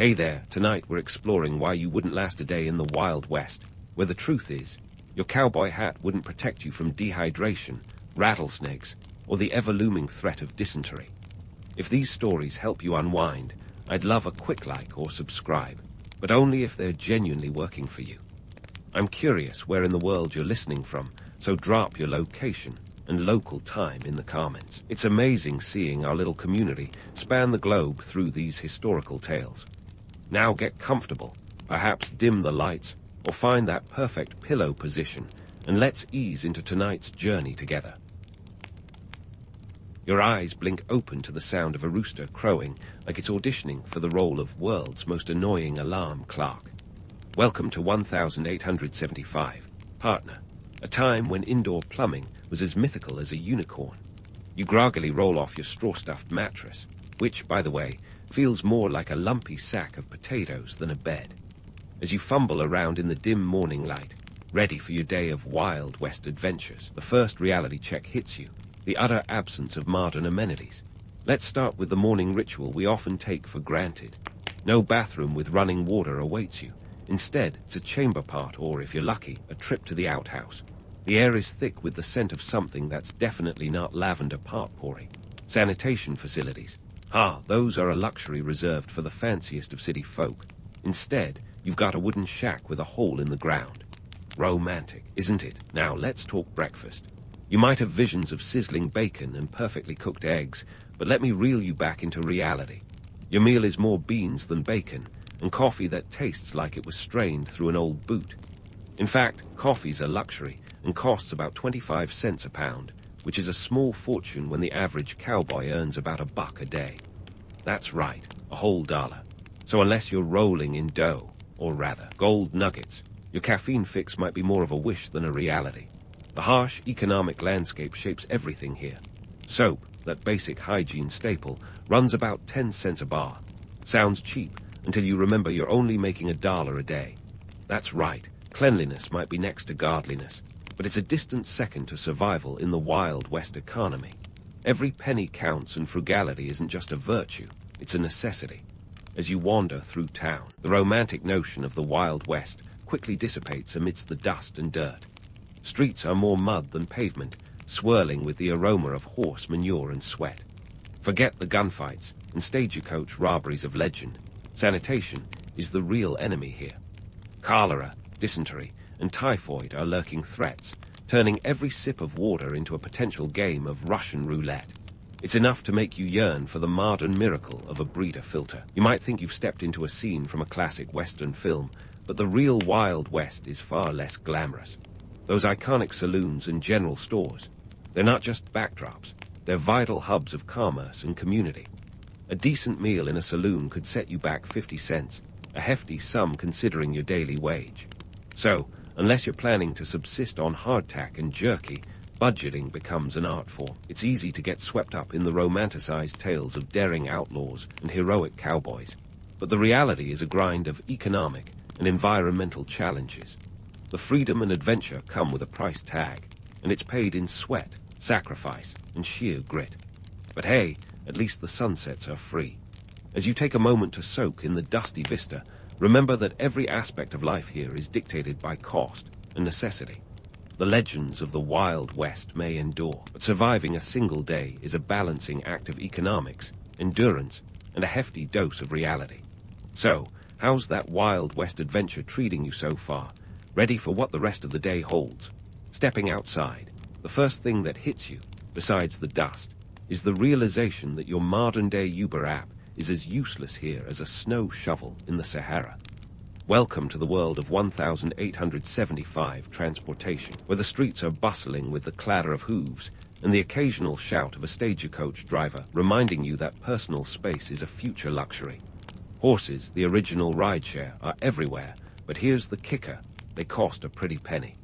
Hey there, tonight we're exploring why you wouldn't last a day in the Wild West, where the truth is, your cowboy hat wouldn't protect you from dehydration, rattlesnakes, or the ever-looming threat of dysentery. If these stories help you unwind, I'd love a quick like or subscribe, but only if they're genuinely working for you. I'm curious where in the world you're listening from, so drop your location and local time in the comments. It's amazing seeing our little community span the globe through these historical tales. Now get comfortable, perhaps dim the lights, or find that perfect pillow position, and let's ease into tonight's journey together. Your eyes blink open to the sound of a rooster crowing like it's auditioning for the role of world's most annoying alarm clock. Welcome to 1875, partner, a time when indoor plumbing was as mythical as a unicorn. You groggily roll off your straw-stuffed mattress, which, by the way, feels more like a lumpy sack of potatoes than a bed. As you fumble around in the dim morning light, ready for your day of Wild West adventures, the first reality check hits you, the utter absence of modern amenities. Let's start with the morning ritual we often take for granted. No bathroom with running water awaits you. Instead, it's a chamber pot or, if you're lucky, a trip to the outhouse. The air is thick with the scent of something that's definitely not lavender potpourri. Sanitation facilities. Those are a luxury reserved for the fanciest of city folk. Instead, you've got a wooden shack with a hole in the ground. Romantic, isn't it? Now let's talk breakfast. You might have visions of sizzling bacon and perfectly cooked eggs, but let me reel you back into reality. Your meal is more beans than bacon, and coffee that tastes like it was strained through an old boot. In fact, coffee's a luxury and costs about 25 cents a pound, which is a small fortune when the average cowboy earns about $1 a day. That's right, a whole dollar. So unless you're rolling in dough, or rather, gold nuggets, your caffeine fix might be more of a wish than a reality. The harsh economic landscape shapes everything here. Soap, that basic hygiene staple, runs about 10 cents a bar. Sounds cheap until you remember you're only making $1 a day. That's right, cleanliness might be next to godliness, but it's a distant second to survival in the Wild West economy. Every penny counts, and frugality isn't just a virtue, it's a necessity. As you wander through town, the romantic notion of the Wild West quickly dissipates amidst the dust and dirt. Streets are more mud than pavement, swirling with the aroma of horse manure and sweat. Forget the gunfights and stagecoach robberies of legend. Sanitation is the real enemy here. Cholera, dysentery, and typhoid are lurking threats, turning every sip of water into a potential game of Russian roulette. It's enough to make you yearn for the modern miracle of a breeder filter. You might think you've stepped into a scene from a classic Western film, but the real Wild West is far less glamorous. Those iconic saloons and general stores, they're not just backdrops, they're vital hubs of commerce and community. A decent meal in a saloon could set you back 50 cents, a hefty sum considering your daily wage. So, unless you're planning to subsist on hardtack and jerky, budgeting becomes an art form. It's easy to get swept up in the romanticized tales of daring outlaws and heroic cowboys, but the reality is a grind of economic and environmental challenges. The freedom and adventure come with a price tag, and it's paid in sweat, sacrifice, and sheer grit. But hey, at least the sunsets are free. As you take a moment to soak in the dusty vista, remember that every aspect of life here is dictated by cost and necessity. The legends of the Wild West may endure, but surviving a single day is a balancing act of economics, endurance, and a hefty dose of reality. So, how's that Wild West adventure treating you so far? Ready for what the rest of the day holds? Stepping outside, the first thing that hits you, besides the dust, is the realization that your modern-day Uber app is as useless here as a snow shovel in the Sahara. Welcome to the world of 1875 transportation, where the streets are bustling with the clatter of hooves and the occasional shout of a stagecoach driver reminding you that personal space is a future luxury. Horses, the original rideshare, are everywhere, but here's the kicker. They cost a pretty penny.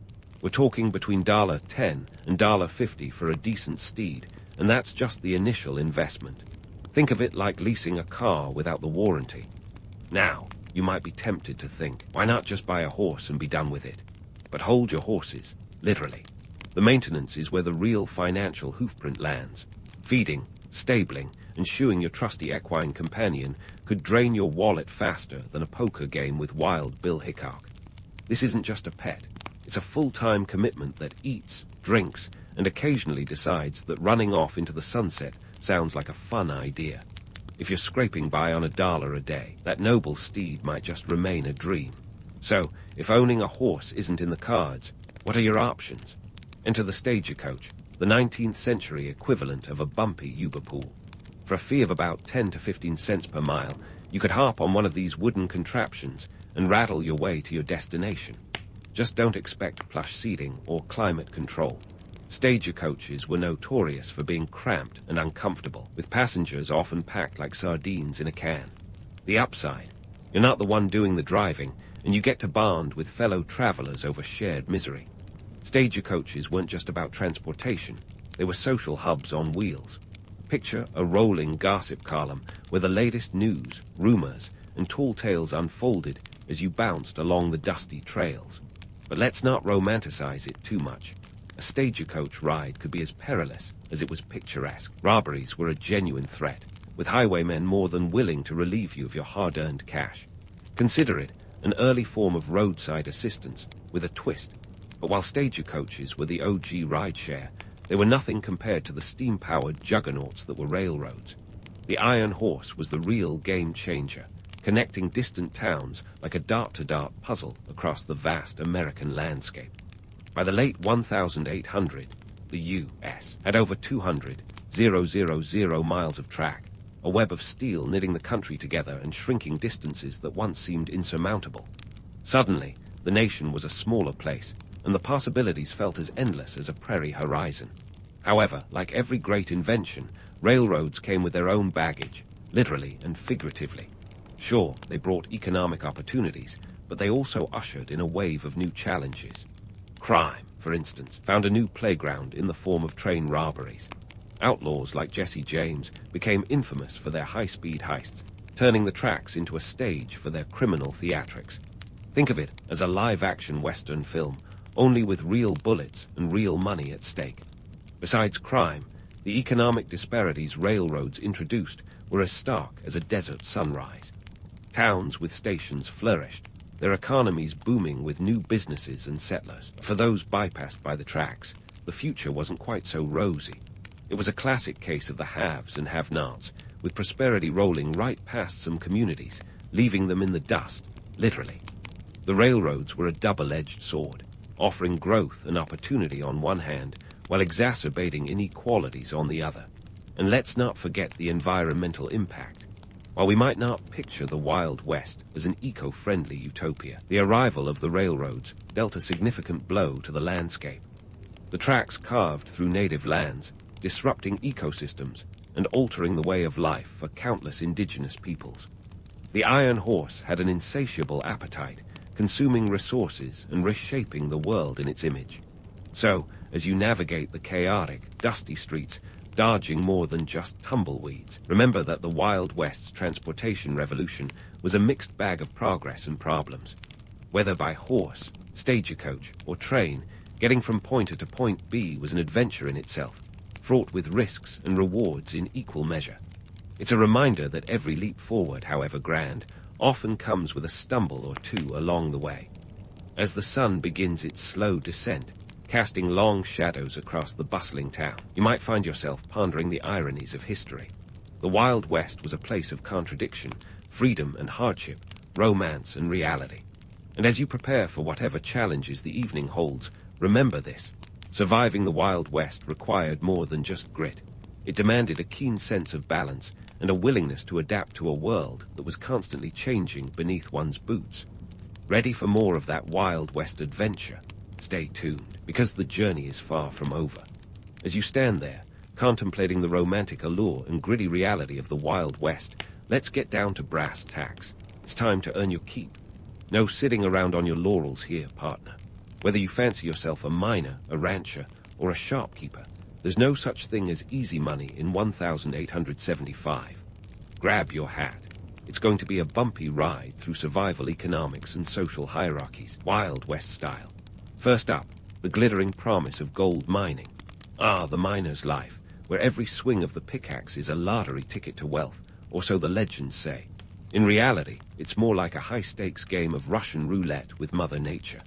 We're talking between $10 and $50 for a decent steed, and that's just the initial investment. Think of it like leasing a car without the warranty. Now, you might be tempted to think, why not just buy a horse and be done with it? But hold your horses, literally. The maintenance is where the real financial hoofprint lands. Feeding, stabling, and shoeing your trusty equine companion could drain your wallet faster than a poker game with Wild Bill Hickok. This isn't just a pet. It's a full-time commitment that eats, drinks, and occasionally decides that running off into the sunset sounds like a fun idea. If you're scraping by on $1 a day, that noble steed might just remain a dream. So, if owning a horse isn't in the cards, what are your options? Enter the stagecoach, the 19th century equivalent of a bumpy Yuba pool. For a fee of about 10 to 15 cents per mile, you could hop on one of these wooden contraptions and rattle your way to your destination. Just don't expect plush seating or climate control. Stagecoaches were notorious for being cramped and uncomfortable, with passengers often packed like sardines in a can. The upside: you're not the one doing the driving, and you get to bond with fellow travelers over shared misery. Stagecoaches weren't just about transportation, they were social hubs on wheels. Picture a rolling gossip column where the latest news, rumors, and tall tales unfolded as you bounced along the dusty trails. But let's not romanticize it too much. A stagecoach ride could be as perilous as it was picturesque. Robberies were a genuine threat, with highwaymen more than willing to relieve you of your hard-earned cash. Consider it an early form of roadside assistance, with a twist. But while stagecoaches were the OG rideshare, they were nothing compared to the steam-powered juggernauts that were railroads. The Iron Horse was the real game-changer, connecting distant towns like a dart-to-dart puzzle across the vast American landscape. By the late 1800, the U.S. had over 200,000 miles of track, a web of steel knitting the country together and shrinking distances that once seemed insurmountable. Suddenly, the nation was a smaller place, and the possibilities felt as endless as a prairie horizon. However, like every great invention, railroads came with their own baggage, literally and figuratively. Sure, they brought economic opportunities, but they also ushered in a wave of new challenges. Crime, for instance, found a new playground in the form of train robberies. Outlaws like Jesse James became infamous for their high-speed heists, turning the tracks into a stage for their criminal theatrics. Think of it as a live-action Western film, only with real bullets and real money at stake. Besides crime, the economic disparities railroads introduced were as stark as a desert sunrise. Towns with stations flourished, their economies booming with new businesses and settlers. For those bypassed by the tracks, the future wasn't quite so rosy. It was a classic case of the haves and have-nots, with prosperity rolling right past some communities, leaving them in the dust, literally. The railroads were a double-edged sword, offering growth and opportunity on one hand, while exacerbating inequalities on the other. And let's not forget the environmental impact. While we might not picture the Wild West as an eco-friendly utopia, the arrival of the railroads dealt a significant blow to the landscape. The tracks carved through native lands, disrupting ecosystems and altering the way of life for countless indigenous peoples. The Iron Horse had an insatiable appetite, consuming resources and reshaping the world in its image. So, as you navigate the chaotic, dusty streets, dodging more than just tumbleweeds, remember that the Wild West's transportation revolution was a mixed bag of progress and problems. Whether by horse, stagecoach, or train, getting from point A to point B was an adventure in itself, fraught with risks and rewards in equal measure. It's a reminder that every leap forward, however grand, often comes with a stumble or two along the way. As the sun begins its slow descent, casting long shadows across the bustling town, you might find yourself pondering the ironies of history. The Wild West was a place of contradiction, freedom and hardship, romance and reality. And as you prepare for whatever challenges the evening holds, remember this: surviving the Wild West required more than just grit. It demanded a keen sense of balance and a willingness to adapt to a world that was constantly changing beneath one's boots. Ready for more of that Wild West adventure? Stay tuned, because the journey is far from over. As you stand there, contemplating the romantic allure and gritty reality of the Wild West, let's get down to brass tacks. It's time to earn your keep. No sitting around on your laurels here, partner. Whether you fancy yourself a miner, a rancher, or a shopkeeper, there's no such thing as easy money in 1875. Grab your hat. It's going to be a bumpy ride through survival economics and social hierarchies, Wild West style. First up, the glittering promise of gold mining. Ah, the miner's life, where every swing of the pickaxe is a lottery ticket to wealth, or so the legends say. In reality, it's more like a high-stakes game of Russian roulette with Mother Nature.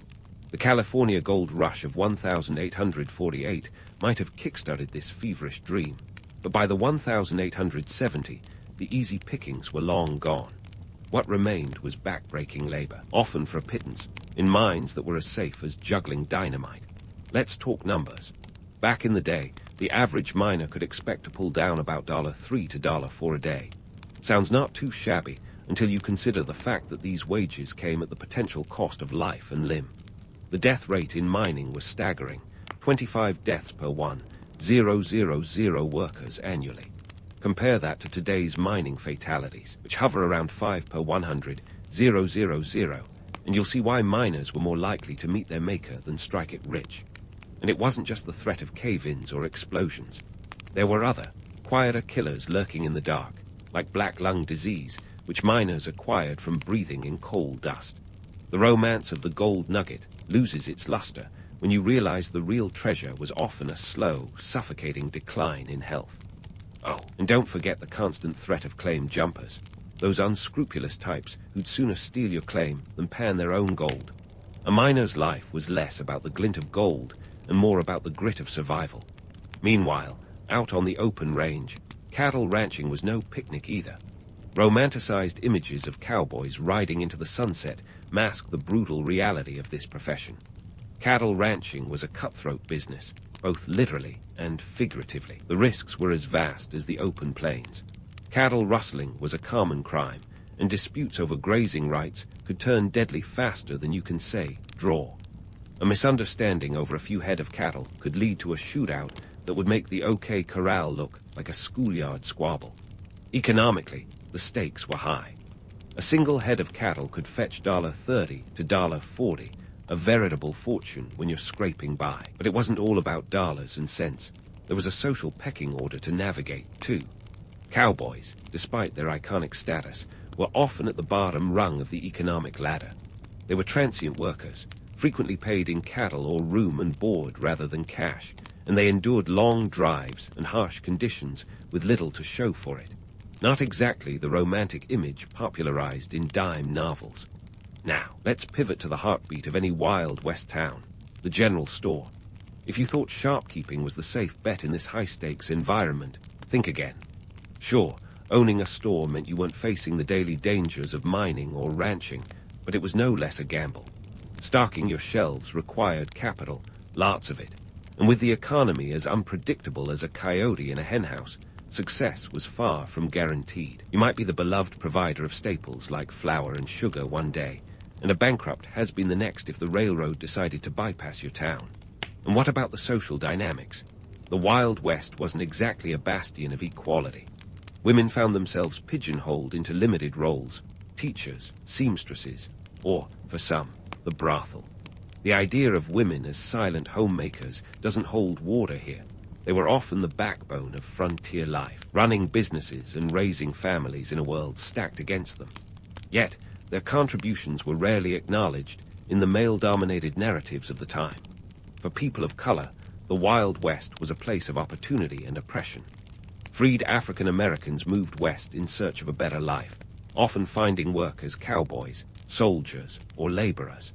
The California gold rush of 1848 might have kick-started this feverish dream, but by the 1870, the easy pickings were long gone. What remained was back-breaking labor, often for a pittance, in mines that were as safe as juggling dynamite. Let's talk numbers. Back in the day, the average miner could expect to pull down about $3 to $4 a day. Sounds not too shabby until you consider the fact that these wages came at the potential cost of life and limb. The death rate in mining was staggering, 25 deaths per 1,000 workers annually. Compare that to today's mining fatalities, which hover around 5 per 100,000, and you'll see why miners were more likely to meet their maker than strike it rich. And it wasn't just the threat of cave-ins or explosions. There were other, quieter killers lurking in the dark, like black lung disease, which miners acquired from breathing in coal dust. The romance of the gold nugget loses its luster when you realize the real treasure was often a slow, suffocating decline in health. Oh, and don't forget the constant threat of claim jumpers, those unscrupulous types who'd sooner steal your claim than pan their own gold. A miner's life was less about the glint of gold and more about the grit of survival. Meanwhile, out on the open range, cattle ranching was no picnic either. Romanticized images of cowboys riding into the sunset mask the brutal reality of this profession. Cattle ranching was a cutthroat business, both literally and figuratively. The risks were as vast as the open plains. Cattle rustling was a common crime, and disputes over grazing rights could turn deadly faster than you can say, draw. A misunderstanding over a few head of cattle could lead to a shootout that would make the OK Corral look like a schoolyard squabble. Economically, the stakes were high. A single head of cattle could fetch $30 to $40, a veritable fortune when you're scraping by. But it wasn't all about dollars and cents. There was a social pecking order to navigate, too. Cowboys, despite their iconic status, were often at the bottom rung of the economic ladder. They were transient workers, frequently paid in cattle or room and board rather than cash, and they endured long drives and harsh conditions with little to show for it. Not exactly the romantic image popularized in dime novels. Now, let's pivot to the heartbeat of any Wild West town, the general store. If you thought shopkeeping was the safe bet in this high-stakes environment, think again. Sure, owning a store meant you weren't facing the daily dangers of mining or ranching, but it was no less a gamble. Stocking your shelves required capital, lots of it, and with the economy as unpredictable as a coyote in a henhouse, success was far from guaranteed. You might be the beloved provider of staples like flour and sugar one day, and a bankrupt has been the next if the railroad decided to bypass your town. And what about the social dynamics? The Wild West wasn't exactly a bastion of equality. Women found themselves pigeonholed into limited roles, teachers, seamstresses, or, for some, the brothel. The idea of women as silent homemakers doesn't hold water here. They were often the backbone of frontier life, running businesses and raising families in a world stacked against them. Yet, their contributions were rarely acknowledged in the male-dominated narratives of the time. For people of color, the Wild West was a place of opportunity and oppression. Freed African Americans moved west in search of a better life, often finding work as cowboys, soldiers, or laborers.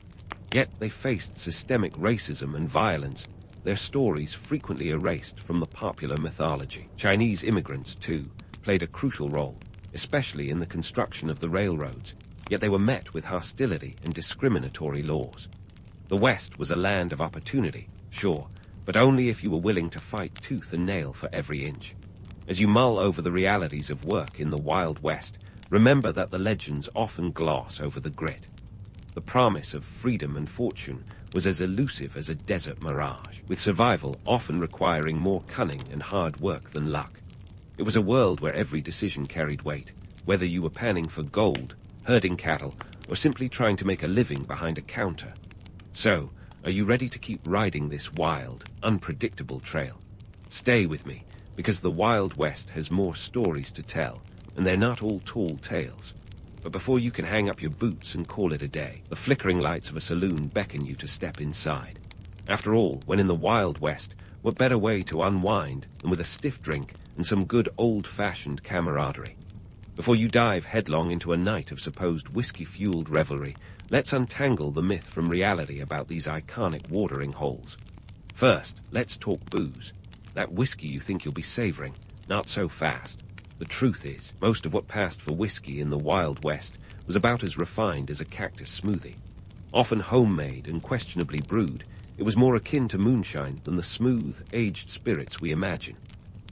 Yet they faced systemic racism and violence, their stories frequently erased from the popular mythology. Chinese immigrants, too, played a crucial role, especially in the construction of the railroads, yet they were met with hostility and discriminatory laws. The West was a land of opportunity, sure, but only if you were willing to fight tooth and nail for every inch. As you mull over the realities of work in the Wild West, remember that the legends often gloss over the grit. The promise of freedom and fortune was as elusive as a desert mirage, with survival often requiring more cunning and hard work than luck. It was a world where every decision carried weight, whether you were panning for gold, herding cattle, or simply trying to make a living behind a counter. So, are you ready to keep riding this wild, unpredictable trail? Stay with me, because the Wild West has more stories to tell, and they're not all tall tales. But before you can hang up your boots and call it a day, the flickering lights of a saloon beckon you to step inside. After all, when in the Wild West, what better way to unwind than with a stiff drink and some good old-fashioned camaraderie? Before you dive headlong into a night of supposed whiskey-fueled revelry, let's untangle the myth from reality about these iconic watering holes. First, let's talk booze. That whiskey you think you'll be savoring, not so fast. The truth is, most of what passed for whiskey in the Wild West was about as refined as a cactus smoothie. Often homemade and questionably brewed, it was more akin to moonshine than the smooth, aged spirits we imagine.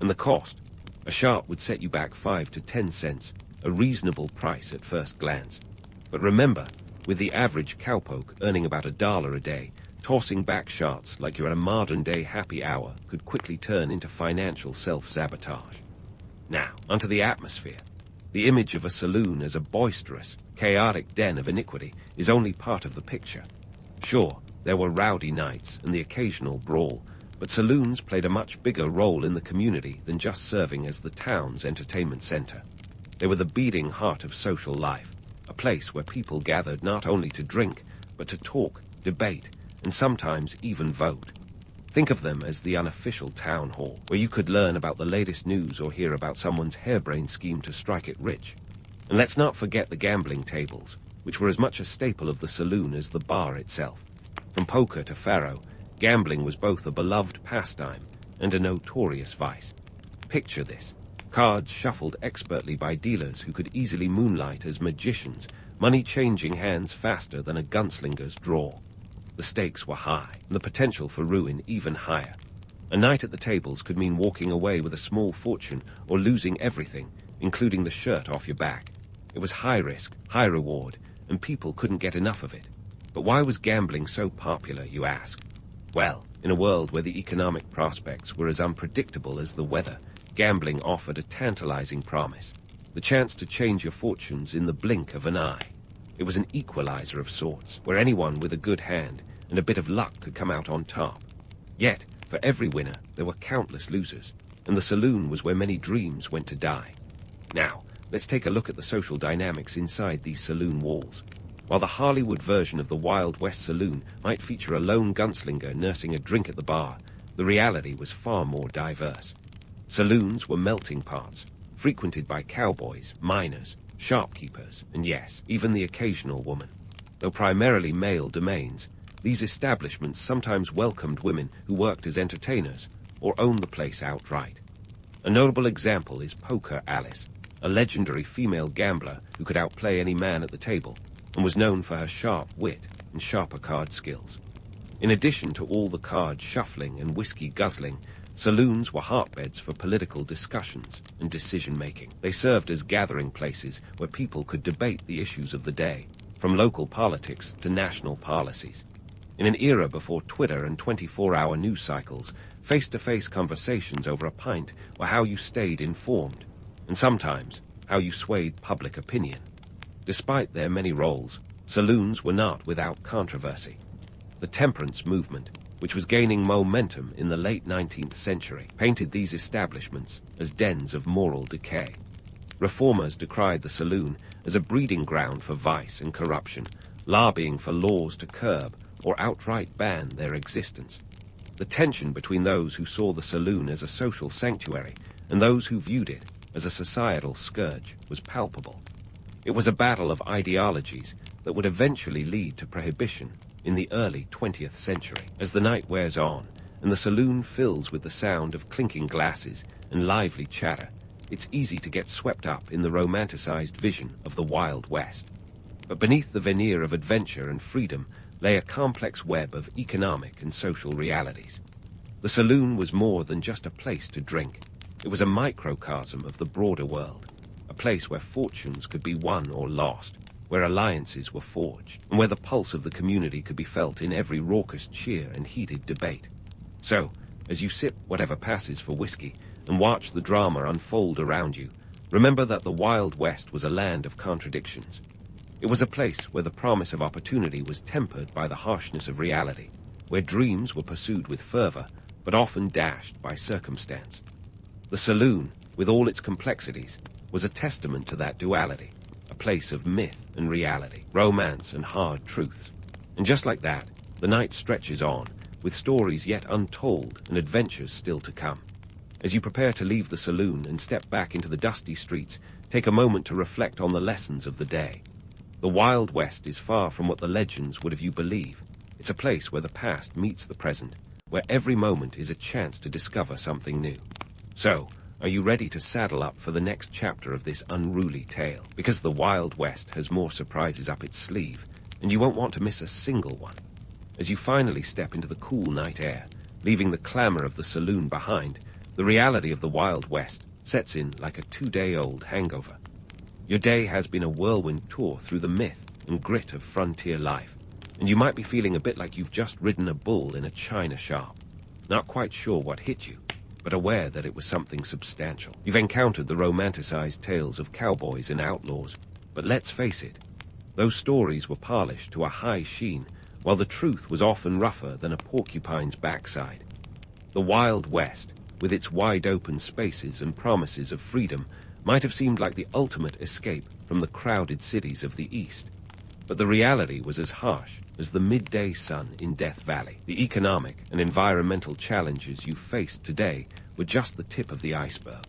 And the cost? A shot would set you back 5 to 10 cents, a reasonable price at first glance. But remember, with the average cowpoke earning about $1 a day, tossing back shots like you're at a modern-day happy hour could quickly turn into financial self-sabotage. Now, onto the atmosphere. The image of a saloon as a boisterous, chaotic den of iniquity is only part of the picture. Sure, there were rowdy nights and the occasional brawl, but saloons played a much bigger role in the community than just serving as the town's entertainment center. They were the beating heart of social life, a place where people gathered not only to drink, but to talk, debate, and sometimes even vote. Think of them as the unofficial town hall, where you could learn about the latest news or hear about someone's harebrained scheme to strike it rich. And let's not forget the gambling tables, which were as much a staple of the saloon as the bar itself. From poker to faro, gambling was both a beloved pastime and a notorious vice. Picture this: cards shuffled expertly by dealers who could easily moonlight as magicians, money changing hands faster than a gunslinger's draw. The stakes were high, and the potential for ruin even higher. A night at the tables could mean walking away with a small fortune or losing everything, including the shirt off your back. It was high risk, high reward, and people couldn't get enough of it. But why was gambling so popular, you ask? Well, in a world where the economic prospects were as unpredictable as the weather, gambling offered a tantalizing promise: the chance to change your fortunes in the blink of an eye. It was an equalizer of sorts, where anyone with a good hand and a bit of luck could come out on top. Yet, for every winner, there were countless losers, and the saloon was where many dreams went to die. Now, let's take a look at the social dynamics inside these saloon walls. While the Hollywood version of the Wild West saloon might feature a lone gunslinger nursing a drink at the bar, the reality was far more diverse. Saloons were melting pots, frequented by cowboys, miners, shopkeepers, and yes, even the occasional woman. Though primarily male domains, these establishments sometimes welcomed women who worked as entertainers or owned the place outright. A notable example is Poker Alice, a legendary female gambler who could outplay any man at the table and was known for her sharp wit and sharper card skills. In addition to all the card shuffling and whiskey guzzling, saloons were hotbeds for political discussions and decision-making. They served as gathering places where people could debate the issues of the day, from local politics to national policies. In an era before Twitter and 24-hour news cycles, face-to-face conversations over a pint were how you stayed informed, and sometimes how you swayed public opinion. Despite their many roles, saloons were not without controversy. The temperance movement, which was gaining momentum in the late 19th century, painted these establishments as dens of moral decay. Reformers decried the saloon as a breeding ground for vice and corruption, lobbying for laws to curb or outright ban their existence. The tension between those who saw the saloon as a social sanctuary and those who viewed it as a societal scourge was palpable. It was a battle of ideologies that would eventually lead to prohibition in the early 20th century. As the night wears on and the saloon fills with the sound of clinking glasses and lively chatter, it's easy to get swept up in the romanticized vision of the Wild West. But beneath the veneer of adventure and freedom lay a complex web of economic and social realities. The saloon was more than just a place to drink. It was a microcosm of the broader world, a place where fortunes could be won or lost, where alliances were forged, and where the pulse of the community could be felt in every raucous cheer and heated debate. So, as you sip whatever passes for whiskey and watch the drama unfold around you, remember that the Wild West was a land of contradictions. It was a place where the promise of opportunity was tempered by the harshness of reality, where dreams were pursued with fervor, but often dashed by circumstance. The saloon, with all its complexities, was a testament to that duality, a place of myth and reality, romance and hard truths. And just like that, the night stretches on, with stories yet untold and adventures still to come. As you prepare to leave the saloon and step back into the dusty streets, take a moment to reflect on the lessons of the day. The Wild West is far from what the legends would have you believe. It's a place where the past meets the present, where every moment is a chance to discover something new. So, are you ready to saddle up for the next chapter of this unruly tale? Because the Wild West has more surprises up its sleeve, and you won't want to miss a single one. As you finally step into the cool night air, leaving the clamor of the saloon behind, the reality of the Wild West sets in like a 2-day-old hangover. Your day has been a whirlwind tour through the myth and grit of frontier life, and you might be feeling a bit like you've just ridden a bull in a china shop. Not quite sure what hit you, but aware that it was something substantial. You've encountered the romanticized tales of cowboys and outlaws, but let's face it, those stories were polished to a high sheen, while the truth was often rougher than a porcupine's backside. The Wild West, with its wide-open spaces and promises of freedom, might have seemed like the ultimate escape from the crowded cities of the East. But the reality was as harsh as the midday sun in Death Valley. The economic and environmental challenges you faced today were just the tip of the iceberg.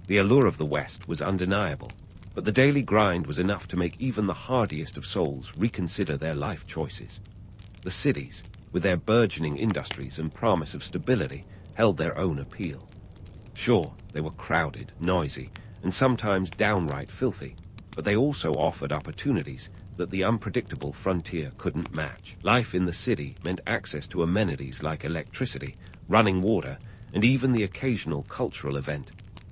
The allure of the West was undeniable, but the daily grind was enough to make even the hardiest of souls reconsider their life choices. The cities, with their burgeoning industries and promise of stability, held their own appeal. Sure, they were crowded, noisy, and sometimes downright filthy, but they also offered opportunities that the unpredictable frontier couldn't match. Life in the city meant access to amenities like electricity, running water, and even the occasional cultural event.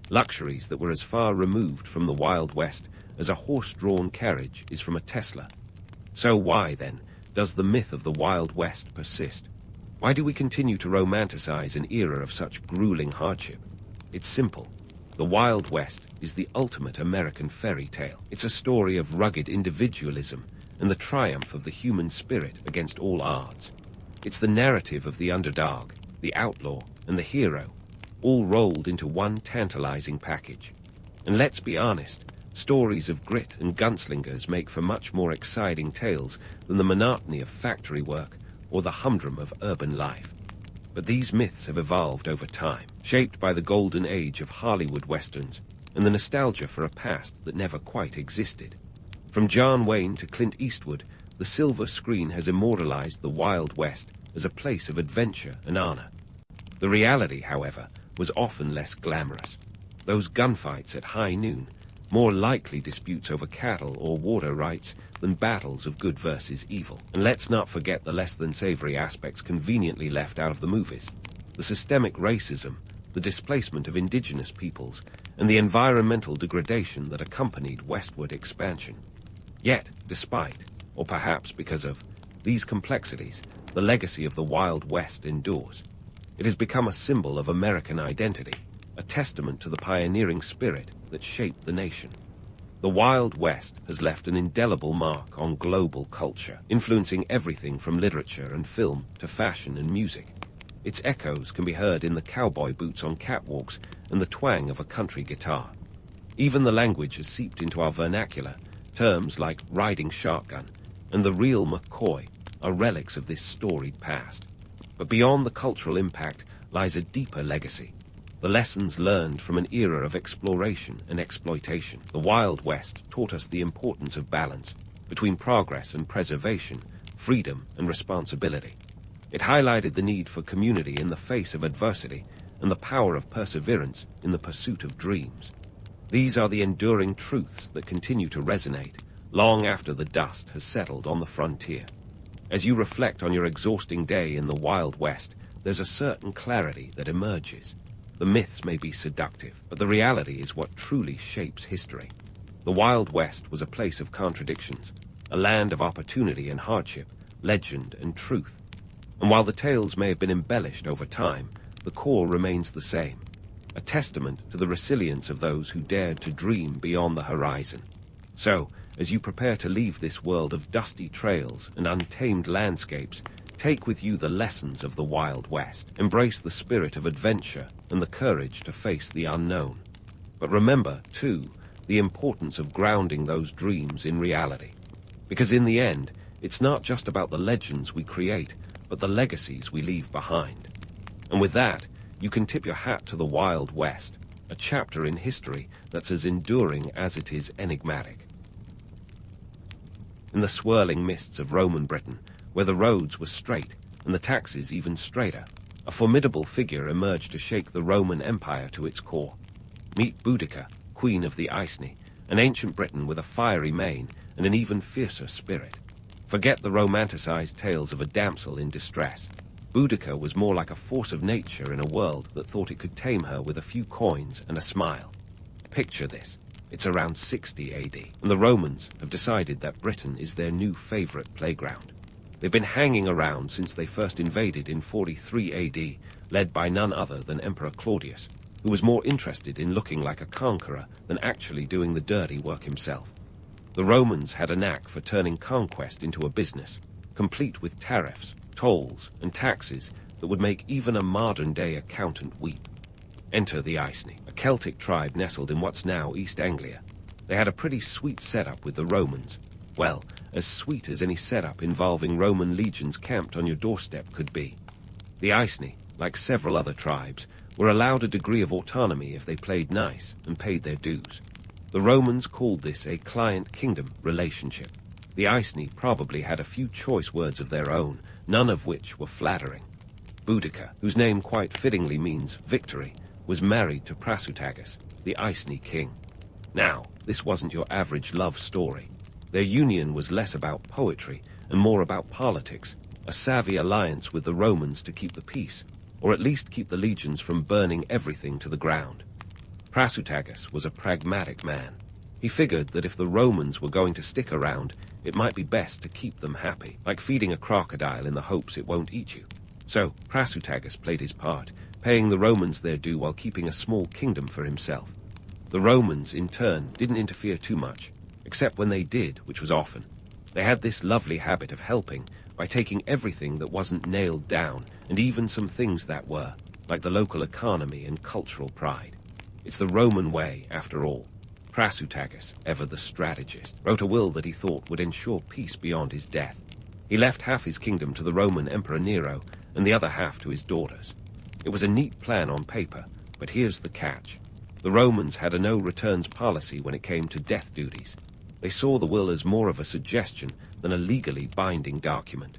Luxuries that were as far removed from the Wild West as a horse-drawn carriage is from a Tesla. So why, then, does the myth of the Wild West persist? Why do we continue to romanticize an era of such grueling hardship? It's simple. The Wild West is the ultimate American fairy tale. It's a story of rugged individualism and the triumph of the human spirit against all odds. It's the narrative of the underdog, the outlaw, and the hero, all rolled into one tantalizing package. And let's be honest, stories of grit and gunslingers make for much more exciting tales than the monotony of factory work or the humdrum of urban life. But these myths have evolved over time, shaped by the golden age of Hollywood westerns and the nostalgia for a past that never quite existed. From John Wayne to Clint Eastwood, the silver screen has immortalized the Wild West as a place of adventure and honor. The reality, however, was often less glamorous. Those gunfights at high noon, more likely disputes over cattle or water rights than battles of good versus evil. And let's not forget the less-than-savory aspects conveniently left out of the movies. The systemic racism, the displacement of indigenous peoples, and the environmental degradation that accompanied westward expansion. Yet, despite, or perhaps because of, these complexities, the legacy of the Wild West endures. It has become a symbol of American identity, a testament to the pioneering spirit that shaped the nation. The Wild West has left an indelible mark on global culture, influencing everything from literature and film to fashion and music. Its echoes can be heard in the cowboy boots on catwalks and the twang of a country guitar. Even the language has seeped into our vernacular. Terms like riding shotgun and the real McCoy are relics of this storied past. But beyond the cultural impact lies a deeper legacy. The lessons learned from an era of exploration and exploitation. The Wild West taught us the importance of balance between progress and preservation, freedom and responsibility. It highlighted the need for community in the face of adversity and the power of perseverance in the pursuit of dreams. These are the enduring truths that continue to resonate long after the dust has settled on the frontier. As you reflect on your exhausting day in the Wild West, there's a certain clarity that emerges. The myths may be seductive, but the reality is what truly shapes history. The Wild West was a place of contradictions, a land of opportunity and hardship, legend and truth. And while the tales may have been embellished over time, the core remains the same, a testament to the resilience of those who dared to dream beyond the horizon. So, as you prepare to leave this world of dusty trails and untamed landscapes, take with you the lessons of the Wild West. Embrace the spirit of adventure and the courage to face the unknown. But remember, too, the importance of grounding those dreams in reality. Because in the end, it's not just about the legends we create, but the legacies we leave behind. And with that, you can tip your hat to the Wild West, a chapter in history that's as enduring as it is enigmatic. In the swirling mists of Roman Britain, where the roads were straight and the taxes even straighter, a formidable figure emerged to shake the Roman Empire to its core. Meet Boudica, Queen of the Iceni, an ancient Briton with a fiery mane and an even fiercer spirit. Forget the romanticized tales of a damsel in distress. Boudica was more like a force of nature in a world that thought it could tame her with a few coins and a smile. Picture this. It's around 60 AD, and the Romans have decided that Britain is their new favorite playground. They've been hanging around since they first invaded in 43 AD, led by none other than Emperor Claudius, who was more interested in looking like a conqueror than actually doing the dirty work himself. The Romans had a knack for turning conquest into a business, complete with tariffs, tolls, and taxes that would make even a modern-day accountant weep. Enter the Iceni, a Celtic tribe nestled in what's now East Anglia. They had a pretty sweet setup with the Romans. Well, as sweet as any setup involving Roman legions camped on your doorstep could be. The Iceni, like several other tribes, were allowed a degree of autonomy if they played nice and paid their dues. The Romans called this a client-kingdom relationship. The Iceni probably had a few choice words of their own, none of which were flattering. Boudica, whose name quite fittingly means victory, was married to Prasutagus, the Iceni king. Now, this wasn't your average love story. Their union was less about poetry and more about politics, a savvy alliance with the Romans to keep the peace, or at least keep the legions from burning everything to the ground. Prasutagus was a pragmatic man. He figured that if the Romans were going to stick around, it might be best to keep them happy, like feeding a crocodile in the hopes it won't eat you. So Prasutagus played his part, paying the Romans their due while keeping a small kingdom for himself. The Romans, in turn, didn't interfere too much, except when they did, which was often. They had this lovely habit of helping by taking everything that wasn't nailed down, and even some things that were, like the local economy and cultural pride. It's the Roman way, after all. Prasutagus, ever the strategist, wrote a will that he thought would ensure peace beyond his death. He left half his kingdom to the Roman Emperor Nero, and the other half to his daughters. It was a neat plan on paper, but here's the catch. The Romans had a no-returns policy when it came to death duties. They saw the will as more of a suggestion than a legally binding document.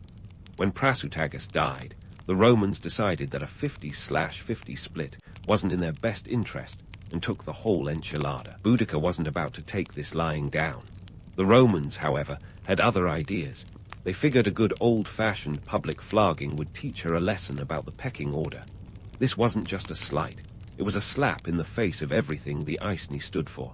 When Prasutagus died, the Romans decided that a 50/50 split wasn't in their best interest and took the whole enchilada. Boudica wasn't about to take this lying down. The Romans, however, had other ideas. They figured a good old-fashioned public flogging would teach her a lesson about the pecking order. This wasn't just a slight. It was a slap in the face of everything the Iceni stood for.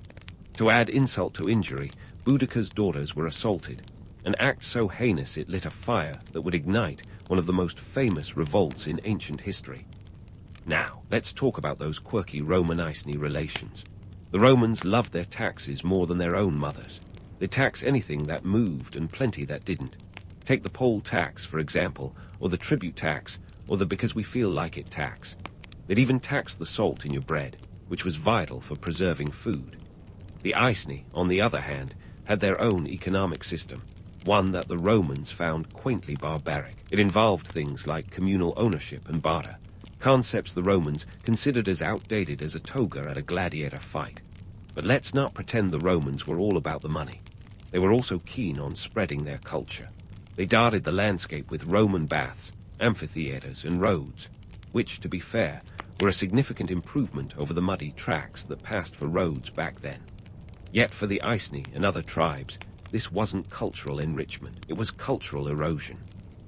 To add insult to injury, Boudica's daughters were assaulted, an act so heinous it lit a fire that would ignite one of the most famous revolts in ancient history. Now, let's talk about those quirky Roman-Iceni relations. The Romans loved their taxes more than their own mothers. They taxed anything that moved and plenty that didn't. Take the poll tax, for example, or the tribute tax, or the because we feel like it tax. They'd even taxed the salt in your bread, which was vital for preserving food. The Iceni, on the other hand, had their own economic system, one that the Romans found quaintly barbaric. It involved things like communal ownership and barter, concepts the Romans considered as outdated as a toga at a gladiator fight. But let's not pretend the Romans were all about the money. They were also keen on spreading their culture. They dotted the landscape with Roman baths, amphitheaters, and roads, which, to be fair, were a significant improvement over the muddy tracks that passed for roads back then. Yet for the Iceni and other tribes, this wasn't cultural enrichment, it was cultural erosion.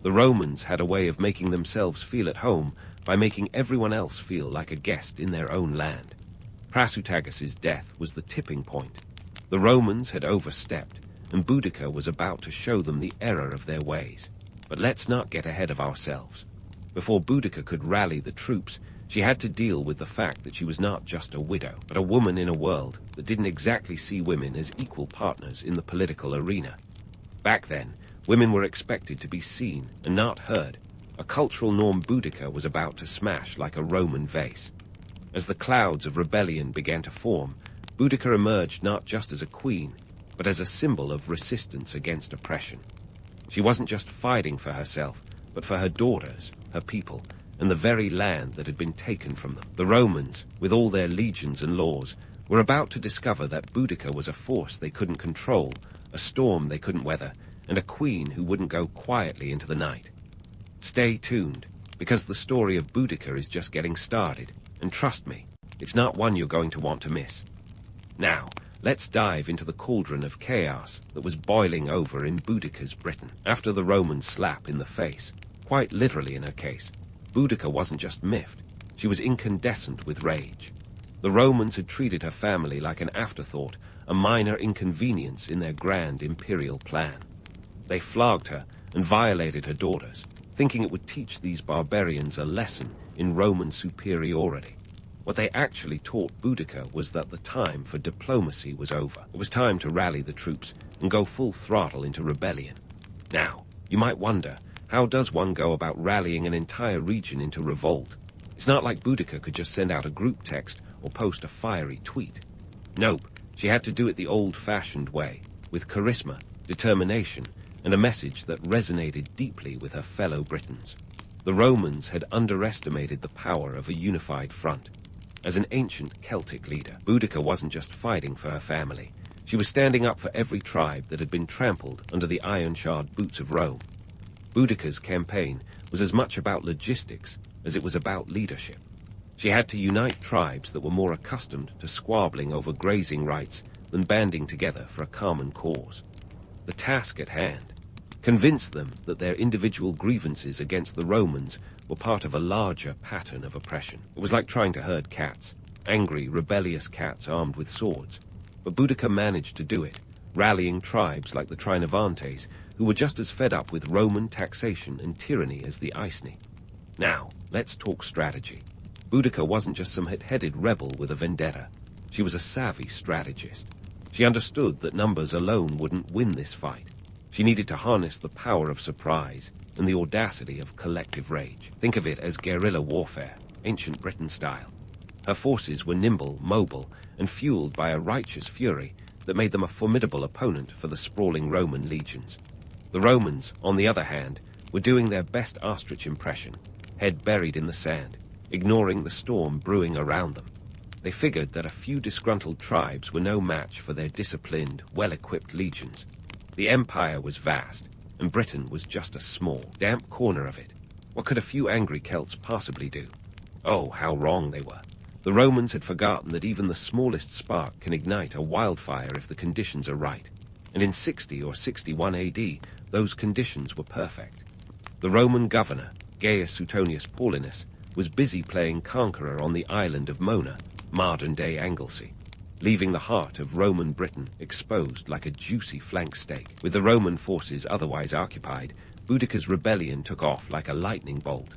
The Romans had a way of making themselves feel at home by making everyone else feel like a guest in their own land. Prasutagus's death was the tipping point. The Romans had overstepped, and Boudica was about to show them the error of their ways. But let's not get ahead of ourselves. Before Boudica could rally the troops, she had to deal with the fact that she was not just a widow, but a woman in a world that didn't exactly see women as equal partners in the political arena. Back then, women were expected to be seen and not heard, a cultural norm Boudica was about to smash like a Roman vase. As the clouds of rebellion began to form, Boudica emerged not just as a queen, but as a symbol of resistance against oppression. She wasn't just fighting for herself, but for her daughters, her people, and the very land that had been taken from them. The Romans, with all their legions and laws, were about to discover that Boudica was a force they couldn't control, a storm they couldn't weather, and a queen who wouldn't go quietly into the night. Stay tuned, because the story of Boudica is just getting started, and trust me, it's not one you're going to want to miss. Now, let's dive into the cauldron of chaos that was boiling over in Boudica's Britain. After the Roman slap in the face, quite literally in her case, Boudica wasn't just miffed, she was incandescent with rage. The Romans had treated her family like an afterthought, a minor inconvenience in their grand imperial plan. They flogged her and violated her daughters, thinking it would teach these barbarians a lesson in Roman superiority. What they actually taught Boudica was that the time for diplomacy was over. It was time to rally the troops and go full throttle into rebellion. Now, you might wonder, how does one go about rallying an entire region into revolt? It's not like Boudica could just send out a group text or post a fiery tweet. Nope, she had to do it the old-fashioned way, with charisma, determination, and a message that resonated deeply with her fellow Britons. The Romans had underestimated the power of a unified front. As an ancient Celtic leader, Boudica wasn't just fighting for her family. She was standing up for every tribe that had been trampled under the iron-shod boots of Rome. Boudica's campaign was as much about logistics as it was about leadership. She had to unite tribes that were more accustomed to squabbling over grazing rights than banding together for a common cause. The task at hand: convince them that their individual grievances against the Romans were part of a larger pattern of oppression. It was like trying to herd cats, angry, rebellious cats armed with swords. But Boudica managed to do it, rallying tribes like the Trinovantes, who were just as fed up with Roman taxation and tyranny as the Iceni. Now, let's talk strategy. Boudica wasn't just some hit-headed rebel with a vendetta. She was a savvy strategist. She understood that numbers alone wouldn't win this fight. She needed to harness the power of surprise and the audacity of collective rage. Think of it as guerrilla warfare, ancient Britain style. Her forces were nimble, mobile, and fueled by a righteous fury that made them a formidable opponent for the sprawling Roman legions. The Romans, on the other hand, were doing their best ostrich impression, head buried in the sand, ignoring the storm brewing around them. They figured that a few disgruntled tribes were no match for their disciplined, well-equipped legions. The empire was vast, and Britain was just a small, damp corner of it. What could a few angry Celts possibly do? Oh, how wrong they were. The Romans had forgotten that even the smallest spark can ignite a wildfire if the conditions are right. And in 60 or 61 AD, those conditions were perfect. The Roman governor, Gaius Suetonius Paulinus, was busy playing conqueror on the island of Mona, modern-day Anglesey, leaving the heart of Roman Britain exposed like a juicy flank steak. With the Roman forces otherwise occupied, Boudica's rebellion took off like a lightning bolt.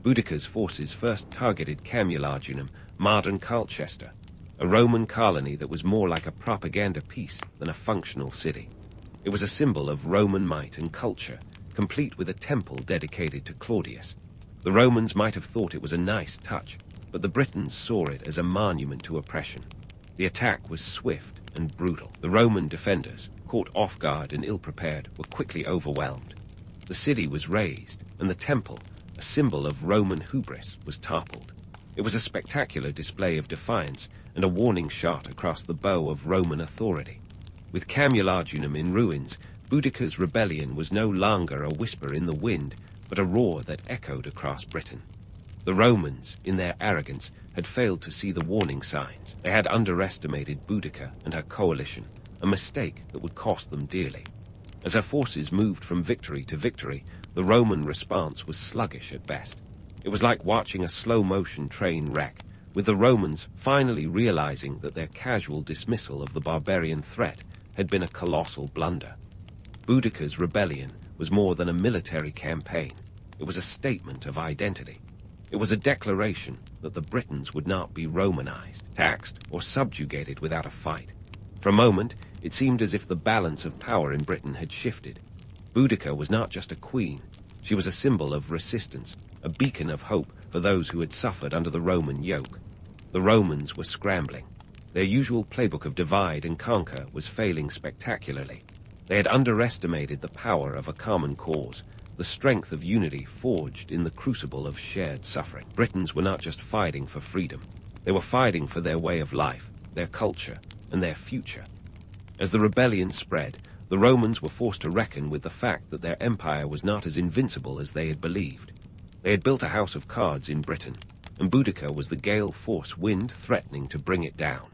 Boudica's forces first targeted Camulaginum, modern Colchester, a Roman colony that was more like a propaganda piece than a functional city. It was a symbol of Roman might and culture, complete with a temple dedicated to Claudius. The Romans might have thought it was a nice touch, but the Britons saw it as a monument to oppression. The attack was swift and brutal. The Roman defenders, caught off guard and ill-prepared, were quickly overwhelmed. The city was razed, and the temple, a symbol of Roman hubris, was toppled. It was a spectacular display of defiance and a warning shot across the bow of Roman authority. With Camulaginum in ruins, Boudica's rebellion was no longer a whisper in the wind, but a roar that echoed across Britain. The Romans, in their arrogance, had failed to see the warning signs. They had underestimated Boudica and her coalition, a mistake that would cost them dearly. As her forces moved from victory to victory, the Roman response was sluggish at best. It was like watching a slow-motion train wreck, with the Romans finally realizing that their casual dismissal of the barbarian threat had been a colossal blunder. Boudica's rebellion was more than a military campaign. It was a statement of identity. It was a declaration that the Britons would not be Romanized, taxed, or subjugated without a fight. For a moment, it seemed as if the balance of power in Britain had shifted. Boudica was not just a queen. She was a symbol of resistance, a beacon of hope for those who had suffered under the Roman yoke. The Romans were scrambling. Their usual playbook of divide and conquer was failing spectacularly. They had underestimated the power of a common cause, the strength of unity forged in the crucible of shared suffering. Britons were not just fighting for freedom. They were fighting for their way of life, their culture, and their future. As the rebellion spread, the Romans were forced to reckon with the fact that their empire was not as invincible as they had believed. They had built a house of cards in Britain, and Boudica was the gale force wind threatening to bring it down.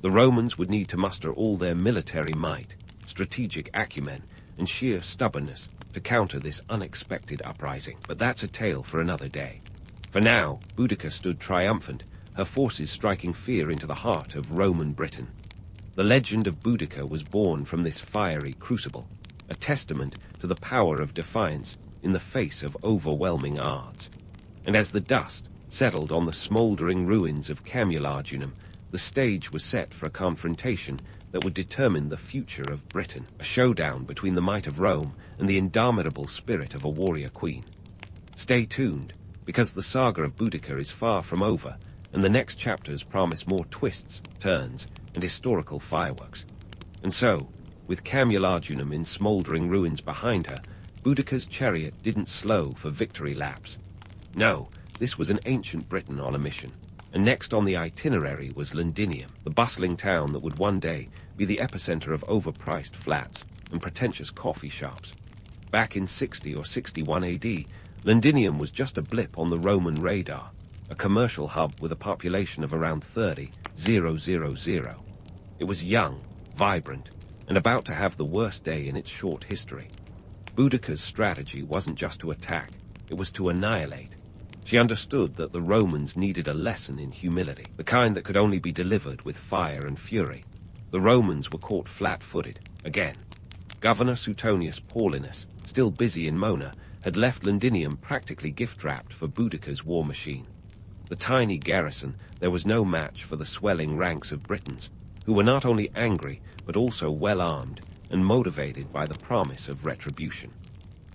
The Romans would need to muster all their military might, strategic acumen, and sheer stubbornness to counter this unexpected uprising. But that's a tale for another day. For now, Boudica stood triumphant, her forces striking fear into the heart of Roman Britain. The legend of Boudica was born from this fiery crucible, a testament to the power of defiance in the face of overwhelming odds. And as the dust settled on the smouldering ruins of Camularginum, the stage was set for a confrontation that would determine the future of Britain, a showdown between the might of Rome and the indomitable spirit of a warrior queen. Stay tuned, because the saga of Boudica is far from over, and the next chapters promise more twists, turns, and historical fireworks. And so, with Camularginum in smouldering ruins behind her, Boudica's chariot didn't slow for victory laps. No, this was an ancient Britain on a mission, and next on the itinerary was Londinium, the bustling town that would one day be the epicenter of overpriced flats and pretentious coffee shops. Back in 60 or 61 AD, Londinium was just a blip on the Roman radar, a commercial hub with a population of around 30,000. It was young, vibrant, and about to have the worst day in its short history. Boudica's strategy wasn't just to attack, it was to annihilate. She understood that the Romans needed a lesson in humility, the kind that could only be delivered with fire and fury. The Romans were caught flat-footed, again. Governor Suetonius Paulinus, still busy in Mona, had left Londinium practically gift-wrapped for Boudica's war machine. The tiny garrison, there was no match for the swelling ranks of Britons, who were not only angry, but also well-armed and motivated by the promise of retribution.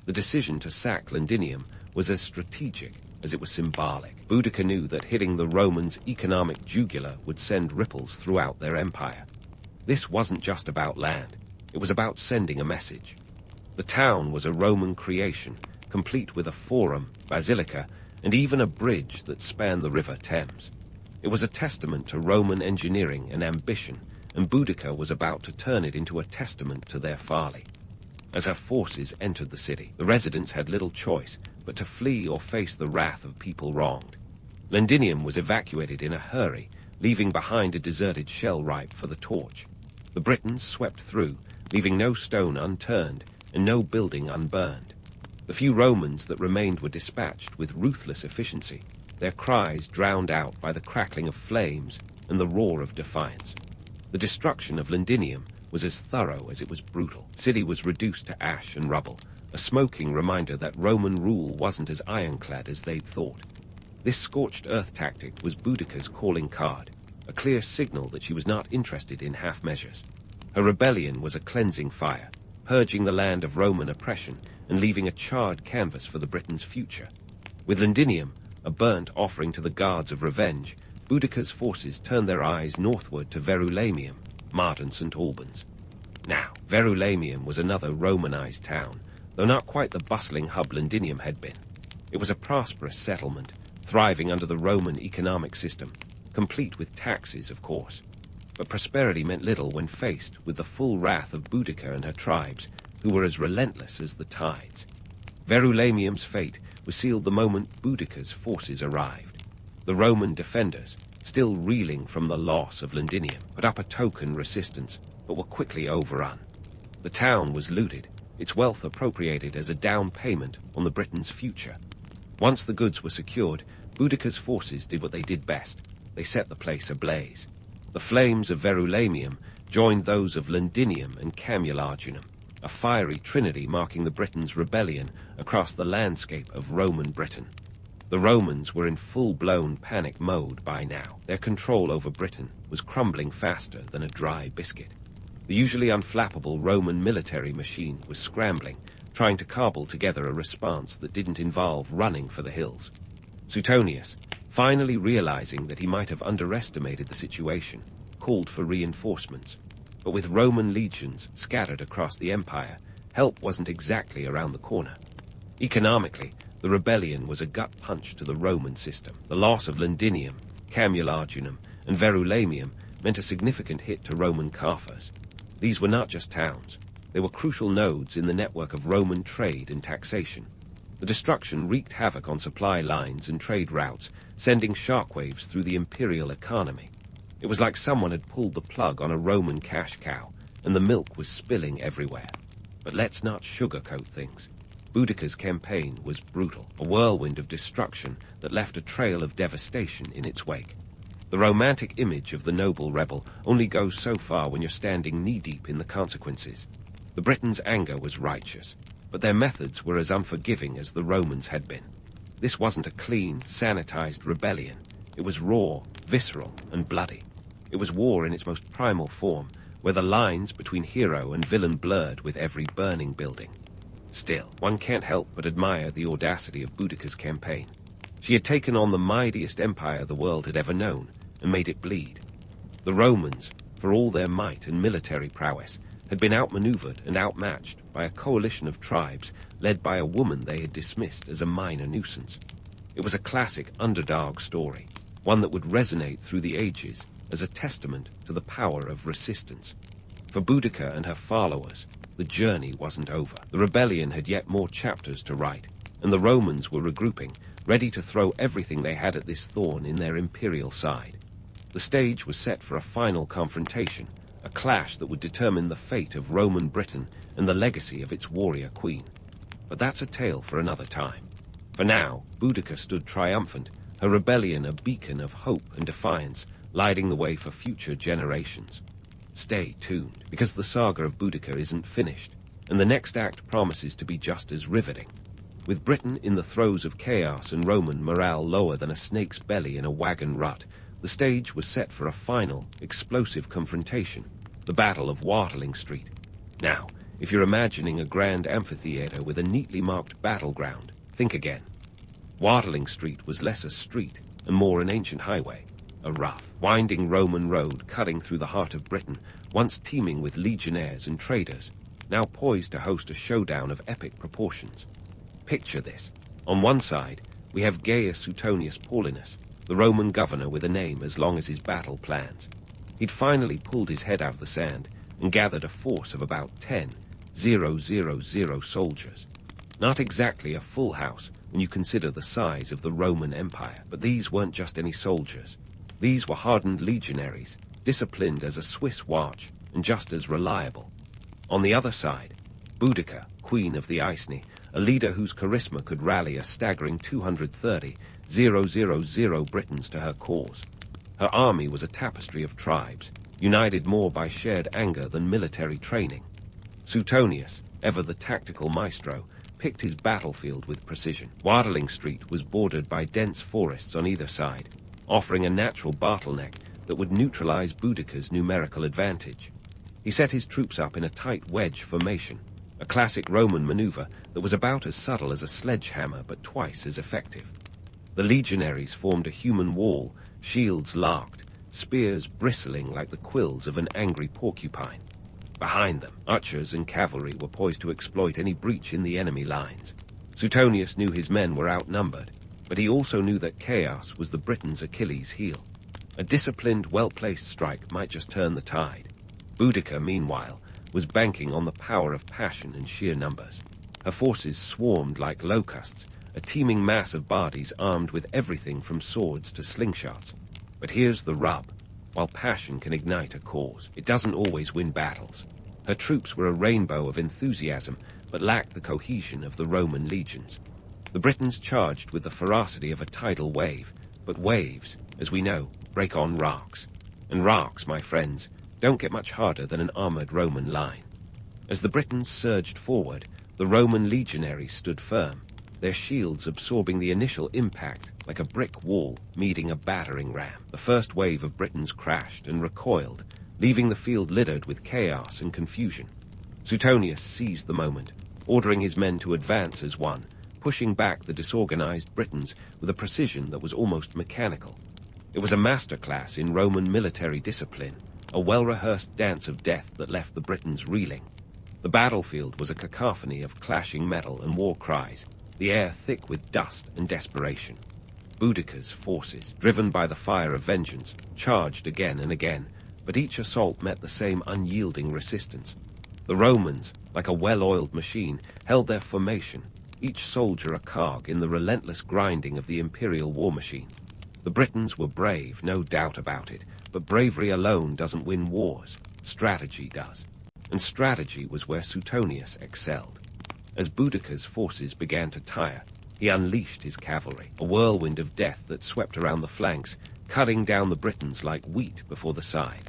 The decision to sack Londinium was as strategic as it was symbolic. Boudica knew that hitting the Romans' economic jugular would send ripples throughout their empire. This wasn't just about land, it was about sending a message. The town was a Roman creation, complete with a forum, basilica, and even a bridge that spanned the River Thames. It was a testament to Roman engineering and ambition, and Boudica was about to turn it into a testament to their folly. As her forces entered the city, the residents had little choice but to flee or face the wrath of people wronged. Londinium was evacuated in a hurry, leaving behind a deserted shell ripe for the torch. The Britons swept through, leaving no stone unturned and no building unburned. The few Romans that remained were dispatched with ruthless efficiency, their cries drowned out by the crackling of flames and the roar of defiance. The destruction of Londinium was as thorough as it was brutal. The city was reduced to ash and rubble, a smoking reminder that Roman rule wasn't as ironclad as they'd thought. This scorched earth tactic was Boudica's calling card, a clear signal that she was not interested in half measures. Her rebellion was a cleansing fire, purging the land of Roman oppression and leaving a charred canvas for the Britons' future. With Londinium, a burnt offering to the gods of revenge, Boudica's forces turned their eyes northward to Verulamium, modern St. Albans. Now, Verulamium was another Romanized town, though not quite the bustling hub Londinium had been. It was a prosperous settlement, thriving under the Roman economic system, complete with taxes, of course. But prosperity meant little when faced with the full wrath of Boudica and her tribes, who were as relentless as the tides. Verulamium's fate was sealed the moment Boudica's forces arrived. The Roman defenders, still reeling from the loss of Londinium, put up a token resistance, but were quickly overrun. The town was looted, its wealth appropriated as a down payment on the Britons' future. Once the goods were secured, Boudica's forces did what they did best. They set the place ablaze. The flames of Verulamium joined those of Londinium and Camularginum, a fiery trinity marking the Britons' rebellion across the landscape of Roman Britain. The Romans were in full-blown panic mode by now. Their control over Britain was crumbling faster than a dry biscuit. The usually unflappable Roman military machine was scrambling, trying to cobble together a response that didn't involve running for the hills. Suetonius, finally realizing that he might have underestimated the situation, called for reinforcements. But with Roman legions scattered across the empire, help wasn't exactly around the corner. Economically, the rebellion was a gut punch to the Roman system. The loss of Londinium, Camularginum, and Verulamium meant a significant hit to Roman coffers. These were not just towns. They were crucial nodes in the network of Roman trade and taxation. The destruction wreaked havoc on supply lines and trade routes, sending shockwaves through the imperial economy. It was like someone had pulled the plug on a Roman cash cow, and the milk was spilling everywhere. But let's not sugarcoat things. Boudica's campaign was brutal, a whirlwind of destruction that left a trail of devastation in its wake. The romantic image of the noble rebel only goes so far when you're standing knee-deep in the consequences. The Britons' anger was righteous, but their methods were as unforgiving as the Romans had been. This wasn't a clean, sanitized rebellion. It was raw, visceral, and bloody. It was war in its most primal form, where the lines between hero and villain blurred with every burning building. Still, one can't help but admire the audacity of Boudica's campaign. She had taken on the mightiest empire the world had ever known, and made it bleed. The Romans, for all their might and military prowess, had been outmaneuvered and outmatched by a coalition of tribes led by a woman they had dismissed as a minor nuisance. It was a classic underdog story, one that would resonate through the ages as a testament to the power of resistance. For Boudica and her followers, the journey wasn't over. The rebellion had yet more chapters to write, and the Romans were regrouping, ready to throw everything they had at this thorn in their imperial side. The stage was set for a final confrontation, a clash that would determine the fate of Roman Britain and the legacy of its warrior queen. But that's a tale for another time. For now, Boudica stood triumphant, her rebellion a beacon of hope and defiance, lighting the way for future generations. Stay tuned, because the saga of Boudica isn't finished, and the next act promises to be just as riveting. With Britain in the throes of chaos and Roman morale lower than a snake's belly in a wagon rut, the stage was set for a final, explosive confrontation, the Battle of Watling Street. Now, if you're imagining a grand amphitheater with a neatly marked battleground, think again. Watling Street was less a street and more an ancient highway, a rough, winding Roman road cutting through the heart of Britain, once teeming with legionnaires and traders, now poised to host a showdown of epic proportions. Picture this. On one side, we have Gaius Suetonius Paulinus, the Roman governor with a name as long as his battle plans. He'd finally pulled his head out of the sand and gathered a force of about 10,000 soldiers. Not exactly a full house when you consider the size of the Roman Empire, but these weren't just any soldiers. These were hardened legionaries, disciplined as a Swiss watch and just as reliable. On the other side, Boudica, Queen of the Iceni, a leader whose charisma could rally a staggering 230,000 Britons to her cause. Her army was a tapestry of tribes, united more by shared anger than military training. Suetonius, ever the tactical maestro, picked his battlefield with precision. Watling Street was bordered by dense forests on either side, offering a natural bottleneck that would neutralize Boudica's numerical advantage. He set his troops up in a tight wedge formation, a classic Roman maneuver that was about as subtle as a sledgehammer but twice as effective. The legionaries formed a human wall, shields locked, spears bristling like the quills of an angry porcupine. Behind them, archers and cavalry were poised to exploit any breach in the enemy lines. Suetonius knew his men were outnumbered, but he also knew that chaos was the Britons' Achilles' heel. A disciplined, well-placed strike might just turn the tide. Boudica, meanwhile, was banking on the power of passion and sheer numbers. Her forces swarmed like locusts, a teeming mass of bodies armed with everything from swords to slingshots. But here's the rub. While passion can ignite a cause, it doesn't always win battles. Her troops were a rainbow of enthusiasm, but lacked the cohesion of the Roman legions. The Britons charged with the ferocity of a tidal wave, but waves, as we know, break on rocks. And rocks, my friends, don't get much harder than an armored Roman line. As the Britons surged forward, the Roman legionaries stood firm, their shields absorbing the initial impact like a brick wall meeting a battering ram. The first wave of Britons crashed and recoiled, leaving the field littered with chaos and confusion. Suetonius seized the moment, ordering his men to advance as one, pushing back the disorganized Britons with a precision that was almost mechanical. It was a masterclass in Roman military discipline, a well-rehearsed dance of death that left the Britons reeling. The battlefield was a cacophony of clashing metal and war cries, the air thick with dust and desperation. Boudica's forces, driven by the fire of vengeance, charged again and again, but each assault met the same unyielding resistance. The Romans, like a well-oiled machine, held their formation, each soldier a cog in the relentless grinding of the imperial war machine. The Britons were brave, no doubt about it, but bravery alone doesn't win wars. Strategy does. And strategy was where Suetonius excelled. As Boudica's forces began to tire, he unleashed his cavalry, a whirlwind of death that swept around the flanks, cutting down the Britons like wheat before the scythe.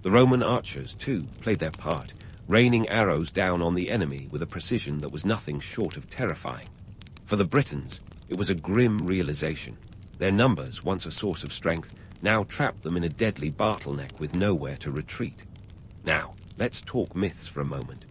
The Roman archers, too, played their part, raining arrows down on the enemy with a precision that was nothing short of terrifying. For the Britons, it was a grim realization. Their numbers, once a source of strength, now trapped them in a deadly bottleneck with nowhere to retreat. Now, let's talk myths for a moment.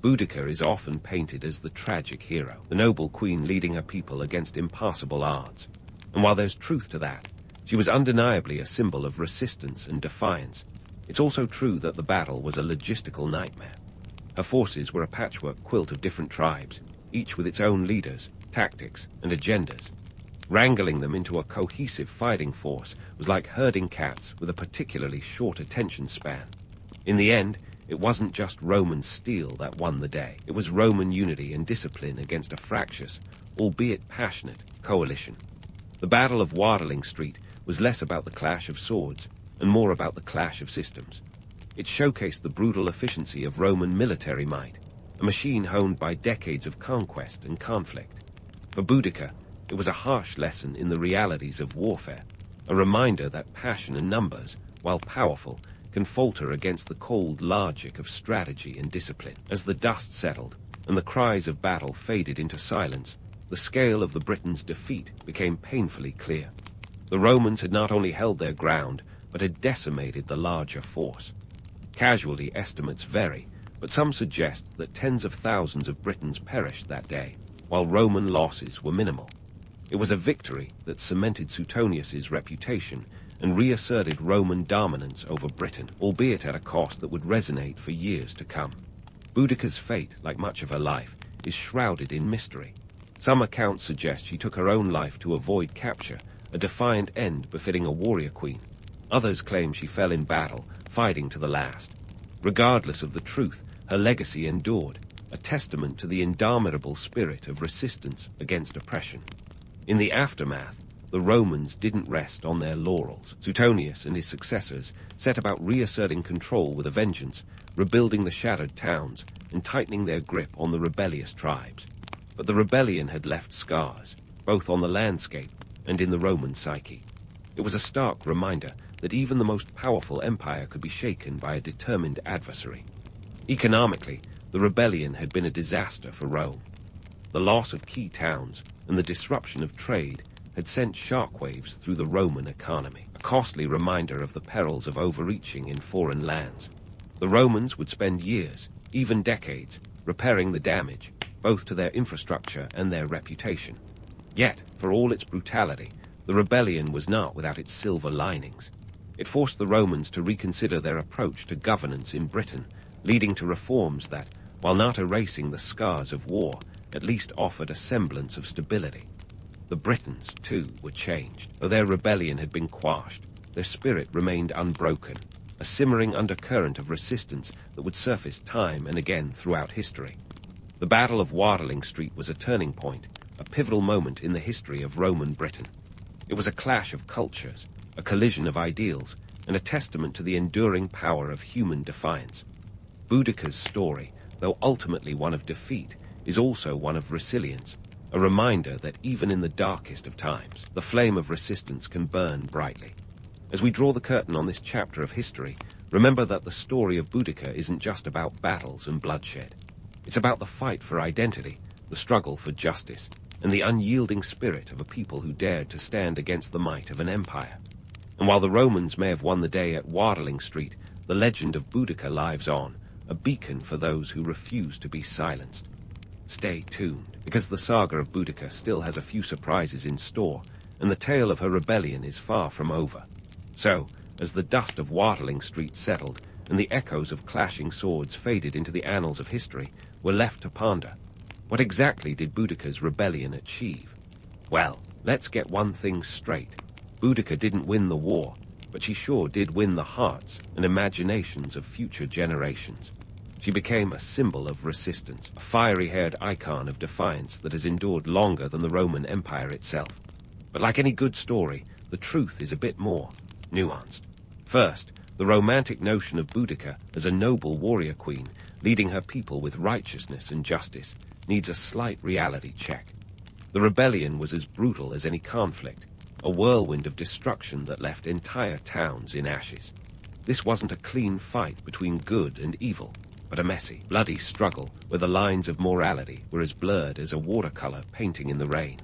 Boudica is often painted as the tragic hero, the noble queen leading her people against impassable odds. And while there's truth to that, she was undeniably a symbol of resistance and defiance. It's also true that the battle was a logistical nightmare. Her forces were a patchwork quilt of different tribes, each with its own leaders, tactics, and agendas. Wrangling them into a cohesive fighting force was like herding cats with a particularly short attention span. In the end, it wasn't just Roman steel that won the day. It was Roman unity and discipline against a fractious, albeit passionate, coalition. The Battle of Watling Street was less about the clash of swords and more about the clash of systems. It showcased the brutal efficiency of Roman military might, a machine honed by decades of conquest and conflict. For Boudica, it was a harsh lesson in the realities of warfare, a reminder that passion and numbers, while powerful, can falter against the cold logic of strategy and discipline. As the dust settled and the cries of battle faded into silence, the scale of the Britons' defeat became painfully clear. The Romans had not only held their ground, but had decimated the larger force. Casualty estimates vary, but some suggest that tens of thousands of Britons perished that day, while Roman losses were minimal. It was a victory that cemented Suetonius's reputation and reasserted Roman dominance over Britain, albeit at a cost that would resonate for years to come. Boudica's fate, like much of her life, is shrouded in mystery. Some accounts suggest she took her own life to avoid capture, a defiant end befitting a warrior queen. Others claim she fell in battle, fighting to the last. Regardless of the truth, her legacy endured, a testament to the indomitable spirit of resistance against oppression. In the aftermath, the Romans didn't rest on their laurels. Suetonius and his successors set about reasserting control with a vengeance, rebuilding the shattered towns, and tightening their grip on the rebellious tribes. But the rebellion had left scars, both on the landscape and in the Roman psyche. It was a stark reminder that even the most powerful empire could be shaken by a determined adversary. Economically, the rebellion had been a disaster for Rome. The loss of key towns and the disruption of trade had sent shockwaves through the Roman economy, a costly reminder of the perils of overreaching in foreign lands. The Romans would spend years, even decades, repairing the damage, both to their infrastructure and their reputation. Yet, for all its brutality, the rebellion was not without its silver linings. It forced the Romans to reconsider their approach to governance in Britain, leading to reforms that, while not erasing the scars of war, at least offered a semblance of stability. The Britons, too, were changed. Though their rebellion had been quashed, their spirit remained unbroken, a simmering undercurrent of resistance that would surface time and again throughout history. The Battle of Watling Street was a turning point, a pivotal moment in the history of Roman Britain. It was a clash of cultures, a collision of ideals, and a testament to the enduring power of human defiance. Boudica's story, though ultimately one of defeat, is also one of resilience, a reminder that even in the darkest of times, the flame of resistance can burn brightly. As we draw the curtain on this chapter of history, remember that the story of Boudica isn't just about battles and bloodshed. It's about the fight for identity, the struggle for justice, and the unyielding spirit of a people who dared to stand against the might of an empire. And while the Romans may have won the day at Watling Street, the legend of Boudica lives on, a beacon for those who refuse to be silenced. Stay tuned, because the saga of Boudica still has a few surprises in store, and the tale of her rebellion is far from over. So, as the dust of Watling Street settled, and the echoes of clashing swords faded into the annals of history, we're left to ponder. What exactly did Boudica's rebellion achieve? Well, let's get one thing straight. Boudica didn't win the war, but she sure did win the hearts and imaginations of future generations. She became a symbol of resistance, a fiery-haired icon of defiance that has endured longer than the Roman Empire itself. But like any good story, the truth is a bit more nuanced. First, the romantic notion of Boudica as a noble warrior queen leading her people with righteousness and justice needs a slight reality check. The rebellion was as brutal as any conflict, a whirlwind of destruction that left entire towns in ashes. This wasn't a clean fight between good and evil, but a messy, bloody struggle where the lines of morality were as blurred as a watercolor painting in the rain.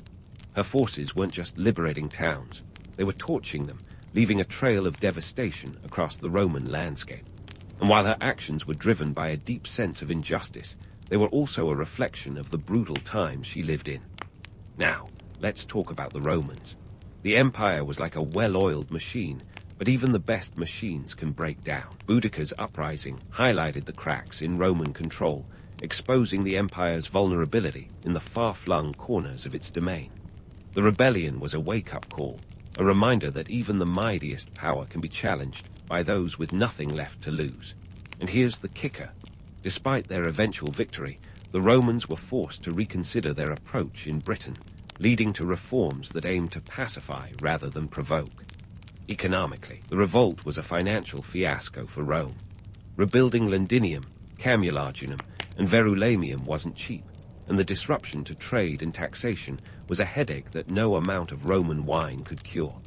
Her forces weren't just liberating towns, they were torching them, leaving a trail of devastation across the Roman landscape. And while her actions were driven by a deep sense of injustice, they were also a reflection of the brutal times she lived in. Now, let's talk about the Romans. The empire was like a well-oiled machine, but even the best machines can break down. Boudica's uprising highlighted the cracks in Roman control, exposing the empire's vulnerability in the far-flung corners of its domain. The rebellion was a wake-up call, a reminder that even the mightiest power can be challenged by those with nothing left to lose. And here's the kicker. Despite their eventual victory, the Romans were forced to reconsider their approach in Britain, leading to reforms that aimed to pacify rather than provoke. Economically, the revolt was a financial fiasco for Rome. Rebuilding Londinium, Camulaginum, and Verulamium wasn't cheap, and the disruption to trade and taxation was a headache that no amount of Roman wine could cure.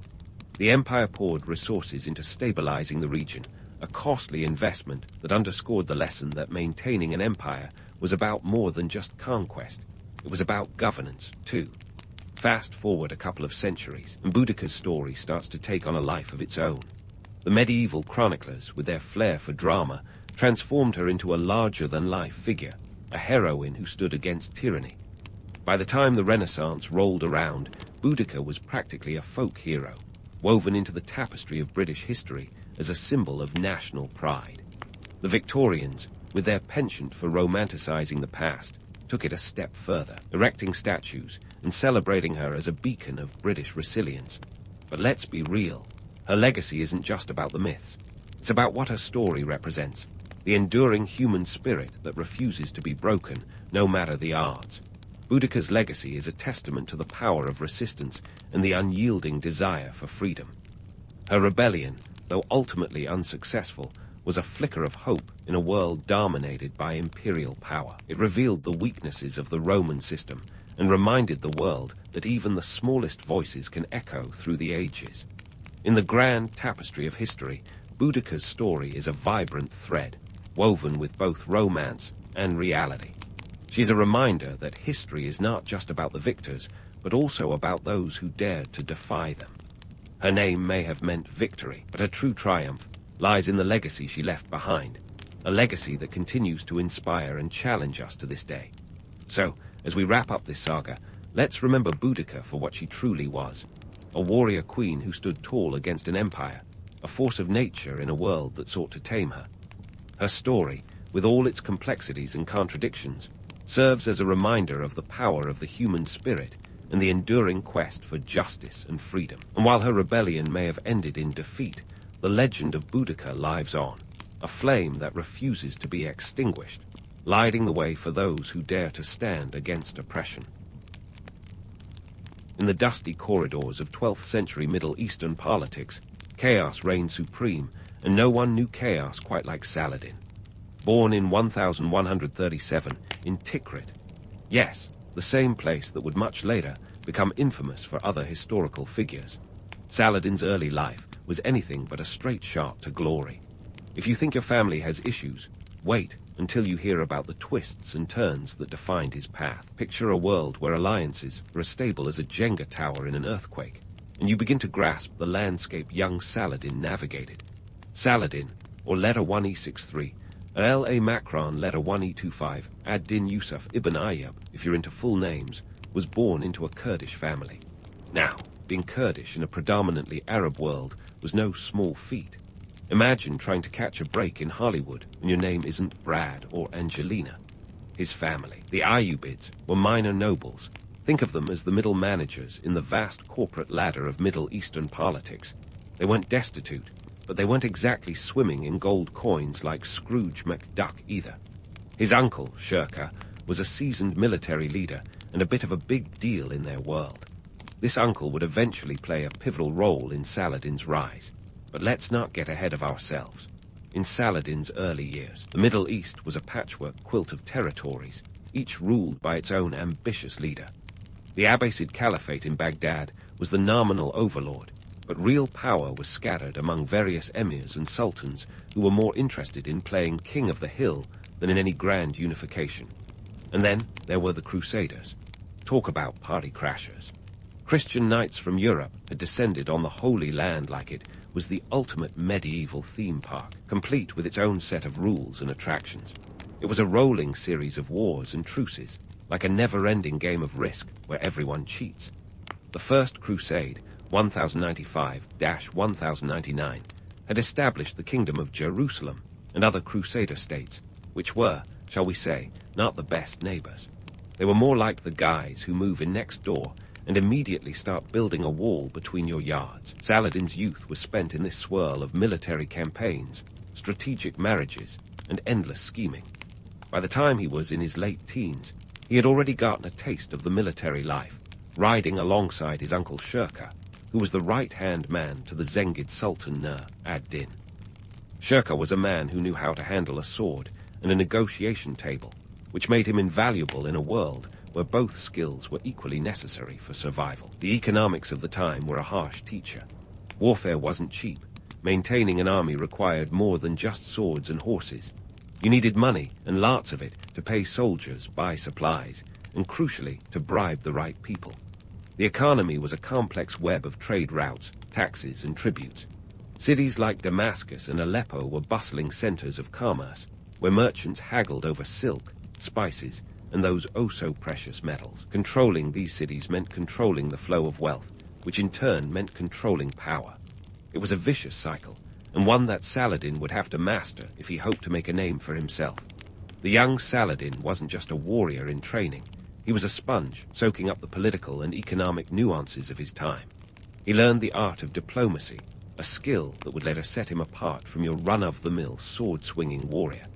The empire poured resources into stabilizing the region, a costly investment that underscored the lesson that maintaining an empire was about more than just conquest. It was about governance, too. Fast forward a couple of centuries, and Boudica's story starts to take on a life of its own. The medieval chroniclers, with their flair for drama, transformed her into a larger-than-life figure, a heroine who stood against tyranny. By the time the Renaissance rolled around, Boudica was practically a folk hero, woven into the tapestry of British history as a symbol of national pride. The Victorians, with their penchant for romanticizing the past, took it a step further, erecting statues and celebrating her as a beacon of British resilience. But let's be real, her legacy isn't just about the myths. It's about what her story represents, the enduring human spirit that refuses to be broken, no matter the odds. Boudica's legacy is a testament to the power of resistance and the unyielding desire for freedom. Her rebellion, though ultimately unsuccessful, was a flicker of hope in a world dominated by imperial power. It revealed the weaknesses of the Roman system and reminded the world that even the smallest voices can echo through the ages. In the grand tapestry of history, Boudica's story is a vibrant thread, woven with both romance and reality. She's a reminder that history is not just about the victors, but also about those who dared to defy them. Her name may have meant victory, but her true triumph lies in the legacy she left behind, a legacy that continues to inspire and challenge us to this day. So, as we wrap up this saga, let's remember Boudica for what she truly was, a warrior queen who stood tall against an empire, a force of nature in a world that sought to tame her. Her story, with all its complexities and contradictions, serves as a reminder of the power of the human spirit and the enduring quest for justice and freedom. And while her rebellion may have ended in defeat, the legend of Boudica lives on, a flame that refuses to be extinguished, lighting the way for those who dare to stand against oppression. In the dusty corridors of 12th century Middle Eastern politics, chaos reigned supreme, and no one knew chaos quite like Saladin. Born in 1137 in Tikrit, yes, the same place that would much later become infamous for other historical figures. Saladin's early life was anything but a straight shot to glory. If you think your family has issues, wait until you hear about the twists and turns that defined his path. Picture a world where alliances are as stable as a Jenga tower in an earthquake, and you begin to grasp the landscape young Saladin navigated. Saladin, or letter 1E63, L.A. Macron, letter 1E25, ad-Din Yusuf ibn Ayyub, if you're into full names, was born into a Kurdish family. Now, being Kurdish in a predominantly Arab world was no small feat. Imagine trying to catch a break in Hollywood when your name isn't Brad or Angelina. his family. The Ayyubids were minor nobles. Think of them as the middle managers in the vast corporate ladder of Middle Eastern politics. They weren't destitute, but they weren't exactly swimming in gold coins like Scrooge McDuck either. His uncle, Shirkuh, was a seasoned military leader and a bit of a big deal in their world. This uncle would eventually play a pivotal role in Saladin's rise. But let's not get ahead of ourselves. In Saladin's early years, the Middle East was a patchwork quilt of territories, each ruled by its own ambitious leader. The Abbasid Caliphate in Baghdad was the nominal overlord, but real power was scattered among various emirs and sultans who were more interested in playing king of the hill than in any grand unification. And then there were the Crusaders. Talk about party crashers. Christian knights from Europe had descended on the Holy Land like it was the ultimate medieval theme park, complete with its own set of rules and attractions. It was a rolling series of wars and truces, like a never-ending game of Risk where everyone cheats. The First Crusade, 1095-1099, had established the Kingdom of Jerusalem and other Crusader states, which were, shall we say, not the best neighbors. They were more like the guys who move in next door and immediately start building a wall between your yards. Saladin's youth was spent in this swirl of military campaigns, strategic marriages, and endless scheming. By the time he was in his late teens, he had already gotten a taste of the military life, riding alongside his uncle Shirkuh, who was the right-hand man to the Zengid Sultan Nur ad-Din. Shirkuh was a man who knew how to handle a sword and a negotiation table, which made him invaluable in a world where both skills were equally necessary for survival. The economics of the time were a harsh teacher. Warfare wasn't cheap. Maintaining an army required more than just swords and horses. You needed money, and lots of it, to pay soldiers, buy supplies, and crucially, to bribe the right people. The economy was a complex web of trade routes, taxes, and tributes. Cities like Damascus and Aleppo were bustling centers of commerce, where merchants haggled over silk, spices, and those oh-so-precious metals. Controlling these cities meant controlling the flow of wealth, which in turn meant controlling power. It was a vicious cycle, and one that Saladin would have to master if he hoped to make a name for himself. The young Saladin wasn't just a warrior in training. He was a sponge, soaking up the political and economic nuances of his time. He learned the art of diplomacy, a skill that would later set him apart from your run-of-the-mill sword-swinging warrior.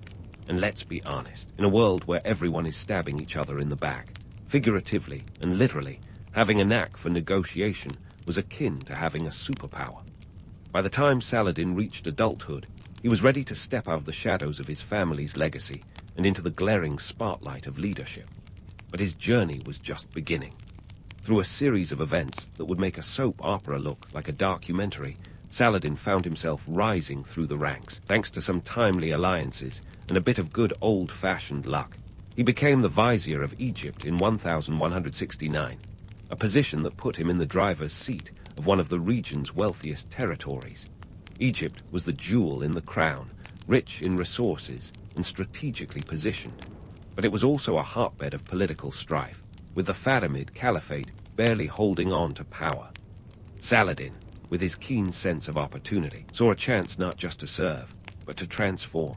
And let's be honest, in a world where everyone is stabbing each other in the back, figuratively and literally, having a knack for negotiation was akin to having a superpower. By the time Saladin reached adulthood, he was ready to step out of the shadows of his family's legacy and into the glaring spotlight of leadership. But his journey was just beginning. Through a series of events that would make a soap opera look like a documentary, Saladin found himself rising through the ranks, thanks to some timely alliances and a bit of good old-fashioned luck. He became the vizier of Egypt in 1169, a position that put him in the driver's seat of one of the region's wealthiest territories. Egypt was the jewel in the crown, rich in resources and strategically positioned. But it was also a hotbed of political strife, with the Fatimid Caliphate barely holding on to power. Saladin, with his keen sense of opportunity, saw a chance not just to serve, but to transform.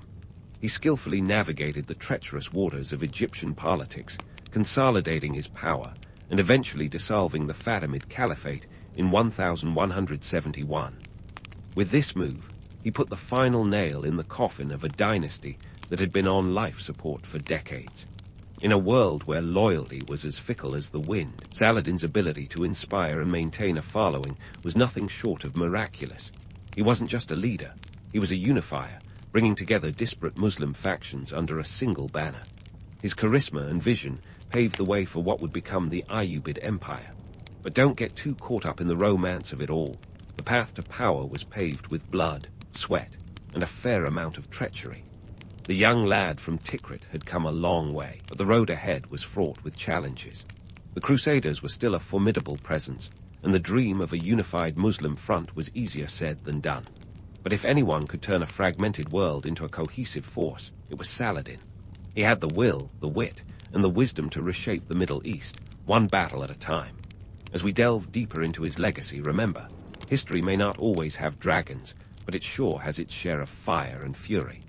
He skillfully navigated the treacherous waters of Egyptian politics, consolidating his power and eventually dissolving the Fatimid Caliphate in 1171. With this move, he put the final nail in the coffin of a dynasty that had been on life support for decades. In a world where loyalty was as fickle as the wind, Saladin's ability to inspire and maintain a following was nothing short of miraculous. He wasn't just a leader, he was a unifier, bringing together disparate Muslim factions under a single banner. His charisma and vision paved the way for what would become the Ayyubid Empire. But don't get too caught up in the romance of it all. The path to power was paved with blood, sweat, and a fair amount of treachery. The young lad from Tikrit had come a long way, but the road ahead was fraught with challenges. The Crusaders were still a formidable presence, and the dream of a unified Muslim front was easier said than done. But if anyone could turn a fragmented world into a cohesive force, it was Saladin. He had the will, the wit, and the wisdom to reshape the Middle East, one battle at a time. As we delve deeper into his legacy, remember, history may not always have dragons, but it sure has its share of fire and fury.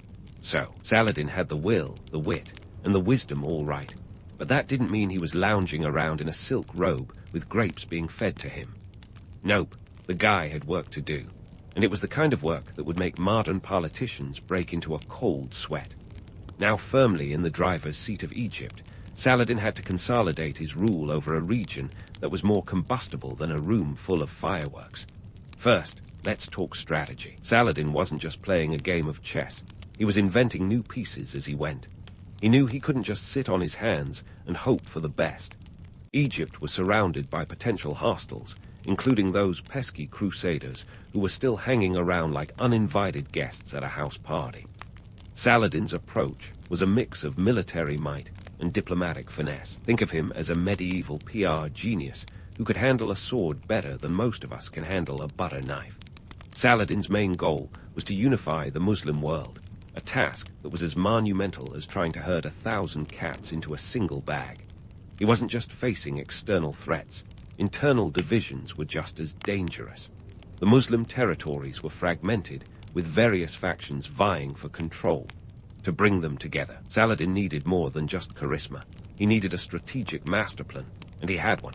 So, Saladin had the will, the wit, and the wisdom all right. But that didn't mean he was lounging around in a silk robe with grapes being fed to him. Nope, the guy had work to do, and it was the kind of work that would make modern politicians break into a cold sweat. Now firmly in the driver's seat of Egypt, Saladin had to consolidate his rule over a region that was more combustible than a room full of fireworks. First, let's talk strategy. Saladin wasn't just playing a game of chess. He was inventing new pieces as he went. He knew he couldn't just sit on his hands and hope for the best. Egypt was surrounded by potential hostiles, including those pesky crusaders who were still hanging around like uninvited guests at a house party. Saladin's approach was a mix of military might and diplomatic finesse. Think of him as a medieval PR genius who could handle a sword better than most of us can handle a butter knife. Saladin's main goal was to unify the Muslim world, a task that was as monumental as trying to herd 1,000 cats into a single bag. He wasn't just facing external threats. Internal divisions were just as dangerous. The Muslim territories were fragmented, with various factions vying for control. To bring them together, Saladin needed more than just charisma. He needed a strategic master plan, and he had one.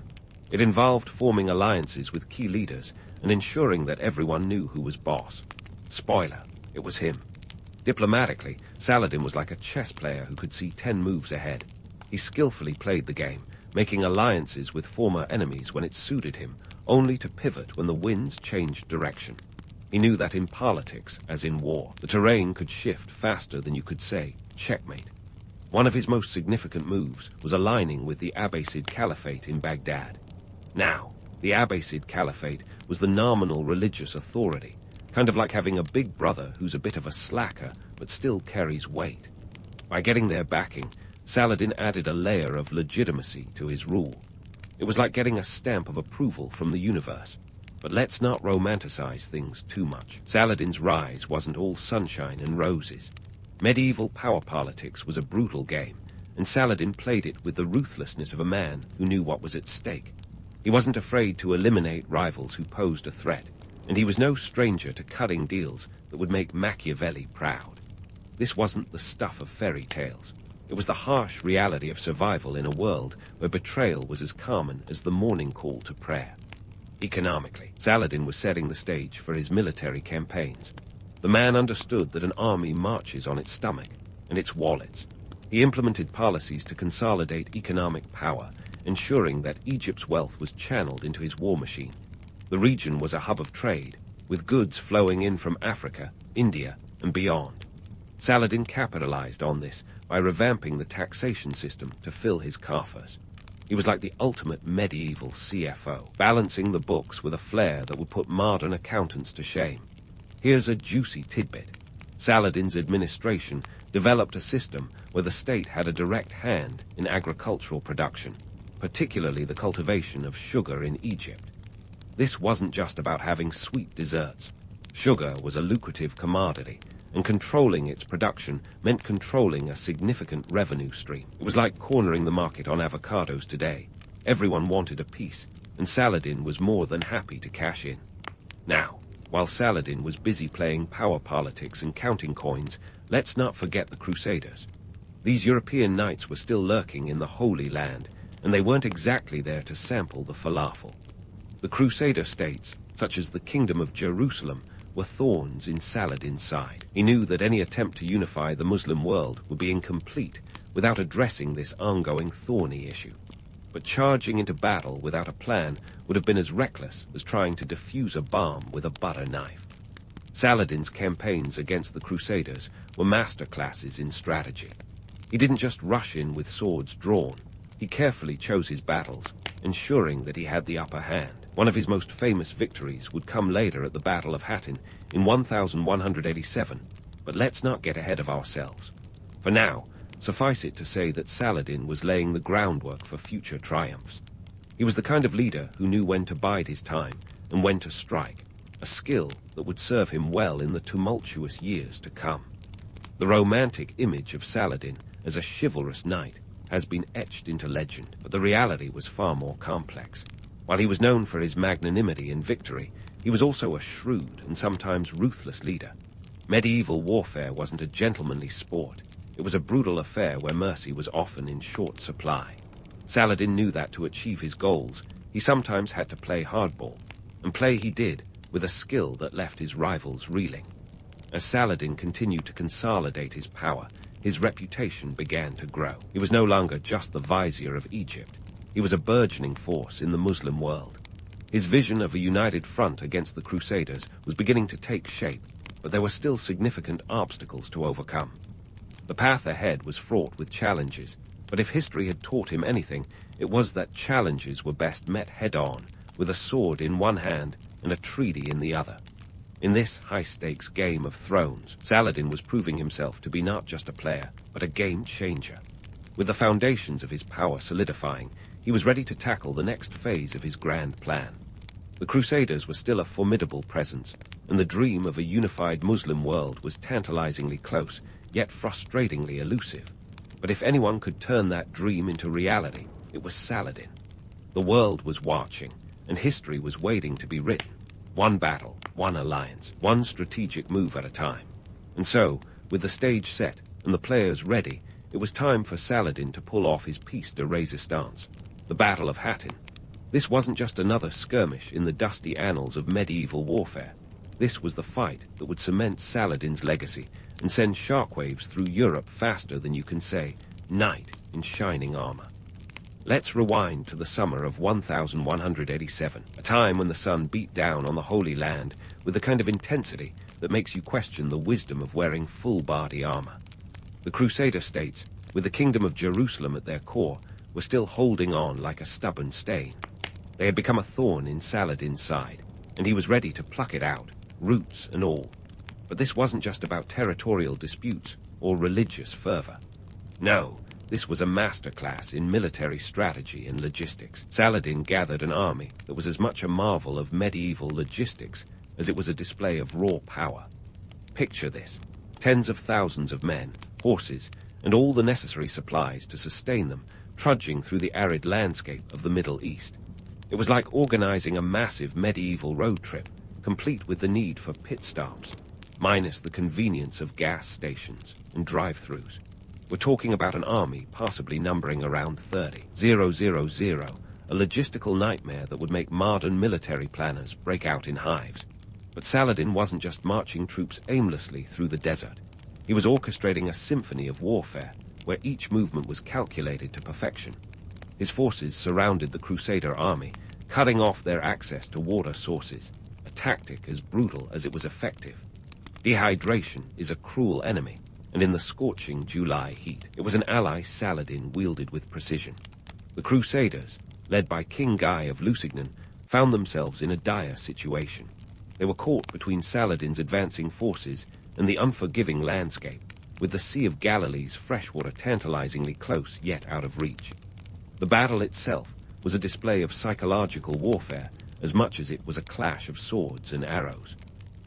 It involved forming alliances with key leaders and ensuring that everyone knew who was boss. Spoiler, it was him. Diplomatically, Saladin was like a chess player who could see 10 moves ahead. He skillfully played the game, making alliances with former enemies when it suited him, only to pivot when the winds changed direction. He knew that in politics, as in war, the terrain could shift faster than you could say, checkmate. One of his most significant moves was aligning with the Abbasid Caliphate in Baghdad. Now, the Abbasid Caliphate was the nominal religious authority, kind of like having a big brother who's a bit of a slacker but still carries weight. By getting their backing, Saladin added a layer of legitimacy to his rule. It was like getting a stamp of approval from the universe. But let's not romanticize things too much. Saladin's rise wasn't all sunshine and roses. Medieval power politics was a brutal game, and Saladin played it with the ruthlessness of a man who knew what was at stake. He wasn't afraid to eliminate rivals who posed a threat, and he was no stranger to cutting deals that would make Machiavelli proud. This wasn't the stuff of fairy tales. It was the harsh reality of survival in a world where betrayal was as common as the morning call to prayer. Economically, Saladin was setting the stage for his military campaigns. The man understood that an army marches on its stomach and its wallets. He implemented policies to consolidate economic power, ensuring that Egypt's wealth was channeled into his war machine. The region was a hub of trade, with goods flowing in from Africa, India, and beyond. Saladin capitalized on this by revamping the taxation system to fill his coffers. He was like the ultimate medieval CFO, balancing the books with a flair that would put modern accountants to shame. Here's a juicy tidbit. Saladin's administration developed a system where the state had a direct hand in agricultural production, particularly the cultivation of sugar in Egypt. This wasn't just about having sweet desserts. Sugar was a lucrative commodity, and controlling its production meant controlling a significant revenue stream. It was like cornering the market on avocados today. Everyone wanted a piece, and Saladin was more than happy to cash in. Now, while Saladin was busy playing power politics and counting coins, let's not forget the Crusaders. These European knights were still lurking in the Holy Land, and they weren't exactly there to sample the falafel. The Crusader states, such as the Kingdom of Jerusalem, were thorns in Saladin's side. He knew that any attempt to unify the Muslim world would be incomplete without addressing this ongoing thorny issue. But charging into battle without a plan would have been as reckless as trying to defuse a bomb with a butter knife. Saladin's campaigns against the Crusaders were masterclasses in strategy. He didn't just rush in with swords drawn. He carefully chose his battles, ensuring that he had the upper hand. One of his most famous victories would come later at the Battle of Hattin in 1187, but let's not get ahead of ourselves. For now, suffice it to say that Saladin was laying the groundwork for future triumphs. He was the kind of leader who knew when to bide his time and when to strike, a skill that would serve him well in the tumultuous years to come. The romantic image of Saladin as a chivalrous knight has been etched into legend, but the reality was far more complex. While he was known for his magnanimity and victory, he was also a shrewd and sometimes ruthless leader. Medieval warfare wasn't a gentlemanly sport. It was a brutal affair where mercy was often in short supply. Saladin knew that to achieve his goals, he sometimes had to play hardball, and play he did with a skill that left his rivals reeling. As Saladin continued to consolidate his power, his reputation began to grow. He was no longer just the vizier of Egypt. He was a burgeoning force in the Muslim world. His vision of a united front against the Crusaders was beginning to take shape, but there were still significant obstacles to overcome. The path ahead was fraught with challenges, but if history had taught him anything, it was that challenges were best met head-on, with a sword in one hand and a treaty in the other. In this high-stakes game of thrones, Saladin was proving himself to be not just a player, but a game-changer. With the foundations of his power solidifying, he was ready to tackle the next phase of his grand plan. The Crusaders were still a formidable presence, and the dream of a unified Muslim world was tantalizingly close, yet frustratingly elusive. But if anyone could turn that dream into reality, it was Saladin. The world was watching, and history was waiting to be written. One battle, one alliance, one strategic move at a time. And so, with the stage set and the players ready, it was time for Saladin to pull off his piece de resistance, the Battle of Hattin. This wasn't just another skirmish in the dusty annals of medieval warfare. This was the fight that would cement Saladin's legacy and send shockwaves through Europe faster than you can say, knight in shining armor. Let's rewind to the summer of 1187, a time when the sun beat down on the Holy Land with the kind of intensity that makes you question the wisdom of wearing full-body armor. The Crusader states, with the Kingdom of Jerusalem at their core, were still holding on like a stubborn stain. They had become a thorn in Saladin's side, and he was ready to pluck it out, roots and all. But this wasn't just about territorial disputes or religious fervor. No, this was a masterclass in military strategy and logistics. Saladin gathered an army that was as much a marvel of medieval logistics as it was a display of raw power. Picture this: tens of thousands of men, horses, and all the necessary supplies to sustain them, trudging through the arid landscape of the Middle East. It was like organizing a massive medieval road trip, complete with the need for pit stops, minus the convenience of gas stations and drive-thrus. We're talking about an army possibly numbering around 30,000, a logistical nightmare that would make modern military planners break out in hives. But Saladin wasn't just marching troops aimlessly through the desert. He was orchestrating a symphony of warfare, where each movement was calculated to perfection. His forces surrounded the Crusader army, cutting off their access to water sources, a tactic as brutal as it was effective. Dehydration is a cruel enemy, and in the scorching July heat, it was an ally Saladin wielded with precision. The Crusaders, led by King Guy of Lusignan, found themselves in a dire situation. They were caught between Saladin's advancing forces and the unforgiving landscape, with the Sea of Galilee's freshwater tantalizingly close yet out of reach. The battle itself was a display of psychological warfare as much as it was a clash of swords and arrows.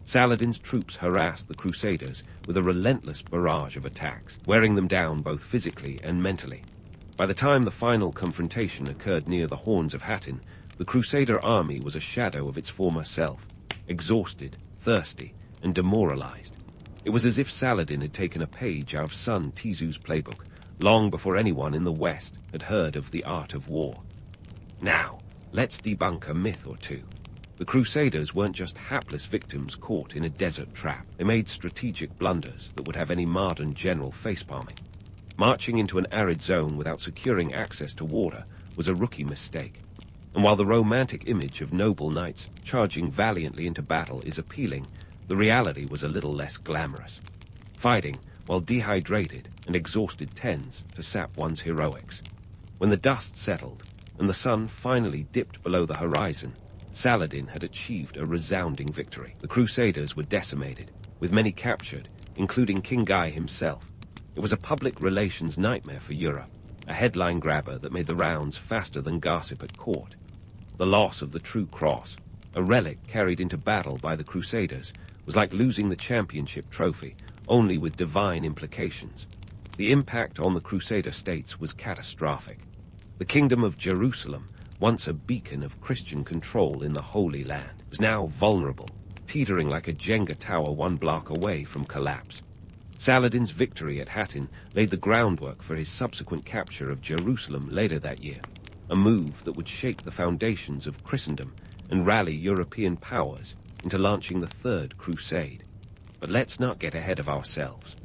Saladin's troops harassed the Crusaders with a relentless barrage of attacks, wearing them down both physically and mentally. By the time the final confrontation occurred near the Horns of Hattin, the Crusader army was a shadow of its former self, exhausted, thirsty, and demoralized. It was as if Saladin had taken a page out of Sun Tzu's playbook, long before anyone in the West had heard of the art of war. Now, let's debunk a myth or two. The Crusaders weren't just hapless victims caught in a desert trap. They made strategic blunders that would have any modern general facepalming. Marching into an arid zone without securing access to water was a rookie mistake. And while the romantic image of noble knights charging valiantly into battle is appealing, the reality was a little less glamorous. Fighting while dehydrated and exhausted tends to sap one's heroics. When the dust settled and the sun finally dipped below the horizon, Saladin had achieved a resounding victory. The Crusaders were decimated, with many captured, including King Guy himself. It was a public relations nightmare for Europe, a headline grabber that made the rounds faster than gossip at court. The loss of the True Cross, a relic carried into battle by the Crusaders, was like losing the championship trophy, only with divine implications. The impact on the Crusader states was catastrophic. The Kingdom of Jerusalem, once a beacon of Christian control in the Holy Land, was now vulnerable, teetering like a Jenga tower one block away from collapse. Saladin's victory at Hattin laid the groundwork for his subsequent capture of Jerusalem later that year, a move that would shake the foundations of Christendom and rally European powers into launching the Third Crusade. But let's not get ahead of ourselves.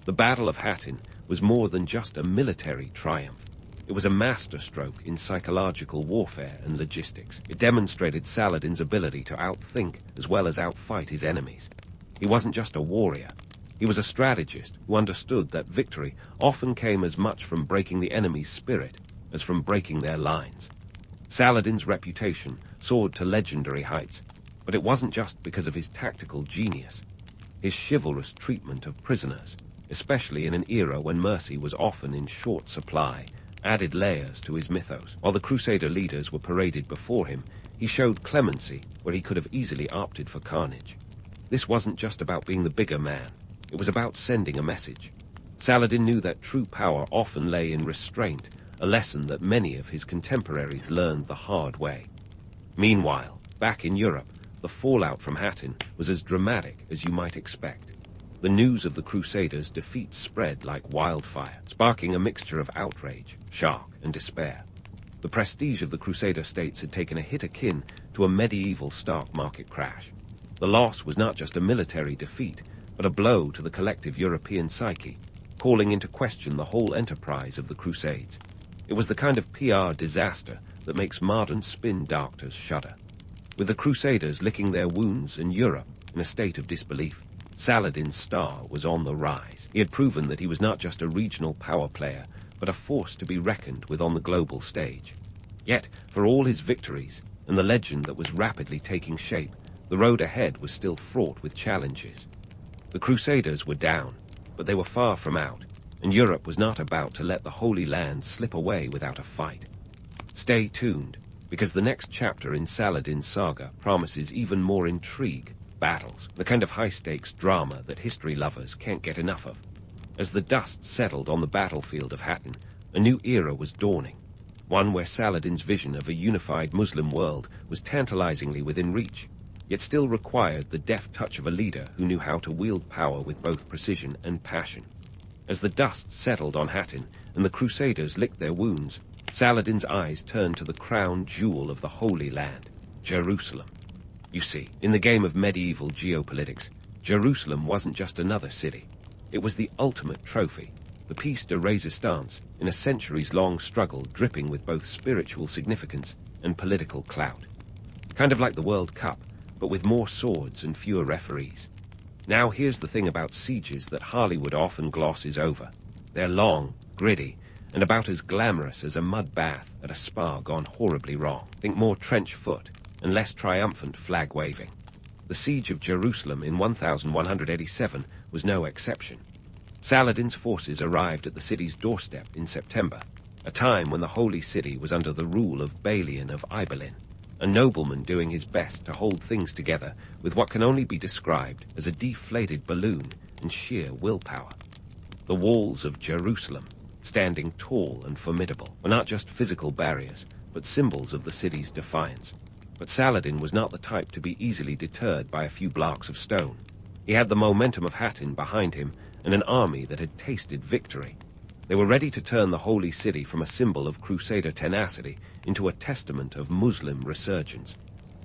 The Battle of Hattin was more than just a military triumph. It was a masterstroke in psychological warfare and logistics. It demonstrated Saladin's ability to outthink as well as outfight his enemies. He wasn't just a warrior. He was a strategist who understood that victory often came as much from breaking the enemy's spirit as from breaking their lines. Saladin's reputation soared to legendary heights, but it wasn't just because of his tactical genius. His chivalrous treatment of prisoners, especially in an era when mercy was often in short supply, added layers to his mythos. While the Crusader leaders were paraded before him, he showed clemency where he could have easily opted for carnage. This wasn't just about being the bigger man. It was about sending a message. Saladin knew that true power often lay in restraint, a lesson that many of his contemporaries learned the hard way. Meanwhile, back in Europe, the fallout from Hattin was as dramatic as you might expect. The news of the Crusaders' defeat spread like wildfire, sparking a mixture of outrage, shock, and despair. The prestige of the Crusader states had taken a hit akin to a medieval stock market crash. The loss was not just a military defeat, but a blow to the collective European psyche, calling into question the whole enterprise of the Crusades. It was the kind of PR disaster that makes modern spin doctors shudder. With the Crusaders licking their wounds and Europe in a state of disbelief, Saladin's star was on the rise. He had proven that he was not just a regional power player, but a force to be reckoned with on the global stage. Yet, for all his victories and the legend that was rapidly taking shape, the road ahead was still fraught with challenges. The Crusaders were down, but they were far from out, and Europe was not about to let the Holy Land slip away without a fight. Stay tuned, because the next chapter in Saladin's saga promises even more intrigue, battles, the kind of high-stakes drama that history lovers can't get enough of. As the dust settled on the battlefield of Hattin, a new era was dawning, one where Saladin's vision of a unified Muslim world was tantalizingly within reach, yet still required the deft touch of a leader who knew how to wield power with both precision and passion. As the dust settled on Hattin and the Crusaders licked their wounds, Saladin's eyes turned to the crown jewel of the Holy Land, Jerusalem. You see, in the game of medieval geopolitics, Jerusalem wasn't just another city. It was the ultimate trophy, the piece de resistance in a centuries-long struggle dripping with both spiritual significance and political clout. Kind of like the World Cup, but with more swords and fewer referees. Now here's the thing about sieges that Hollywood often glosses over. They're long, gritty, and about as glamorous as a mud bath at a spa gone horribly wrong. Think more trench foot and less triumphant flag waving. The siege of Jerusalem in 1187 was no exception. Saladin's forces arrived at the city's doorstep in September, a time when the holy city was under the rule of Balian of Ibelin, a nobleman doing his best to hold things together with what can only be described as a deflated balloon and sheer willpower. The walls of Jerusalem, standing tall and formidable, were not just physical barriers, but symbols of the city's defiance. But Saladin was not the type to be easily deterred by a few blocks of stone. He had the momentum of Hattin behind him and an army that had tasted victory. They were ready to turn the holy city from a symbol of Crusader tenacity into a testament of Muslim resurgence.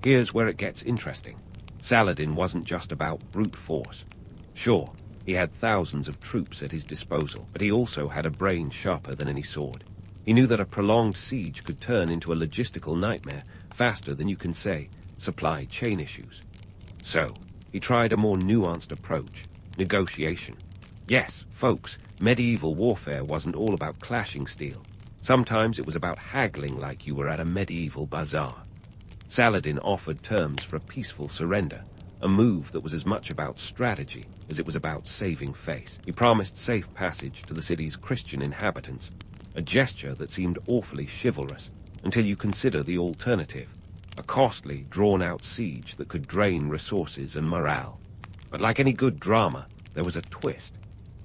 Here's where it gets interesting. Saladin wasn't just about brute force. Sure, he had thousands of troops at his disposal, but he also had a brain sharper than any sword. He knew that a prolonged siege could turn into a logistical nightmare faster than you can say supply chain issues. So, he tried a more nuanced approach, negotiation. Yes, folks, medieval warfare wasn't all about clashing steel. Sometimes it was about haggling like you were at a medieval bazaar. Saladin offered terms for a peaceful surrender, a move that was as much about strategy as it was about saving face. He promised safe passage to the city's Christian inhabitants, a gesture that seemed awfully chivalrous, until you consider the alternative, a costly, drawn-out siege that could drain resources and morale. But like any good drama, there was a twist.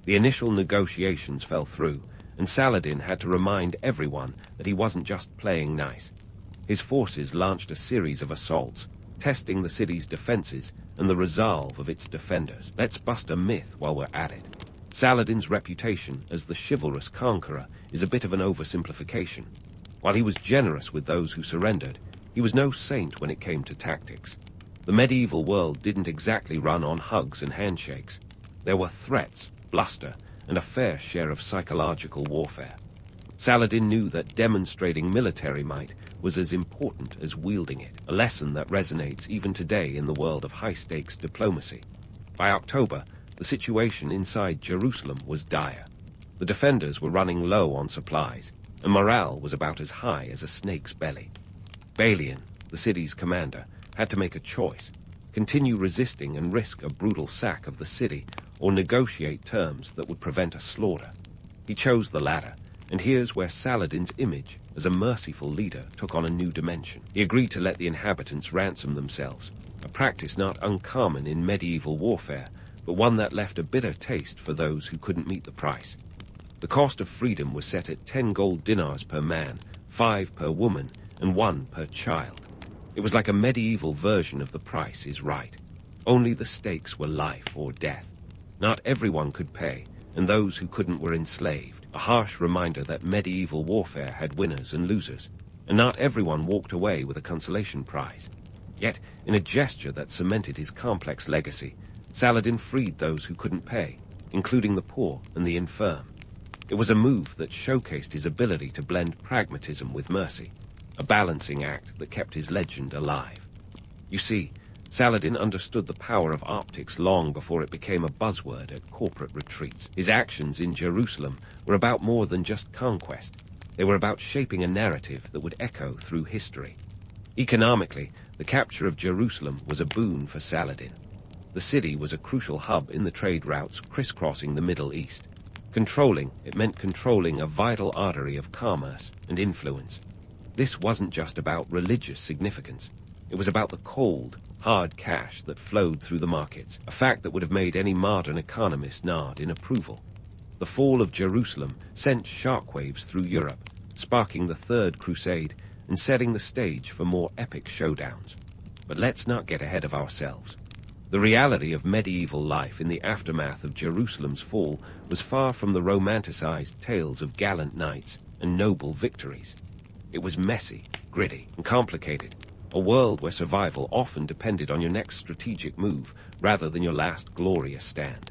The initial negotiations fell through, and Saladin had to remind everyone that he wasn't just playing nice. His forces launched a series of assaults, testing the city's defenses and the resolve of its defenders. Let's bust a myth while we're at it. Saladin's reputation as the chivalrous conqueror is a bit of an oversimplification. While he was generous with those who surrendered, he was no saint when it came to tactics. The medieval world didn't exactly run on hugs and handshakes. There were threats, bluster, and a fair share of psychological warfare. Saladin knew that demonstrating military might was as important as wielding it, a lesson that resonates even today in the world of high-stakes diplomacy. By October, the situation inside Jerusalem was dire. The defenders were running low on supplies, and morale was about as high as a snake's belly. Balian, the city's commander, had to make a choice: continue resisting and risk a brutal sack of the city, or negotiate terms that would prevent a slaughter. He chose the latter, and here's where Saladin's image as a merciful leader took on a new dimension. He agreed to let the inhabitants ransom themselves, a practice not uncommon in medieval warfare, but one that left a bitter taste for those who couldn't meet the price. The cost of freedom was set at 10 gold dinars per man, 5 per woman, and 1 per child. It was like a medieval version of The Price is Right. Only the stakes were life or death. Not everyone could pay, and those who couldn't were enslaved, a harsh reminder that medieval warfare had winners and losers, and not everyone walked away with a consolation prize. Yet, in a gesture that cemented his complex legacy, Saladin freed those who couldn't pay, including the poor and the infirm. It was a move that showcased his ability to blend pragmatism with mercy, a balancing act that kept his legend alive. You see, Saladin understood the power of optics long before it became a buzzword at corporate retreats. His actions in Jerusalem were about more than just conquest. They were about shaping a narrative that would echo through history. Economically, the capture of Jerusalem was a boon for Saladin. The city was a crucial hub in the trade routes crisscrossing the Middle East. Controlling it meant controlling a vital artery of commerce and influence. This wasn't just about religious significance. It was about the cold, hard cash that flowed through the markets, a fact that would have made any modern economist nod in approval. The fall of Jerusalem sent shockwaves through Europe, sparking the Third Crusade and setting the stage for more epic showdowns. But let's not get ahead of ourselves. The reality of medieval life in the aftermath of Jerusalem's fall was far from the romanticized tales of gallant knights and noble victories. It was messy, gritty, and complicated, a world where survival often depended on your next strategic move rather than your last glorious stand.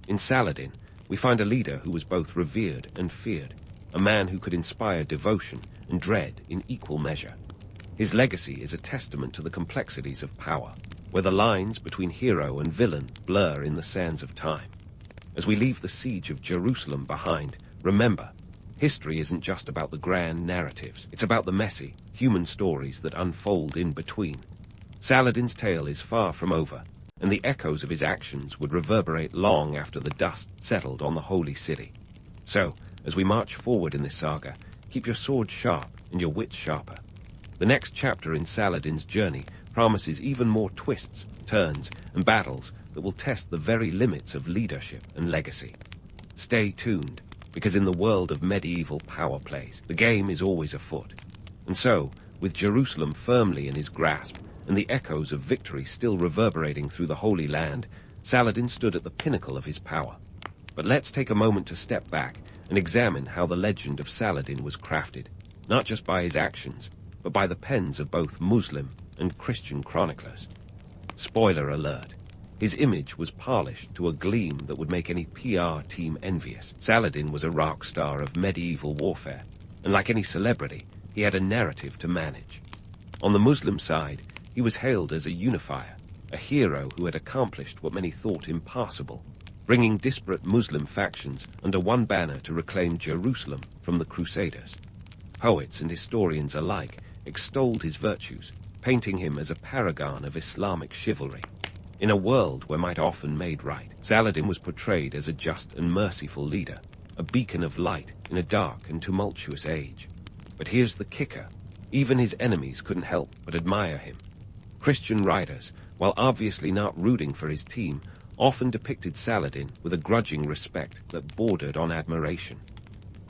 In Saladin, we find a leader who was both revered and feared, a man who could inspire devotion and dread in equal measure. His legacy is a testament to the complexities of power, where the lines between hero and villain blur in the sands of time. As we leave the siege of Jerusalem behind, remember, history isn't just about the grand narratives. It's about the messy, human stories that unfold in between. Saladin's tale is far from over, and the echoes of his actions would reverberate long after the dust settled on the holy city. So, as we march forward in this saga, keep your sword sharp and your wits sharper. The next chapter in Saladin's journey promises even more twists, turns, and battles that will test the very limits of leadership and legacy. Stay tuned, because in the world of medieval power plays, the game is always afoot. And so, with Jerusalem firmly in his grasp, and the echoes of victory still reverberating through the Holy Land, Saladin stood at the pinnacle of his power. But let's take a moment to step back and examine how the legend of Saladin was crafted, not just by his actions, but by the pens of both Muslim and Christian chroniclers. Spoiler alert. His image was polished to a gleam that would make any PR team envious. Saladin was a rock star of medieval warfare, and like any celebrity, he had a narrative to manage. On the Muslim side, he was hailed as a unifier, a hero who had accomplished what many thought impossible, bringing disparate Muslim factions under one banner to reclaim Jerusalem from the Crusaders. Poets and historians alike extolled his virtues, painting him as a paragon of Islamic chivalry. In a world where might often made right, Saladin was portrayed as a just and merciful leader, a beacon of light in a dark and tumultuous age. But here's the kicker. Even his enemies couldn't help but admire him. Christian writers, while obviously not rooting for his team, often depicted Saladin with a grudging respect that bordered on admiration.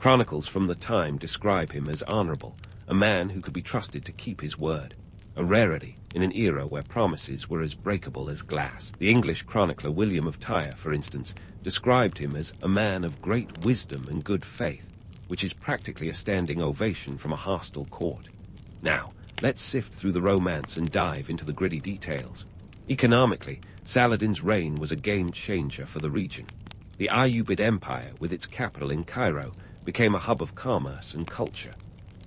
Chronicles from the time describe him as honorable, a man who could be trusted to keep his word. a rarity in an era where promises were as breakable as glass. The English chronicler William of Tyre, for instance, described him as a man of great wisdom and good faith, which is practically a standing ovation from a hostile court. Now, let's sift through the romance and dive into the gritty details. Economically, Saladin's reign was a game-changer for the region. The Ayyubid Empire, with its capital in Cairo, became a hub of commerce and culture.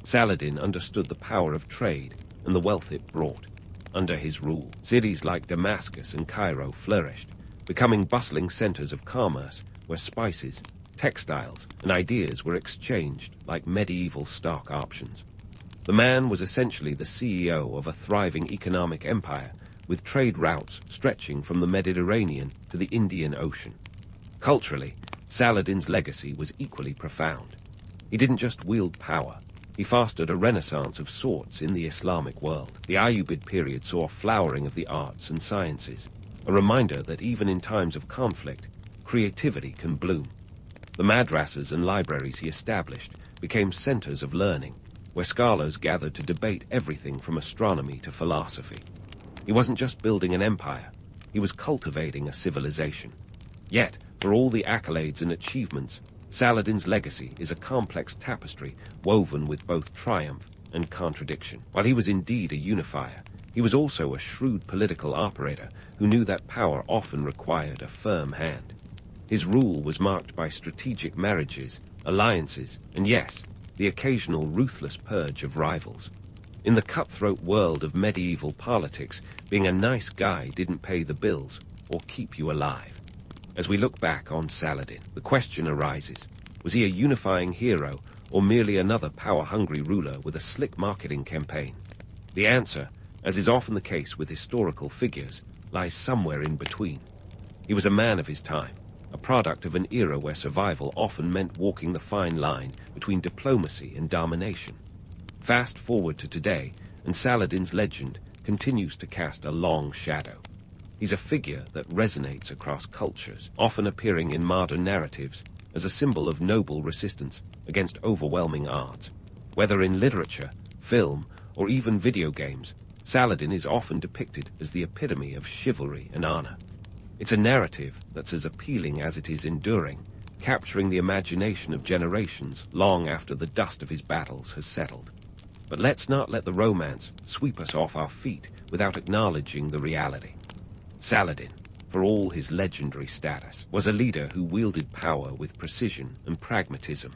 Saladin understood the power of trade and the wealth it brought. Under his rule, cities like Damascus and Cairo flourished, becoming bustling centers of commerce where spices, textiles, and ideas were exchanged like medieval stock options. The man was essentially the CEO of a thriving economic empire, with trade routes stretching from the Mediterranean to the Indian Ocean. Culturally, Saladin's legacy was equally profound. He didn't just wield power, he fostered a renaissance of sorts in the Islamic world. The Ayyubid period saw a flowering of the arts and sciences, a reminder that even in times of conflict, creativity can bloom. The madrasas and libraries he established became centers of learning, where scholars gathered to debate everything from astronomy to philosophy. He wasn't just building an empire, he was cultivating a civilization. Yet, for all the accolades and achievements, Saladin's legacy is a complex tapestry woven with both triumph and contradiction. While he was indeed a unifier, he was also a shrewd political operator who knew that power often required a firm hand. His rule was marked by strategic marriages, alliances, and yes, the occasional ruthless purge of rivals. In the cutthroat world of medieval politics, being a nice guy didn't pay the bills or keep you alive. As we look back on Saladin, the question arises, was he a unifying hero or merely another power-hungry ruler with a slick marketing campaign? The answer, as is often the case with historical figures, lies somewhere in between. He was a man of his time, a product of an era where survival often meant walking the fine line between diplomacy and domination. Fast forward to today, and Saladin's legend continues to cast a long shadow. He's a figure that resonates across cultures, often appearing in modern narratives as a symbol of noble resistance against overwhelming odds. Whether in literature, film, or even video games, Saladin is often depicted as the epitome of chivalry and honor. It's a narrative that's as appealing as it is enduring, capturing the imagination of generations long after the dust of his battles has settled. But let's not let the romance sweep us off our feet without acknowledging the reality. Saladin, for all his legendary status, was a leader who wielded power with precision and pragmatism.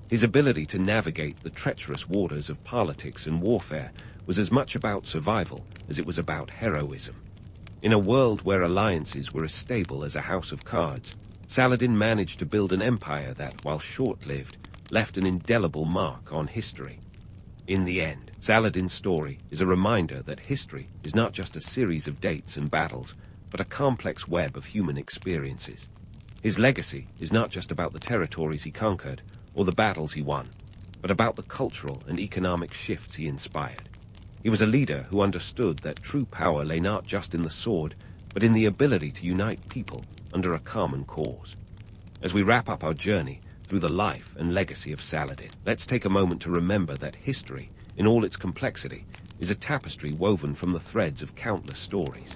His ability to navigate the treacherous waters of politics and warfare was as much about survival as it was about heroism. In a world where alliances were as stable as a house of cards, Saladin managed to build an empire that, while short-lived, left an indelible mark on history. In the end, Saladin's story is a reminder that history is not just a series of dates and battles, but a complex web of human experiences. His legacy is not just about the territories he conquered or the battles he won, but about the cultural and economic shifts he inspired. He was a leader who understood that true power lay not just in the sword, but in the ability to unite people under a common cause. As we wrap up our journey through the life and legacy of Saladin, let's take a moment to remember that history, in all its complexity, is a tapestry woven from the threads of countless stories.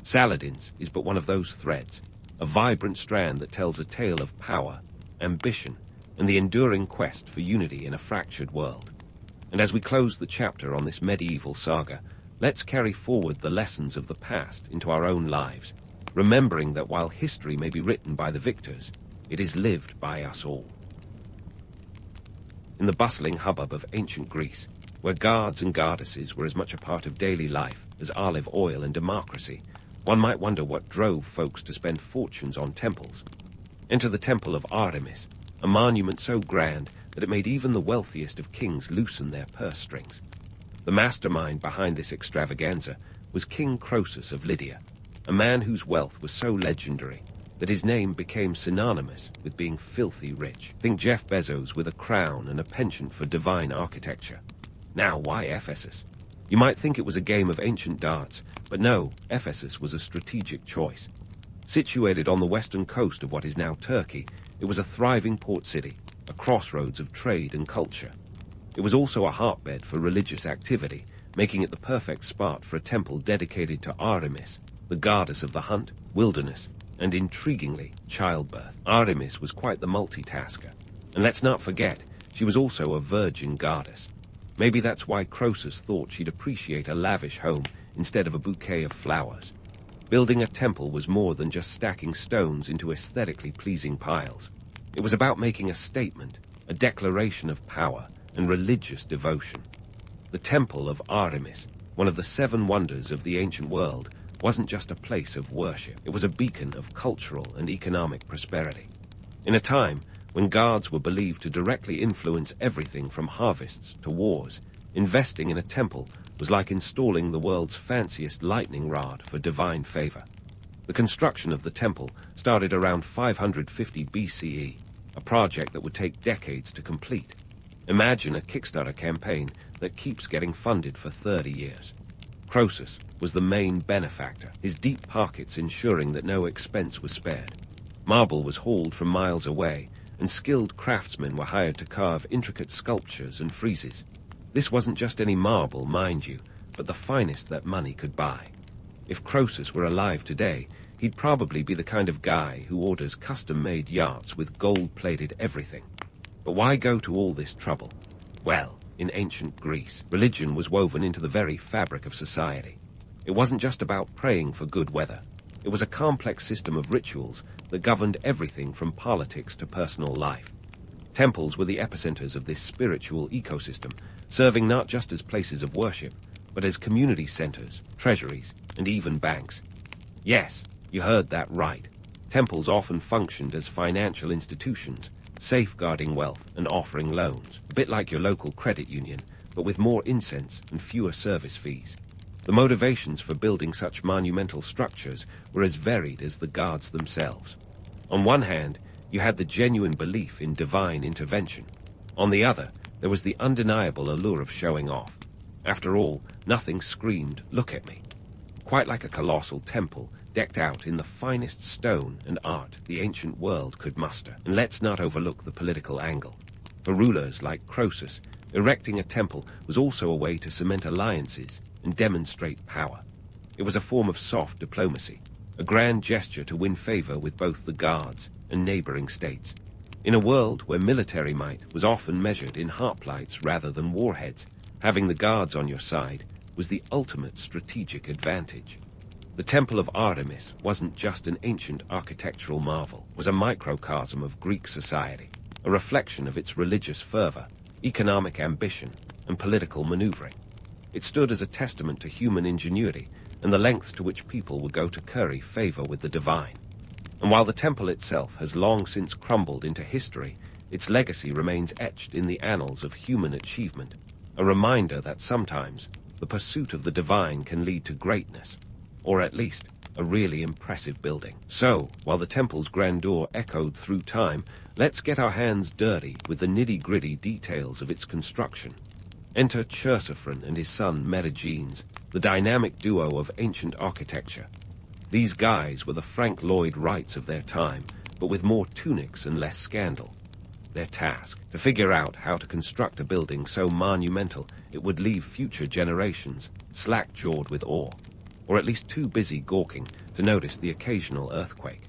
Saladin's is but one of those threads, a vibrant strand that tells a tale of power, ambition, and the enduring quest for unity in a fractured world. And as we close the chapter on this medieval saga, let's carry forward the lessons of the past into our own lives, remembering that while history may be written by the victors, it is lived by us all. In the bustling hubbub of ancient Greece, where guards and goddesses were as much a part of daily life as olive oil and democracy, one might wonder what drove folks to spend fortunes on temples. Enter the temple of Artemis, a monument so grand that it made even the wealthiest of kings loosen their purse strings. The mastermind behind this extravaganza was King Croesus of Lydia, a man whose wealth was so legendary that his name became synonymous with being filthy rich. Think Jeff Bezos with a crown and a penchant for divine architecture. Now, why Ephesus? You might think it was a game of ancient darts, but no, Ephesus was a strategic choice. Situated on the western coast of what is now Turkey, it was a thriving port city, a crossroads of trade and culture. It was also a hotbed for religious activity, making it the perfect spot for a temple dedicated to Artemis, the goddess of the hunt, wilderness, and intriguingly, childbirth. Artemis was quite the multitasker, and let's not forget, she was also a virgin goddess. Maybe that's why Croesus thought she'd appreciate a lavish home instead of a bouquet of flowers. Building a temple was more than just stacking stones into aesthetically pleasing piles. It was about making a statement, a declaration of power and religious devotion. The Temple of Artemis, one of the 7 wonders of the ancient world, wasn't just a place of worship. It was a beacon of cultural and economic prosperity. In a time when gods were believed to directly influence everything from harvests to wars, investing in a temple was like installing the world's fanciest lightning rod for divine favor. The construction of the temple started around 550 BCE, a project that would take decades to complete. Imagine a Kickstarter campaign that keeps getting funded for 30 years. Croesus was the main benefactor, his deep pockets ensuring that no expense was spared. Marble was hauled from miles away, and skilled craftsmen were hired to carve intricate sculptures and friezes. This wasn't just any marble, mind you, but the finest that money could buy. If Croesus were alive today, he'd probably be the kind of guy who orders custom-made yachts with gold-plated everything. But why go to all this trouble? Well, in ancient Greece, religion was woven into the very fabric of society. It wasn't just about praying for good weather. It was a complex system of rituals that governed everything from politics to personal life. Temples were the epicenters of this spiritual ecosystem, serving not just as places of worship, but as community centers, treasuries, and even banks. Yes, you heard that right. Temples often functioned as financial institutions, safeguarding wealth and offering loans, a bit like your local credit union, but with more incense and fewer service fees. The motivations for building such monumental structures were as varied as the gods themselves. On one hand, you had the genuine belief in divine intervention. On the other, there was the undeniable allure of showing off. After all, nothing screamed, "Look at me." Quite like a colossal temple, decked out in the finest stone and art the ancient world could muster. And let's not overlook the political angle. For rulers like Croesus, erecting a temple was also a way to cement alliances and demonstrate power. It was a form of soft diplomacy, a grand gesture to win favor with both the gods and neighboring states. In a world where military might was often measured in hoplites rather than warheads, having the gods on your side was the ultimate strategic advantage. The Temple of Artemis wasn't just an ancient architectural marvel, it was a microcosm of Greek society, a reflection of its religious fervor, economic ambition, and political maneuvering. It stood as a testament to human ingenuity and the lengths to which people would go to curry favor with the divine. And while the temple itself has long since crumbled into history, its legacy remains etched in the annals of human achievement, a reminder that sometimes the pursuit of the divine can lead to greatness, or at least a really impressive building. So, while the temple's grandeur echoed through time, let's get our hands dirty with the nitty-gritty details of its construction. Enter Chersiphron and his son Metagenes, the dynamic duo of ancient architecture. These guys were the Frank Lloyd Wrights of their time, but with more tunics and less scandal. Their task, to figure out how to construct a building so monumental it would leave future generations slack-jawed with awe, or at least too busy gawking to notice the occasional earthquake.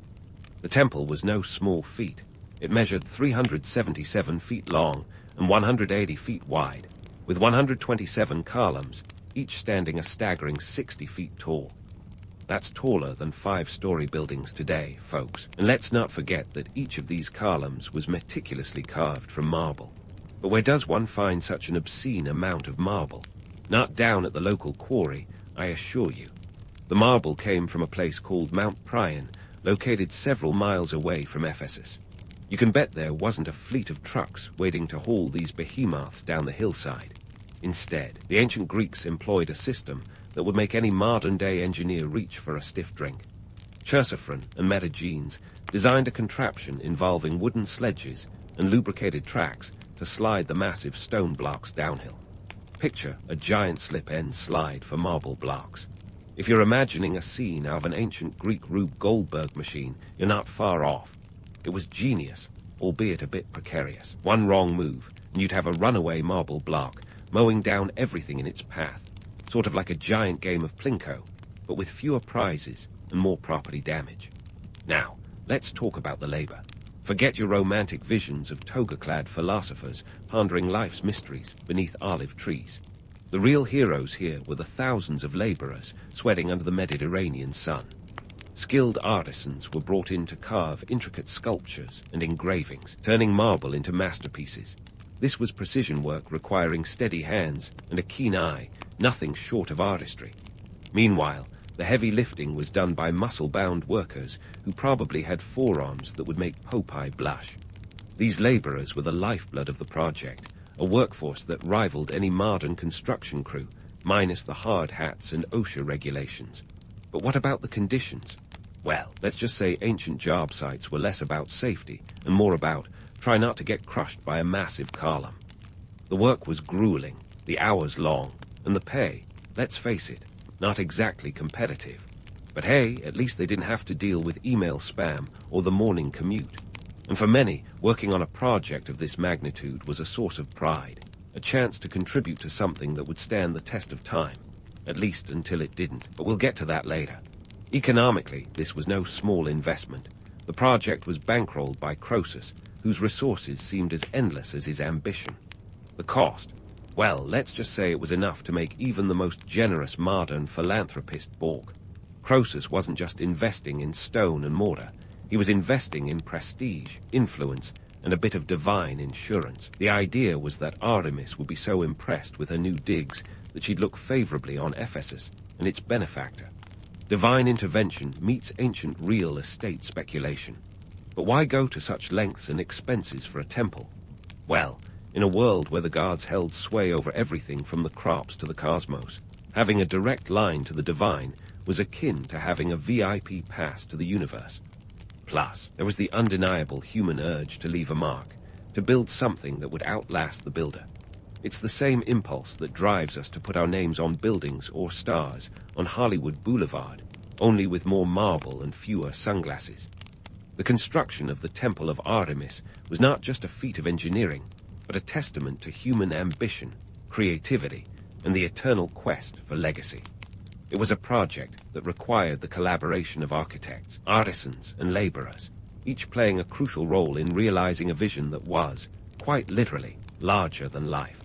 The temple was no small feat. It measured 377 feet long and 180 feet wide, with 127 columns, each standing a staggering 60 feet tall. That's taller than 5-story buildings today, folks. And let's not forget that each of these columns was meticulously carved from marble. But where does one find such an obscene amount of marble? Not down at the local quarry, I assure you. The marble came from a place called Mount Prion, located several miles away from Ephesus. You can bet there wasn't a fleet of trucks waiting to haul these behemoths down the hillside. Instead, the ancient Greeks employed a system that would make any modern-day engineer reach for a stiff drink. Chersiphron and Metagenes designed a contraption involving wooden sledges and lubricated tracks to slide the massive stone blocks downhill. Picture a giant slip-end slide for marble blocks. If you're imagining a scene out of an ancient Greek Rube Goldberg machine, you're not far off. It was genius, albeit a bit precarious. One wrong move, and you'd have a runaway marble block, mowing down everything in its path. sort of like a giant game of Plinko, but with fewer prizes and more property damage. Now, let's talk about the labor. Forget your romantic visions of toga-clad philosophers pondering life's mysteries beneath olive trees. The real heroes here were the thousands of laborers sweating under the Mediterranean sun. Skilled artisans were brought in to carve intricate sculptures and engravings, turning marble into masterpieces. This was precision work requiring steady hands and a keen eye, nothing short of artistry. Meanwhile, the heavy lifting was done by muscle-bound workers who probably had forearms that would make Popeye blush. These laborers were the lifeblood of the project, a workforce that rivaled any modern construction crew, minus the hard hats and OSHA regulations. But what about the conditions? Well, let's just say ancient job sites were less about safety and more about try not to get crushed by a massive column. The work was grueling, the hours long, and the pay, let's face it, not exactly competitive. But hey, at least they didn't have to deal with email spam or the morning commute. And for many, working on a project of this magnitude was a source of pride, a chance to contribute to something that would stand the test of time, at least until it didn't. But we'll get to that later. Economically, this was no small investment. The project was bankrolled by Croesus, whose resources seemed as endless as his ambition. The cost? Well, let's just say it was enough to make even the most generous modern philanthropist balk. Croesus wasn't just investing in stone and mortar. He was investing in prestige, influence, and a bit of divine insurance. The idea was that Artemis would be so impressed with her new digs that she'd look favorably on Ephesus and its benefactor. Divine intervention meets ancient real estate speculation. But why go to such lengths and expenses for a temple? Well, in a world where the gods held sway over everything from the crops to the cosmos, having a direct line to the divine was akin to having a VIP pass to the universe. Plus, there was the undeniable human urge to leave a mark, to build something that would outlast the builder. It's the same impulse that drives us to put our names on buildings or stars on Hollywood Boulevard, only with more marble and fewer sunglasses. The construction of the Temple of Artemis was not just a feat of engineering, but a testament to human ambition, creativity, and the eternal quest for legacy. It was a project that required the collaboration of architects, artisans, and laborers, each playing a crucial role in realizing a vision that was, quite literally, larger than life.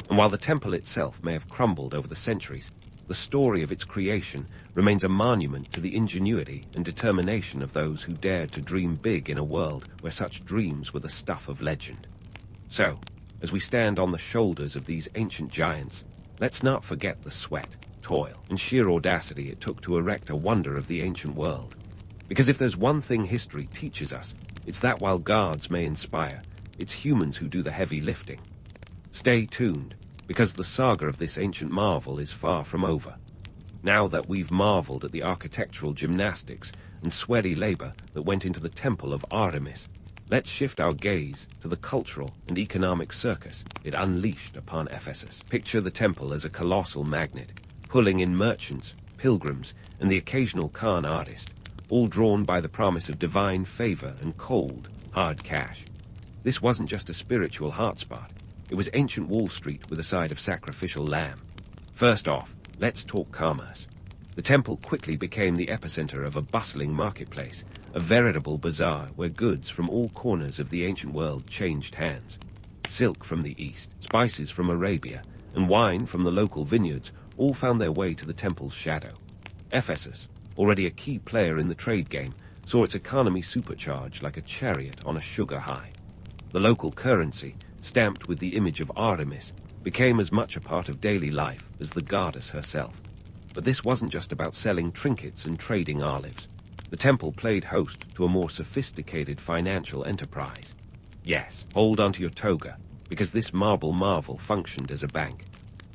And while the temple itself may have crumbled over the centuries, the story of its creation remains a monument to the ingenuity and determination of those who dared to dream big in a world where such dreams were the stuff of legend. So, as we stand on the shoulders of these ancient giants, let's not forget the sweat, toil, and sheer audacity it took to erect a wonder of the ancient world. Because if there's one thing history teaches us, it's that while gods may inspire, it's humans who do the heavy lifting. Stay tuned, because the saga of this ancient marvel is far from over. Now that we've marveled at the architectural gymnastics and sweaty labor that went into the Temple of Artemis, let's shift our gaze to the cultural and economic circus it unleashed upon Ephesus. Picture the temple as a colossal magnet, pulling in merchants, pilgrims, and the occasional con artist, all drawn by the promise of divine favor and cold, hard cash. This wasn't just a spiritual hotspot. It was ancient Wall Street with a side of sacrificial lamb. First off, let's talk commerce. The temple quickly became the epicenter of a bustling marketplace, a veritable bazaar where goods from all corners of the ancient world changed hands. Silk from the east, spices from Arabia, and wine from the local vineyards all found their way to the temple's shadow. Ephesus, already a key player in the trade game, saw its economy supercharged like a chariot on a sugar high. The local currency, stamped with the image of Artemis, became as much a part of daily life as the goddess herself. But this wasn't just about selling trinkets and trading olives. The temple played host to a more sophisticated financial enterprise. Yes, hold onto your toga, because this marble marvel functioned as a bank.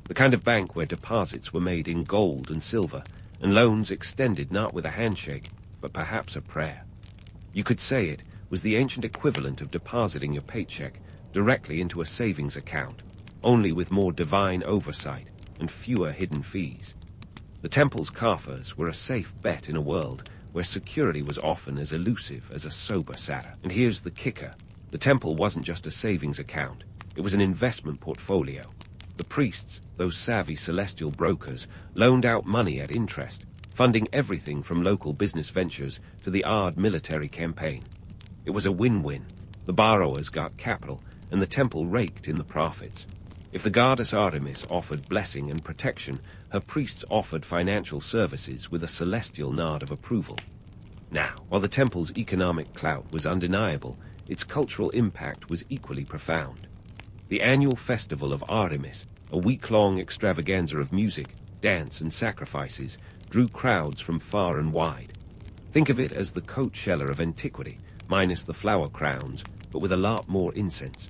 The kind of bank where deposits were made in gold and silver, and loans extended not with a handshake, but perhaps a prayer. You could say it was the ancient equivalent of depositing your paycheck directly into a savings account, only with more divine oversight and fewer hidden fees. The temple's coffers were a safe bet in a world where security was often as elusive as a sober satyr. And here's the kicker. The temple wasn't just a savings account. It was an investment portfolio. The priests, those savvy celestial brokers, loaned out money at interest, funding everything from local business ventures to the Ard military campaign. It was a win-win. The borrowers got capital, and the temple raked in the profits. If the goddess Artemis offered blessing and protection, her priests offered financial services with a celestial nod of approval. Now, while the temple's economic clout was undeniable, its cultural impact was equally profound. The annual festival of Artemis, a week-long extravaganza of music, dance, and sacrifices, drew crowds from far and wide. Think of it as the Coachella of antiquity, minus the flower crowns, but with a lot more incense.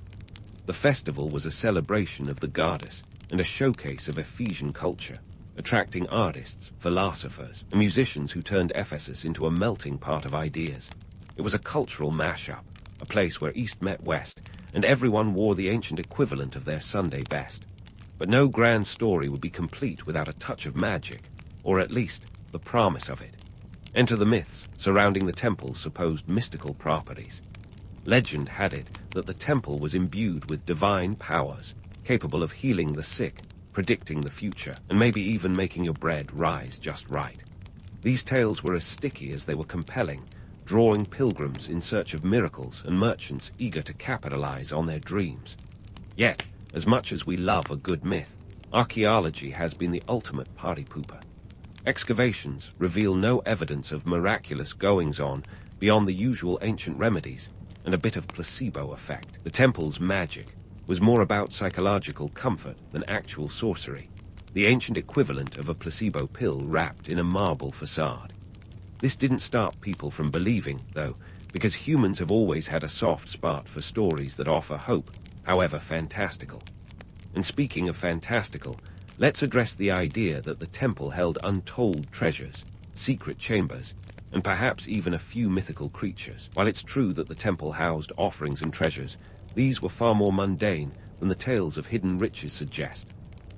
The festival was a celebration of the goddess and a showcase of Ephesian culture, attracting artists, philosophers, and musicians who turned Ephesus into a melting pot of ideas. It was a cultural mashup, a place where East met West, and everyone wore the ancient equivalent of their Sunday best. But no grand story would be complete without a touch of magic, or at least the promise of it. Enter the myths surrounding the temple's supposed mystical properties. Legend had it that the temple was imbued with divine powers, capable of healing the sick, predicting the future, and maybe even making your bread rise just right. These tales were as sticky as they were compelling, drawing pilgrims in search of miracles and merchants eager to capitalize on their dreams. Yet, as much as we love a good myth, archaeology has been the ultimate party pooper. Excavations reveal no evidence of miraculous goings-on beyond the usual ancient remedies and a bit of placebo effect. The temple's magic was more about psychological comfort than actual sorcery, the ancient equivalent of a placebo pill wrapped in a marble facade. This didn't stop people from believing, though, because humans have always had a soft spot for stories that offer hope, however fantastical. And speaking of fantastical, let's address the idea that the temple held untold treasures, secret chambers, and perhaps even a few mythical creatures. While it's true that the temple housed offerings and treasures, these were far more mundane than the tales of hidden riches suggest.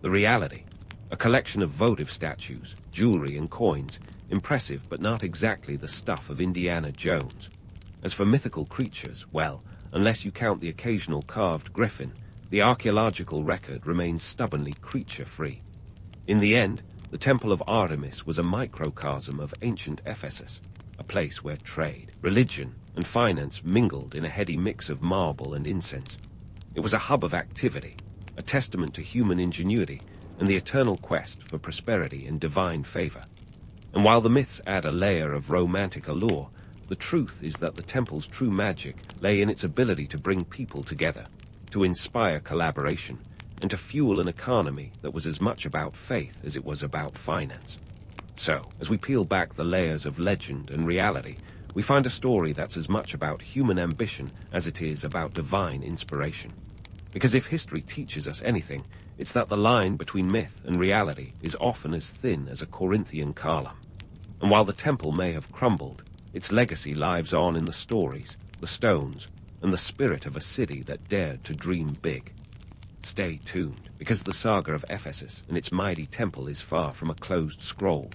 The reality, a collection of votive statues, jewelry, and coins, impressive but not exactly the stuff of Indiana Jones. As for mythical creatures, well, unless you count the occasional carved griffin, the archaeological record remains stubbornly creature-free. In the end, the Temple of Artemis was a microcosm of ancient Ephesus, a place where trade, religion, and finance mingled in a heady mix of marble and incense. It was a hub of activity, a testament to human ingenuity and the eternal quest for prosperity and divine favor. And while the myths add a layer of romantic allure, the truth is that the temple's true magic lay in its ability to bring people together, to inspire collaboration, and to fuel an economy that was as much about faith as it was about finance. So, as we peel back the layers of legend and reality, we find a story that's as much about human ambition as it is about divine inspiration. Because if history teaches us anything, it's that the line between myth and reality is often as thin as a Corinthian column. And while the temple may have crumbled, its legacy lives on in the stories, the stones, and the spirit of a city that dared to dream big. Stay tuned, because the saga of Ephesus and its mighty temple is far from a closed scroll.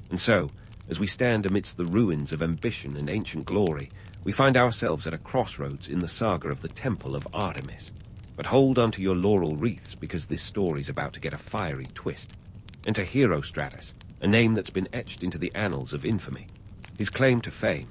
And so, as we stand amidst the ruins of ambition and ancient glory, we find ourselves at a crossroads in the saga of the Temple of Artemis. But hold on to your laurel wreaths, because this story's about to get a fiery twist. Enter Herostratus, a name that's been etched into the annals of infamy. His claim to fame,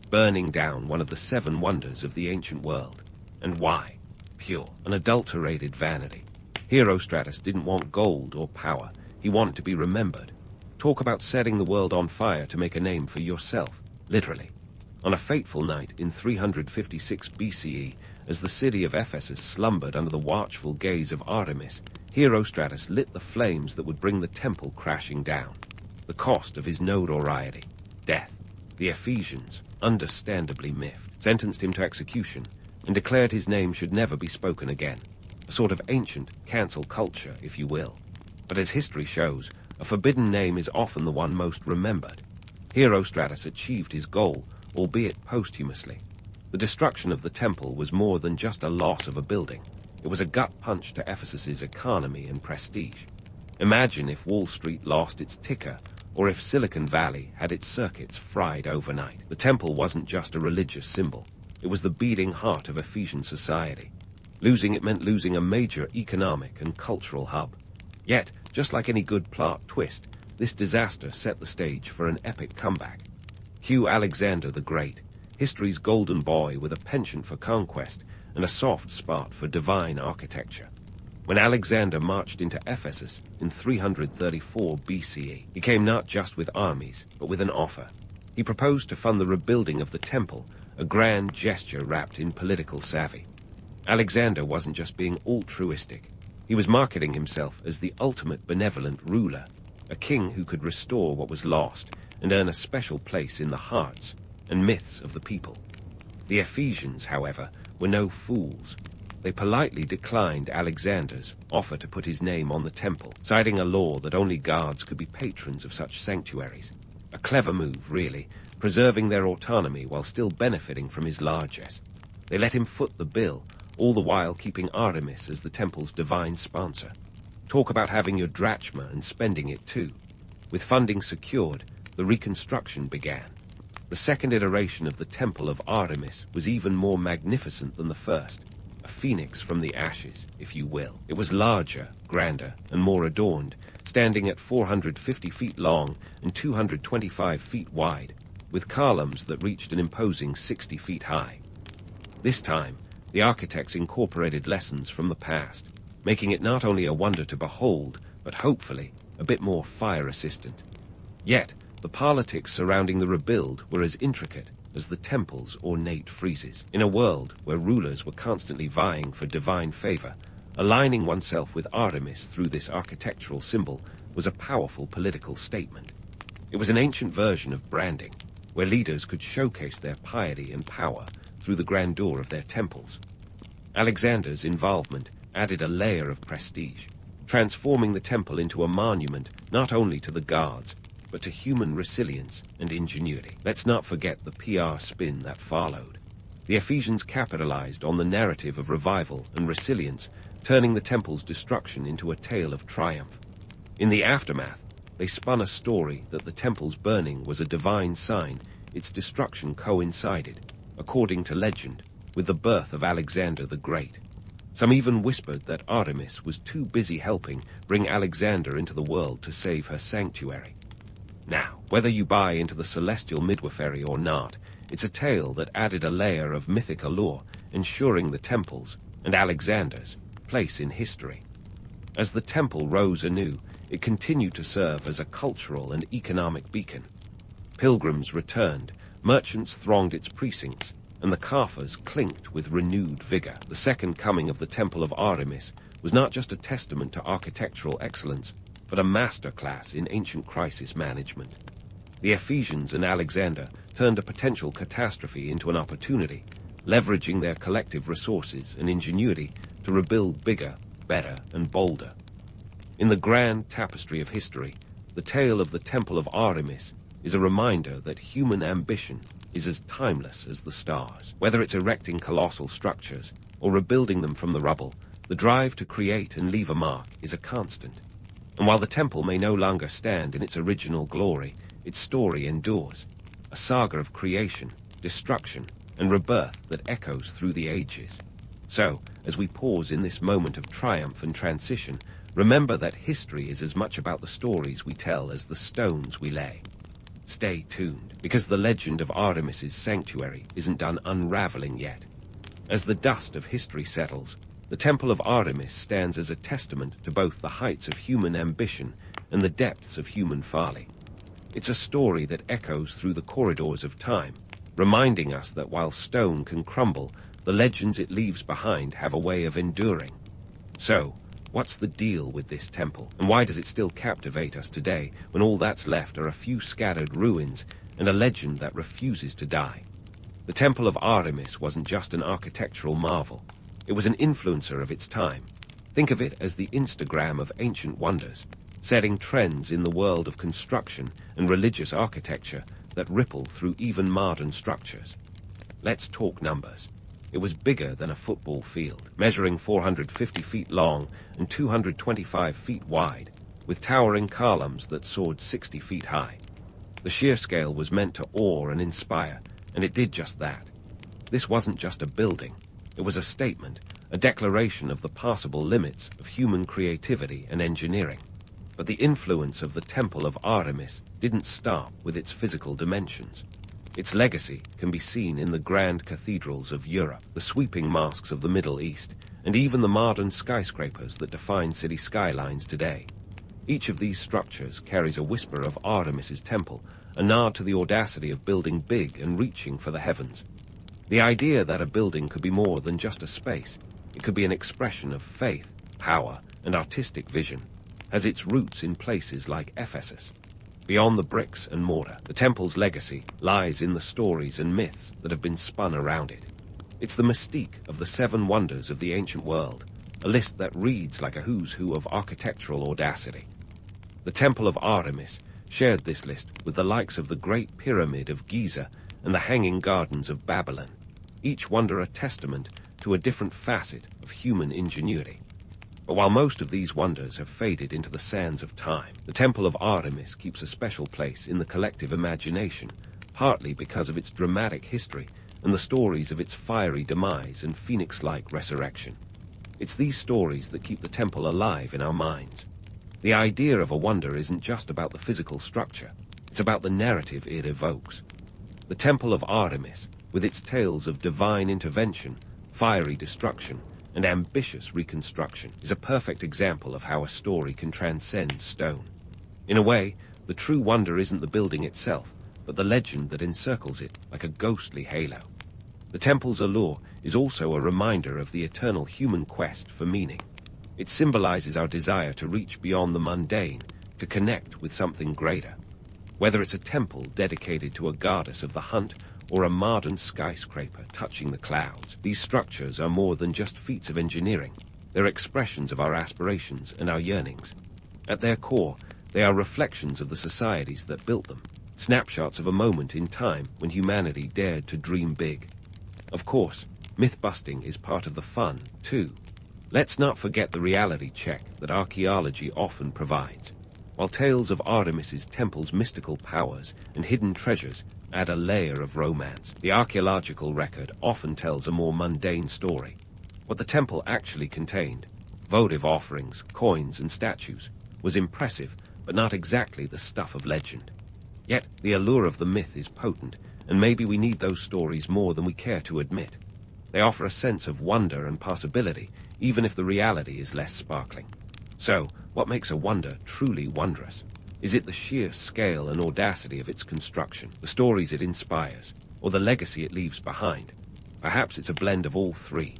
burning down one of the 7 wonders of the ancient world. And why? Pure, unadulterated vanity. Herostratus didn't want gold or power. He wanted to be remembered. Talk about setting the world on fire to make a name for yourself, literally. On a fateful night in 356 BCE, as the city of Ephesus slumbered under the watchful gaze of Artemis, Herostratus lit the flames that would bring the temple crashing down. The cost of his notoriety, death. The Ephesians, understandably miffed, sentenced him to execution and declared his name should never be spoken again. A sort of ancient cancel culture, if you will. But as history shows, a forbidden name is often the one most remembered. Herostratus achieved his goal, albeit posthumously. The destruction of the temple was more than just a loss of a building. It was a gut punch to Ephesus's economy and prestige. Imagine if Wall Street lost its ticker, or if Silicon Valley had its circuits fried overnight. The temple wasn't just a religious symbol. It was the beating heart of Ephesian society. Losing it meant losing a major economic and cultural hub. Yet, just like any good plot twist, this disaster set the stage for an epic comeback. Hugh Alexander the Great, history's golden boy with a penchant for conquest and a soft spot for divine architecture. When Alexander marched into Ephesus in 334 BCE, he came not just with armies, but with an offer. He proposed to fund the rebuilding of the temple, a grand gesture wrapped in political savvy. Alexander wasn't just being altruistic. He was marketing himself as the ultimate benevolent ruler, a king who could restore what was lost and earn a special place in the hearts and myths of the people. The Ephesians, however, were no fools. They politely declined Alexander's offer to put his name on the temple, citing a law that only guards could be patrons of such sanctuaries. A clever move, really, preserving their autonomy while still benefiting from his largesse. They let him foot the bill, all the while keeping Artemis as the temple's divine sponsor. Talk about having your drachma and spending it too. With funding secured, the reconstruction began. The second iteration of the Temple of Artemis was even more magnificent than the first, a phoenix from the ashes, if you will. It was larger, grander, and more adorned, standing at 450 feet long and 225 feet wide, with columns that reached an imposing 60 feet high. This time, the architects incorporated lessons from the past, making it not only a wonder to behold, but hopefully a bit more fire-resistant. Yet, the politics surrounding the rebuild were as intricate as the temple's ornate friezes. In a world where rulers were constantly vying for divine favor, aligning oneself with Artemis through this architectural symbol was a powerful political statement. It was an ancient version of branding, where leaders could showcase their piety and power through the grandeur of their temples. Alexander's involvement added a layer of prestige, transforming the temple into a monument not only to the gods, but to human resilience and ingenuity. Let's not forget the PR spin that followed. The Ephesians capitalized on the narrative of revival and resilience, turning the temple's destruction into a tale of triumph. In the aftermath, they spun a story that the temple's burning was a divine sign. Its destruction coincided, according to legend, with the birth of Alexander the Great. Some even whispered that Artemis was too busy helping bring Alexander into the world to save her sanctuary. Now, whether you buy into the celestial midwifery or not, it's a tale that added a layer of mythic allure, ensuring the temple's, and Alexander's, place in history. As the temple rose anew, it continued to serve as a cultural and economic beacon. Pilgrims returned, merchants thronged its precincts, and the coffers clinked with renewed vigor. The second coming of the Temple of Artemis was not just a testament to architectural excellence, but a masterclass in ancient crisis management. The Ephesians and Alexander turned a potential catastrophe into an opportunity, leveraging their collective resources and ingenuity to rebuild bigger, better, and bolder. In the grand tapestry of history, the tale of the Temple of Artemis is a reminder that human ambition is as timeless as the stars. Whether it's erecting colossal structures or rebuilding them from the rubble, the drive to create and leave a mark is a constant. And while the temple may no longer stand in its original glory, its story endures, a saga of creation, destruction, and rebirth that echoes through the ages. So, as we pause in this moment of triumph and transition, remember that history is as much about the stories we tell as the stones we lay. Stay tuned, because the legend of Artemis's sanctuary isn't done unraveling yet. As the dust of history settles, the Temple of Artemis stands as a testament to both the heights of human ambition and the depths of human folly. It's a story that echoes through the corridors of time, reminding us that while stone can crumble, the legends it leaves behind have a way of enduring. So, what's the deal with this temple, and why does it still captivate us today when all that's left are a few scattered ruins and a legend that refuses to die? The Temple of Artemis wasn't just an architectural marvel. It was an influencer of its time. Think of it as the Instagram of ancient wonders, setting trends in the world of construction and religious architecture that ripple through even modern structures. Let's talk numbers. It was bigger than a football field, measuring 450 feet long and 225 feet wide, with towering columns that soared 60 feet high. The sheer scale was meant to awe and inspire, and it did just that. This wasn't just a building. It was a statement, a declaration of the possible limits of human creativity and engineering. But the influence of the Temple of Artemis didn't stop with its physical dimensions. Its legacy can be seen in the grand cathedrals of Europe, the sweeping mosques of the Middle East, and even the modern skyscrapers that define city skylines today. Each of these structures carries a whisper of Artemis's temple, a nod to the audacity of building big and reaching for the heavens. The idea that a building could be more than just a space, it could be an expression of faith, power, and artistic vision, has its roots in places like Ephesus. Beyond the bricks and mortar, the temple's legacy lies in the stories and myths that have been spun around it. It's the mystique of the 7 wonders of the ancient world, a list that reads like a who's who of architectural audacity. The Temple of Artemis shared this list with the likes of the Great Pyramid of Giza and the Hanging Gardens of Babylon, each wonder a testament to a different facet of human ingenuity. But while most of these wonders have faded into the sands of time, the Temple of Artemis keeps a special place in the collective imagination, partly because of its dramatic history and the stories of its fiery demise and phoenix-like resurrection. It's these stories that keep the temple alive in our minds. The idea of a wonder isn't just about the physical structure, it's about the narrative it evokes. The Temple of Artemis, with its tales of divine intervention, fiery destruction, and ambitious reconstruction, is a perfect example of how a story can transcend stone. In a way, the true wonder isn't the building itself, but the legend that encircles it like a ghostly halo. The temple's allure is also a reminder of the eternal human quest for meaning. It symbolizes our desire to reach beyond the mundane, to connect with something greater. Whether it's a temple dedicated to a goddess of the hunt or a modern skyscraper touching the clouds, these structures are more than just feats of engineering. They're expressions of our aspirations and our yearnings. At their core, they are reflections of the societies that built them, snapshots of a moment in time when humanity dared to dream big. Of course, myth-busting is part of the fun, too. Let's not forget the reality check that archaeology often provides. While tales of Artemis's temple's mystical powers and hidden treasures add a layer of romance, the archaeological record often tells a more mundane story. What the temple actually contained, votive offerings, coins, and statues, was impressive, but not exactly the stuff of legend. Yet the allure of the myth is potent, and maybe we need those stories more than we care to admit. They offer a sense of wonder and possibility, even if the reality is less sparkling. So, what makes a wonder truly wondrous? Is it the sheer scale and audacity of its construction, the stories it inspires, or the legacy it leaves behind? Perhaps it's a blend of all three.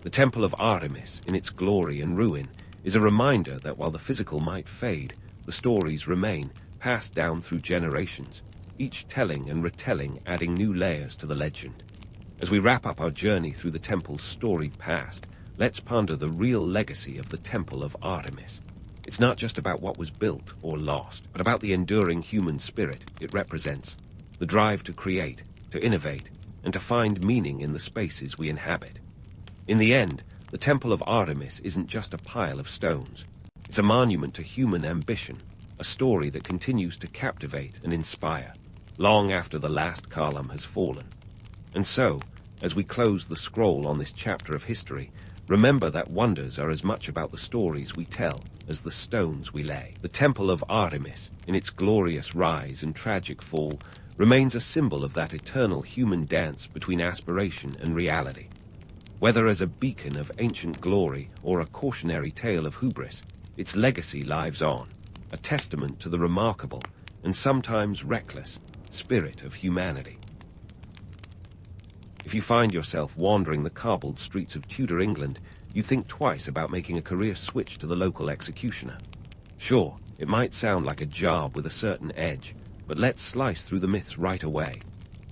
The Temple of Artemis, in its glory and ruin, is a reminder that while the physical might fade, the stories remain, passed down through generations, each telling and retelling adding new layers to the legend. As we wrap up our journey through the temple's storied past, let's ponder the real legacy of the Temple of Artemis. It's not just about what was built or lost, but about the enduring human spirit it represents, the drive to create, to innovate, and to find meaning in the spaces we inhabit. In the end, the Temple of Artemis isn't just a pile of stones. It's a monument to human ambition, a story that continues to captivate and inspire, long after the last column has fallen. And so, as we close the scroll on this chapter of history, remember that wonders are as much about the stories we tell as the stones we lay. The Temple of Artemis, in its glorious rise and tragic fall, remains a symbol of that eternal human dance between aspiration and reality. Whether as a beacon of ancient glory or a cautionary tale of hubris, its legacy lives on, a testament to the remarkable and sometimes reckless spirit of humanity. If you find yourself wandering the cobbled streets of Tudor England, you think twice about making a career switch to the local executioner. Sure, it might sound like a job with a certain edge, but let's slice through the myths right away.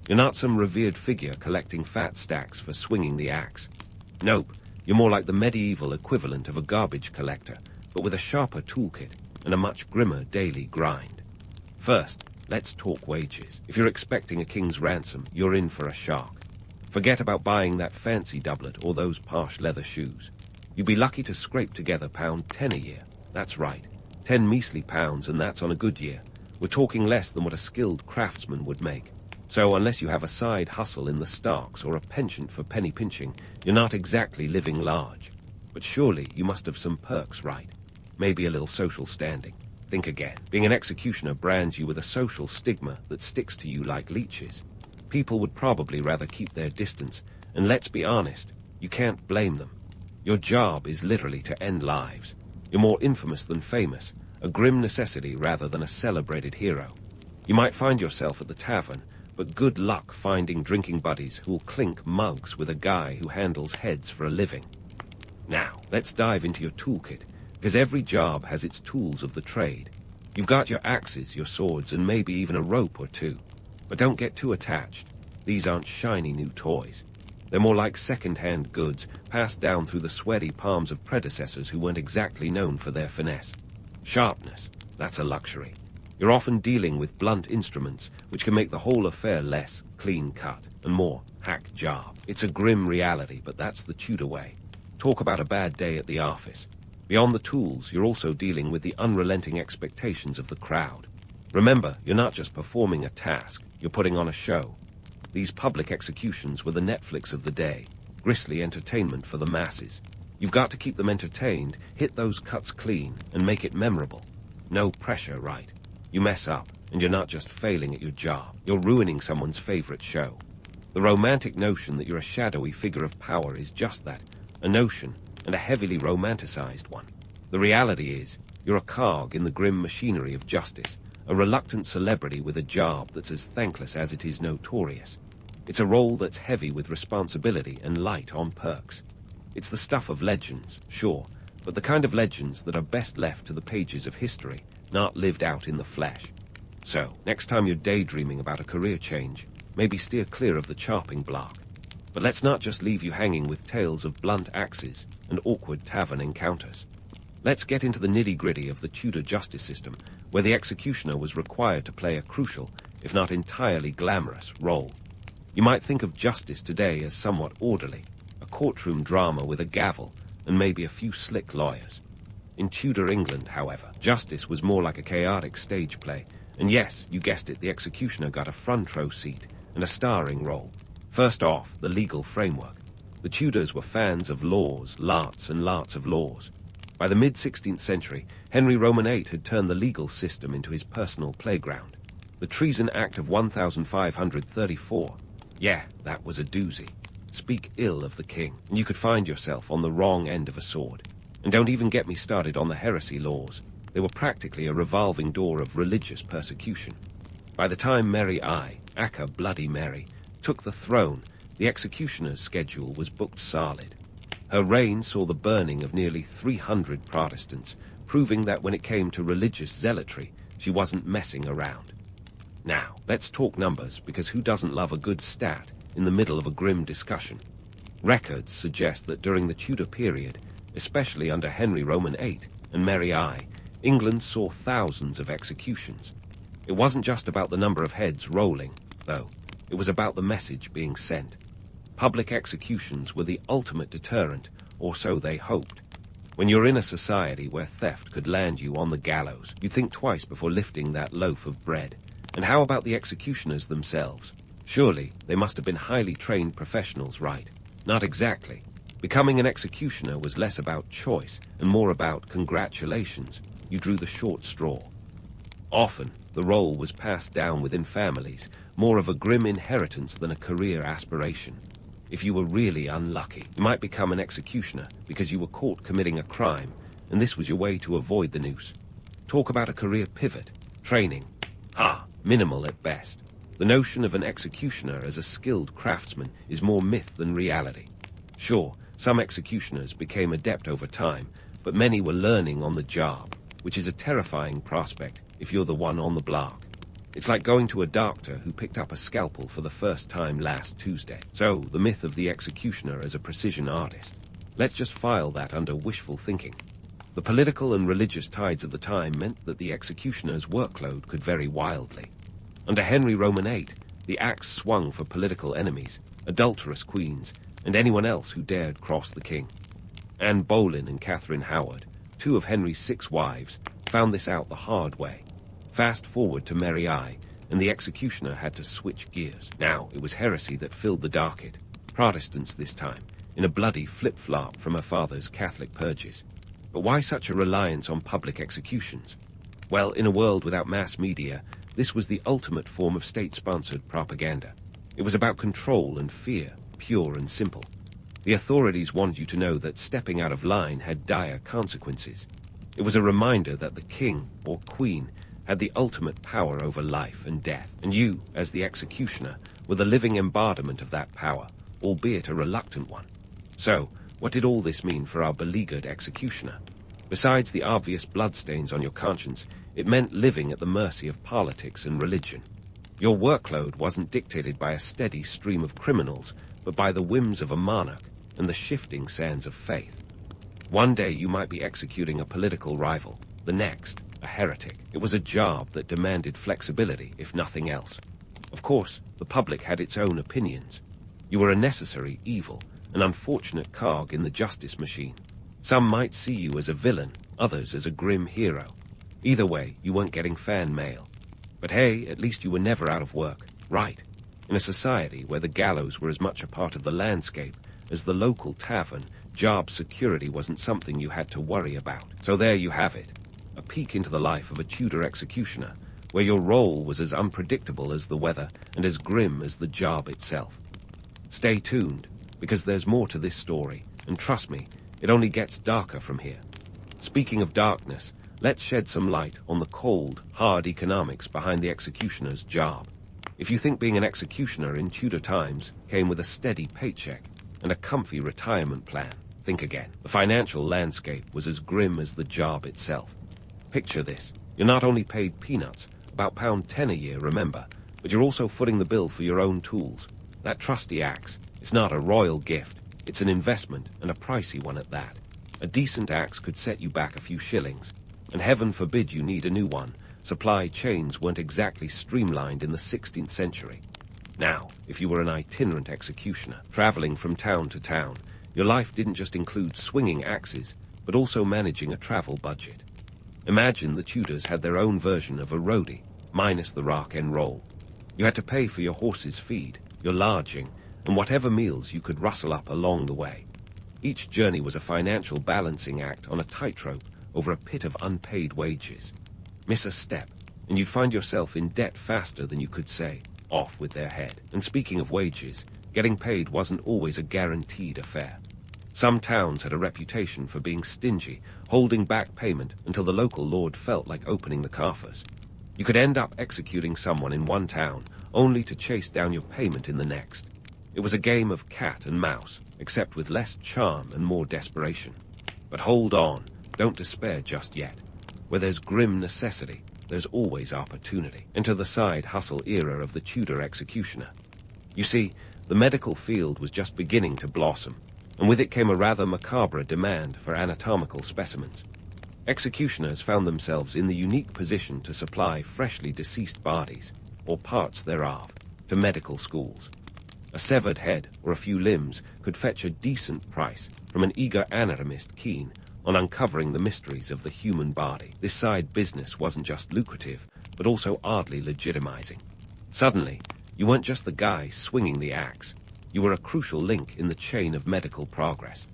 You're not some revered figure collecting fat stacks for swinging the axe. Nope, you're more like the medieval equivalent of a garbage collector, but with a sharper toolkit and a much grimmer daily grind. First, let's talk wages. If you're expecting a king's ransom, you're in for a shock. Forget about buying that fancy doublet or those posh leather shoes. You'd be lucky to scrape together £10 a year. That's right, 10 measly pounds, and that's on a good year. We're talking less than what a skilled craftsman would make. So unless you have a side hustle in the stocks or a penchant for penny pinching, you're not exactly living large. But surely you must have some perks, right? Maybe a little social standing. Think again. Being an executioner brands you with a social stigma that sticks to you like leeches. People would probably rather keep their distance, and let's be honest, you can't blame them. Your job is literally to end lives. You're more infamous than famous, a grim necessity rather than a celebrated hero. You might find yourself at the tavern, but good luck finding drinking buddies who'll clink mugs with a guy who handles heads for a living. Now, let's dive into your toolkit, because every job has its tools of the trade. You've got your axes, your swords, and maybe even a rope or two. But don't get too attached. These aren't shiny new toys. They're more like second-hand goods passed down through the sweaty palms of predecessors who weren't exactly known for their finesse. Sharpness, that's a luxury. You're often dealing with blunt instruments, which can make the whole affair less clean-cut and more hack job. It's a grim reality, but that's the Tudor way. Talk about a bad day at the office. Beyond the tools, you're also dealing with the unrelenting expectations of the crowd. Remember, you're not just performing a task, you're putting on a show. These public executions were the Netflix of the day, grisly entertainment for the masses. You've got to keep them entertained, hit those cuts clean, and make it memorable. No pressure, right? You mess up, and you're not just failing at your job, you're ruining someone's favorite show. The romantic notion that you're a shadowy figure of power is just that, a notion, and a heavily romanticized one. The reality is, you're a cog in the grim machinery of justice, a reluctant celebrity with a job that's as thankless as it is notorious. It's a role that's heavy with responsibility and light on perks. It's the stuff of legends, sure, but the kind of legends that are best left to the pages of history, not lived out in the flesh. So, next time you're daydreaming about a career change, maybe steer clear of the chopping block. But let's not just leave you hanging with tales of blunt axes and awkward tavern encounters. Let's get into the nitty-gritty of the Tudor justice system, where the executioner was required to play a crucial, if not entirely glamorous, role. You might think of justice today as somewhat orderly, a courtroom drama with a gavel and maybe a few slick lawyers. In Tudor England, however, justice was more like a chaotic stage play, and yes, you guessed it, the executioner got a front row seat and a starring role. First off, the legal framework. The Tudors were fans of laws, lots and lots of laws. By the mid-16th century, Henry Roman VIII had turned the legal system into his personal playground. The Treason Act of 1534. Yeah, that was a doozy. Speak ill of the king, and you could find yourself on the wrong end of a sword. And don't even get me started on the heresy laws. They were practically a revolving door of religious persecution. By the time Mary I, aka Bloody Mary, took the throne, the executioner's schedule was booked solid. Her reign saw the burning of nearly 300 Protestants, proving that when it came to religious zealotry, she wasn't messing around. Now, let's talk numbers, because who doesn't love a good stat in the middle of a grim discussion? Records suggest that during the Tudor period, especially under Henry Roman VIII and Mary I, England saw thousands of executions. It wasn't just about the number of heads rolling, though. It was about the message being sent. Public executions were the ultimate deterrent, or so they hoped. When you're in a society where theft could land you on the gallows, you think twice before lifting that loaf of bread. And how about the executioners themselves? Surely they must have been highly trained professionals, right? Not exactly. Becoming an executioner was less about choice and more about congratulations. You drew the short straw. Often, the role was passed down within families, more of a grim inheritance than a career aspiration. If you were really unlucky, you might become an executioner because you were caught committing a crime, and this was your way to avoid the noose. Talk about a career pivot. Training. Minimal at best. The notion of an executioner as a skilled craftsman is more myth than reality. Sure, some executioners became adept over time, but many were learning on the job, which is a terrifying prospect if you're the one on the block. It's like going to a doctor who picked up a scalpel for the first time last Tuesday. So, the myth of the executioner as a precision artist. Let's just file that under wishful thinking. The political and religious tides of the time meant that the executioner's workload could vary wildly. Under Henry Roman VIII, the axe swung for political enemies, adulterous queens, and anyone else who dared cross the king. Anne Boleyn and Catherine Howard, two of Henry's 6 wives, found this out the hard way. Fast forward to Mary I, and the executioner had to switch gears. Now it was heresy that filled the docket. Protestants this time, in a bloody flip-flop from her father's Catholic purges. But why such a reliance on public executions? Well, in a world without mass media, this was the ultimate form of state-sponsored propaganda. It was about control and fear, pure and simple. The authorities wanted you to know that stepping out of line had dire consequences. It was a reminder that the king or queen had the ultimate power over life and death, and you, as the executioner, were the living embodiment of that power, albeit a reluctant one. So, what did all this mean for our beleaguered executioner? Besides the obvious bloodstains on your conscience, it meant living at the mercy of politics and religion. Your workload wasn't dictated by a steady stream of criminals, but by the whims of a monarch and the shifting sands of faith. One day you might be executing a political rival, the next, a heretic. It was a job that demanded flexibility, if nothing else. Of course, the public had its own opinions. You were a necessary evil, an unfortunate cog in the justice machine. Some might see you as a villain, others as a grim hero. Either way, you weren't getting fan mail. But hey, at least you were never out of work, right? In a society where the gallows were as much a part of the landscape as the local tavern, job security wasn't something you had to worry about. So there you have it, a peek into the life of a Tudor executioner, where your role was as unpredictable as the weather and as grim as the job itself. Stay tuned, because there's more to this story, and trust me, it only gets darker from here. Speaking of darkness, let's shed some light on the cold, hard economics behind the executioner's job. If you think being an executioner in Tudor times came with a steady paycheck and a comfy retirement plan, think again. The financial landscape was as grim as the job itself. Picture this. You're not only paid peanuts, about £10 a year, remember, but you're also footing the bill for your own tools. That trusty axe, it's not a royal gift. It's an investment, and a pricey one at that. A decent axe could set you back a few shillings. And heaven forbid you need a new one. Supply chains weren't exactly streamlined in the 16th century. Now, if you were an itinerant executioner, traveling from town to town, your life didn't just include swinging axes, but also managing a travel budget. Imagine the Tudors had their own version of a roadie, minus the rock and roll. You had to pay for your horse's feed, your lodging, and whatever meals you could rustle up along the way. Each journey was a financial balancing act on a tightrope over a pit of unpaid wages. Miss a step, and you'd find yourself in debt faster than you could say, off with their head. And speaking of wages, getting paid wasn't always a guaranteed affair. Some towns had a reputation for being stingy, holding back payment until the local lord felt like opening the coffers. You could end up executing someone in one town, only to chase down your payment in the next. It was a game of cat and mouse, except with less charm and more desperation. But hold on, don't despair just yet. Where there's grim necessity, there's always opportunity. Enter the side hustle era of the Tudor executioner. You see, the medical field was just beginning to blossom, and with it came a rather macabre demand for anatomical specimens. Executioners found themselves in the unique position to supply freshly deceased bodies, or parts thereof, to medical schools. A severed head or a few limbs could fetch a decent price from an eager anatomist keen on uncovering the mysteries of the human body. This side business wasn't just lucrative, but also oddly legitimizing. Suddenly, you weren't just the guy swinging the axe. You were a crucial link in the chain of medical progress.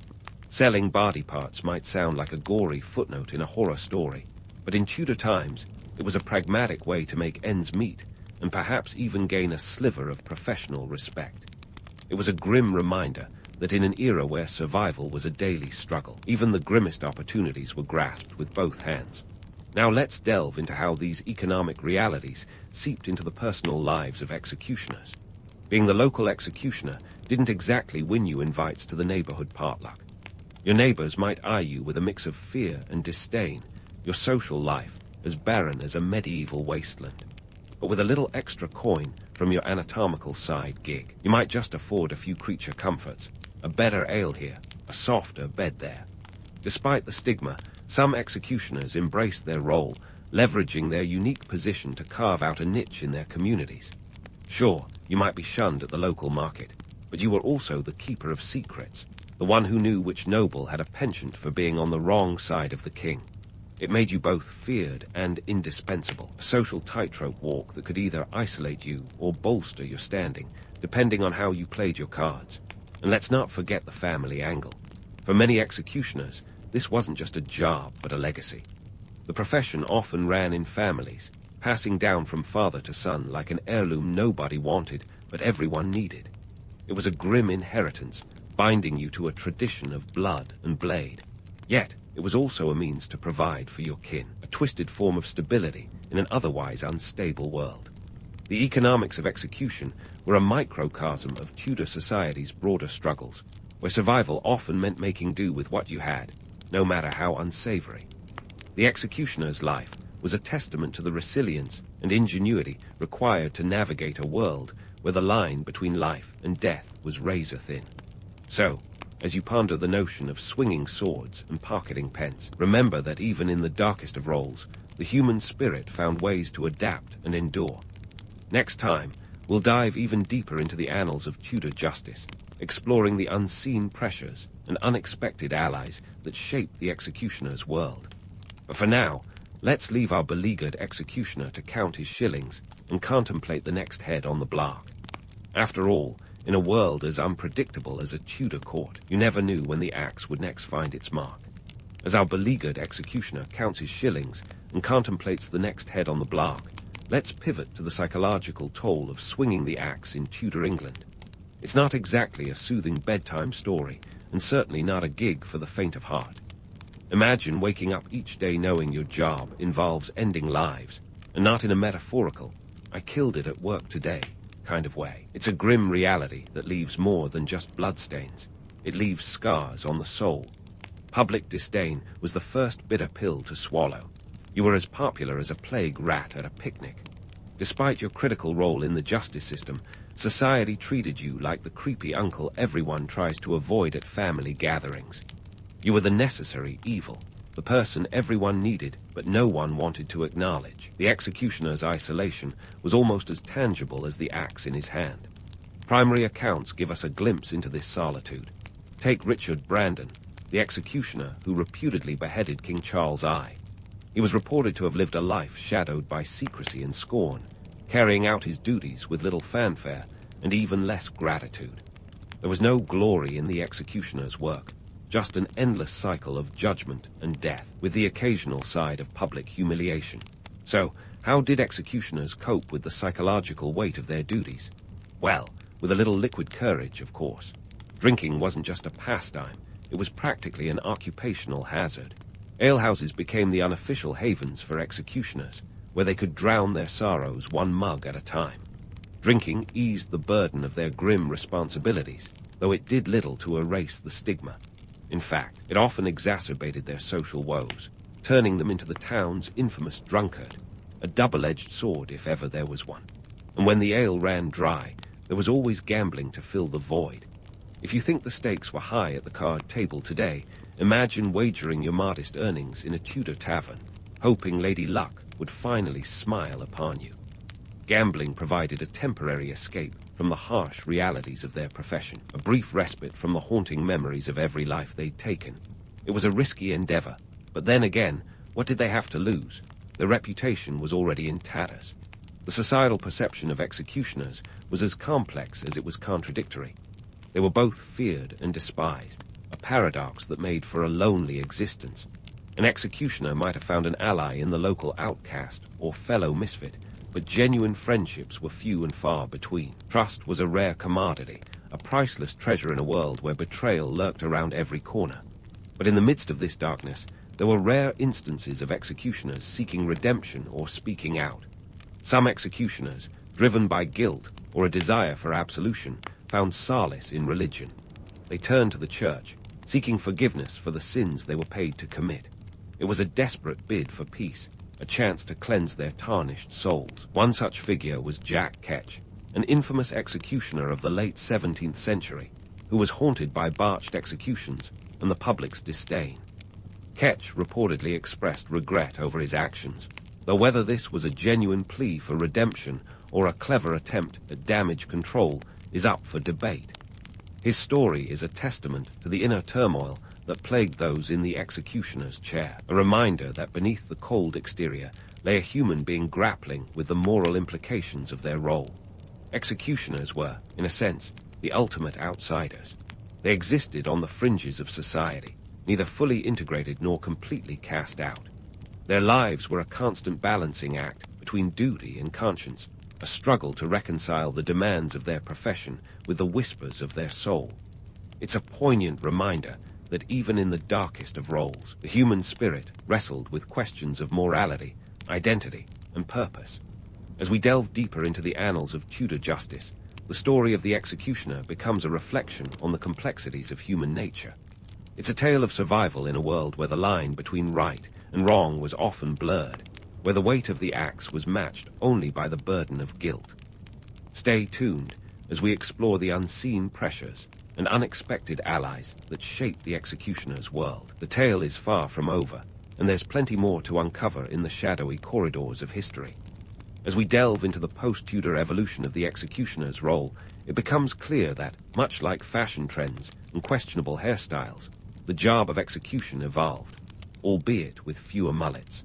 Selling body parts might sound like a gory footnote in a horror story, but in Tudor times, it was a pragmatic way to make ends meet and perhaps even gain a sliver of professional respect. It was a grim reminder that in an era where survival was a daily struggle, even the grimmest opportunities were grasped with both hands. Now let's delve into how these economic realities seeped into the personal lives of executioners. Being the local executioner didn't exactly win you invites to the neighborhood potluck. Your neighbors might eye you with a mix of fear and disdain, your social life as barren as a medieval wasteland. But with a little extra coin from your anatomical side gig, you might just afford a few creature comforts, a better ale here, a softer bed there. Despite the stigma, some executioners embraced their role, leveraging their unique position to carve out a niche in their communities. Sure, you might be shunned at the local market, but you were also the keeper of secrets, the one who knew which noble had a penchant for being on the wrong side of the king. It made you both feared and indispensable, a social tightrope walk that could either isolate you or bolster your standing, depending on how you played your cards. And let's not forget the family angle. For many executioners, this wasn't just a job, but a legacy. The profession often ran in families, passing down from father to son like an heirloom nobody wanted, but everyone needed. It was a grim inheritance, binding you to a tradition of blood and blade. Yet, it was also a means to provide for your kin, a twisted form of stability in an otherwise unstable world. The economics of execution were a microcosm of Tudor society's broader struggles, where survival often meant making do with what you had, no matter how unsavory. The executioner's life was a testament to the resilience and ingenuity required to navigate a world where the line between life and death was razor thin. So, as you ponder the notion of swinging swords and pocketing pence, remember that even in the darkest of roles, the human spirit found ways to adapt and endure. Next time, we'll dive even deeper into the annals of Tudor justice, exploring the unseen pressures and unexpected allies that shaped the executioner's world. But for now, let's leave our beleaguered executioner to count his shillings and contemplate the next head on the block. After all, in a world as unpredictable as a Tudor court, you never knew when the axe would next find its mark. As our beleaguered executioner counts his shillings and contemplates the next head on the block, let's pivot to the psychological toll of swinging the axe in Tudor England. It's not exactly a soothing bedtime story, and certainly not a gig for the faint of heart. Imagine waking up each day knowing your job involves ending lives, and not in a metaphorical, "I killed it at work today" kind of way. It's a grim reality that leaves more than just bloodstains. It leaves scars on the soul. Public disdain was the first bitter pill to swallow. You were as popular as a plague rat at a picnic. Despite your critical role in the justice system, society treated you like the creepy uncle everyone tries to avoid at family gatherings. You were the necessary evil, the person everyone needed but no one wanted to acknowledge. The executioner's isolation was almost as tangible as the axe in his hand. Primary accounts give us a glimpse into this solitude. Take Richard Brandon, the executioner who reputedly beheaded King Charles I. He was reported to have lived a life shadowed by secrecy and scorn, carrying out his duties with little fanfare and even less gratitude. There was no glory in the executioner's work, just an endless cycle of judgment and death, with the occasional side of public humiliation. So, how did executioners cope with the psychological weight of their duties? Well, with a little liquid courage, of course. Drinking wasn't just a pastime, it was practically an occupational hazard. Alehouses became the unofficial havens for executioners, where they could drown their sorrows one mug at a time. Drinking eased the burden of their grim responsibilities, though it did little to erase the stigma. In fact, it often exacerbated their social woes, turning them into the town's infamous drunkard, a double-edged sword if ever there was one. And when the ale ran dry, there was always gambling to fill the void. If you think the stakes were high at the card table today, imagine wagering your modest earnings in a Tudor tavern, hoping Lady Luck would finally smile upon you. Gambling provided a temporary escape from the harsh realities of their profession, a brief respite from the haunting memories of every life they'd taken. It was a risky endeavor, but then again, what did they have to lose? Their reputation was already in tatters. The societal perception of executioners was as complex as it was contradictory. They were both feared and despised, a paradox that made for a lonely existence. An executioner might have found an ally in the local outcast or fellow misfit, but genuine friendships were few and far between. Trust was a rare commodity, a priceless treasure in a world where betrayal lurked around every corner. But in the midst of this darkness, there were rare instances of executioners seeking redemption or speaking out. Some executioners, driven by guilt or a desire for absolution, found solace in religion. They turned to the church, seeking forgiveness for the sins they were paid to commit. It was a desperate bid for peace, a chance to cleanse their tarnished souls. One such figure was Jack Ketch, an infamous executioner of the late 17th century, who was haunted by botched executions and the public's disdain. Ketch reportedly expressed regret over his actions, though whether this was a genuine plea for redemption or a clever attempt at damage control is up for debate. His story is a testament to the inner turmoil that plagued those in the executioner's chair, a reminder that beneath the cold exterior lay a human being grappling with the moral implications of their role. Executioners were, in a sense, the ultimate outsiders. They existed on the fringes of society, neither fully integrated nor completely cast out. Their lives were a constant balancing act between duty and conscience, a struggle to reconcile the demands of their profession with the whispers of their soul. It's a poignant reminder that even in the darkest of roles, the human spirit wrestled with questions of morality, identity, and purpose. As we delve deeper into the annals of Tudor justice, the story of the executioner becomes a reflection on the complexities of human nature. It's a tale of survival in a world where the line between right and wrong was often blurred, where the weight of the axe was matched only by the burden of guilt. Stay tuned as we explore the unseen pressures and unexpected allies that shape the executioner's world. The tale is far from over, and there's plenty more to uncover in the shadowy corridors of history. As we delve into the post-Tudor evolution of the executioner's role, it becomes clear that, much like fashion trends and questionable hairstyles, the job of execution evolved, albeit with fewer mullets.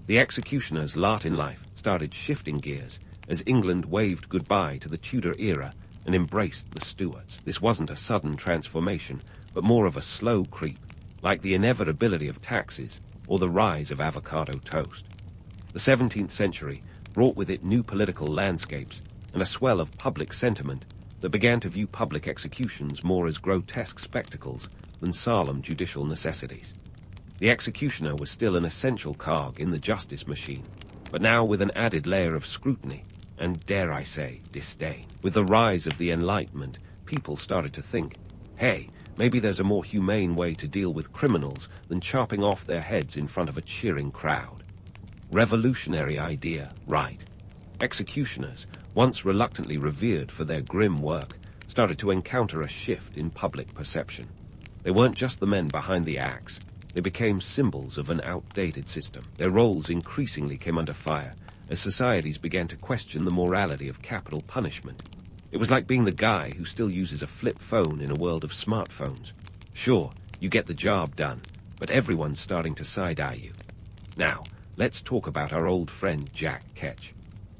The executioner's lot in life started shifting gears as England waved goodbye to the Tudor era and embraced the Stuarts. This wasn't a sudden transformation, but more of a slow creep, like the inevitability of taxes or the rise of avocado toast. The 17th century brought with it new political landscapes and a swell of public sentiment that began to view public executions more as grotesque spectacles than solemn judicial necessities. The executioner was still an essential cog in the justice machine, but now with an added layer of scrutiny and, dare I say, disdain. With the rise of the Enlightenment, people started to think, hey, maybe there's a more humane way to deal with criminals than chopping off their heads in front of a cheering crowd. Revolutionary idea, right? Executioners, once reluctantly revered for their grim work, started to encounter a shift in public perception. They weren't just the men behind the axe. They became symbols of an outdated system. Their roles increasingly came under fire as societies began to question the morality of capital punishment. It was like being the guy who still uses a flip phone in a world of smartphones. Sure, you get the job done, but everyone's starting to side-eye you. Now, let's talk about our old friend Jack Ketch.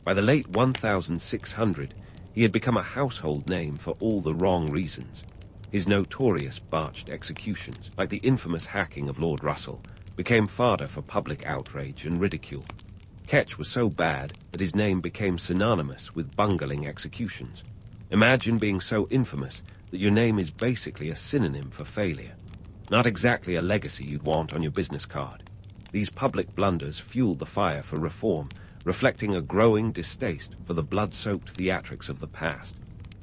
By the late 1600, he had become a household name for all the wrong reasons. His notorious botched executions, like the infamous hacking of Lord Russell, became fodder for public outrage and ridicule. Ketch was so bad that his name became synonymous with bungling executions. Imagine being so infamous that your name is basically a synonym for failure. Not exactly a legacy you'd want on your business card. These public blunders fueled the fire for reform, reflecting a growing distaste for the blood-soaked theatrics of the past.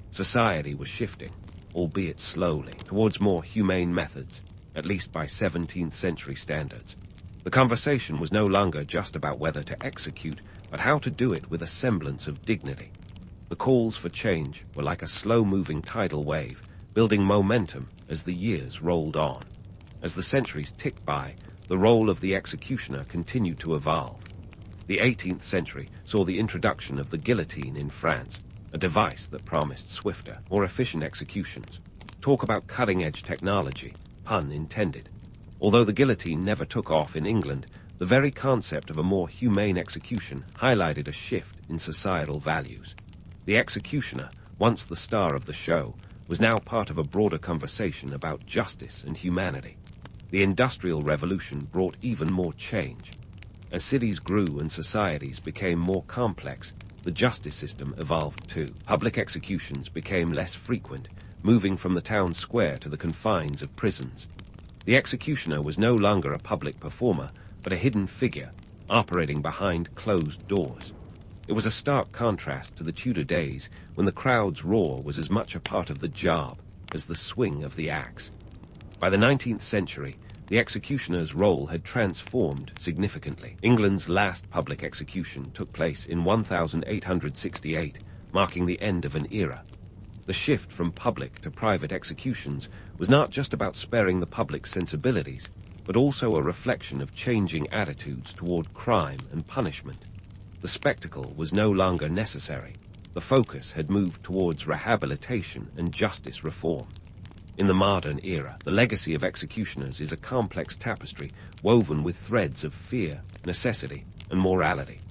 Society was shifting, albeit slowly, towards more humane methods, at least by 17th century standards. The conversation was no longer just about whether to execute, but how to do it with a semblance of dignity. The calls for change were like a slow-moving tidal wave, building momentum as the years rolled on. As the centuries ticked by, the role of the executioner continued to evolve. The 18th century saw the introduction of the guillotine in France, a device that promised swifter, more efficient executions. Talk about cutting-edge technology, pun intended. Although the guillotine never took off in England, the very concept of a more humane execution highlighted a shift in societal values. The executioner, once the star of the show, was now part of a broader conversation about justice and humanity. The Industrial Revolution brought even more change. As cities grew and societies became more complex, the justice system evolved too. Public executions became less frequent, moving from the town square to the confines of prisons. The executioner was no longer a public performer, but a hidden figure, operating behind closed doors. It was a stark contrast to the Tudor days, when the crowd's roar was as much a part of the job as the swing of the axe. By the 19th century, the executioner's role had transformed significantly. England's last public execution took place in 1868, marking the end of an era. The shift from public to private executions was not just about sparing the public's sensibilities, but also a reflection of changing attitudes toward crime and punishment. The spectacle was no longer necessary. The focus had moved towards rehabilitation and justice reform. In the modern era, the legacy of executioners is a complex tapestry woven with threads of fear, necessity, and morality.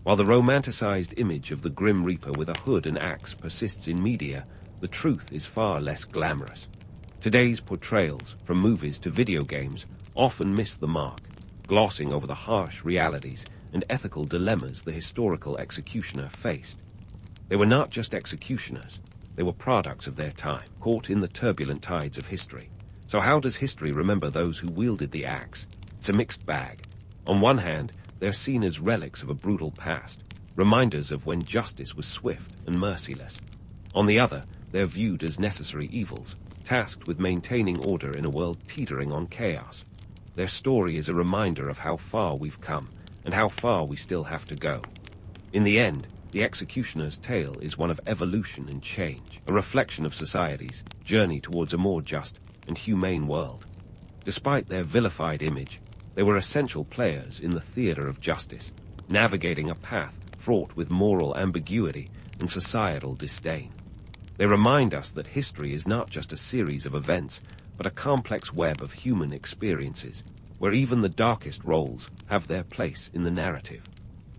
While the romanticized image of the Grim Reaper with a hood and axe persists in media, the truth is far less glamorous. Today's portrayals, from movies to video games, often miss the mark, glossing over the harsh realities and ethical dilemmas the historical executioner faced. They were not just executioners, they were products of their time, caught in the turbulent tides of history. So how does history remember those who wielded the axe? It's a mixed bag. On one hand, they're seen as relics of a brutal past, reminders of when justice was swift and merciless. On the other, they're viewed as necessary evils, tasked with maintaining order in a world teetering on chaos. Their story is a reminder of how far we've come, and how far we still have to go. In the end, the executioner's tale is one of evolution and change, a reflection of society's journey towards a more just and humane world. Despite their vilified image, they were essential players in the theater of justice, navigating a path fraught with moral ambiguity and societal disdain. They remind us that history is not just a series of events, but a complex web of human experiences, where even the darkest roles have their place in the narrative.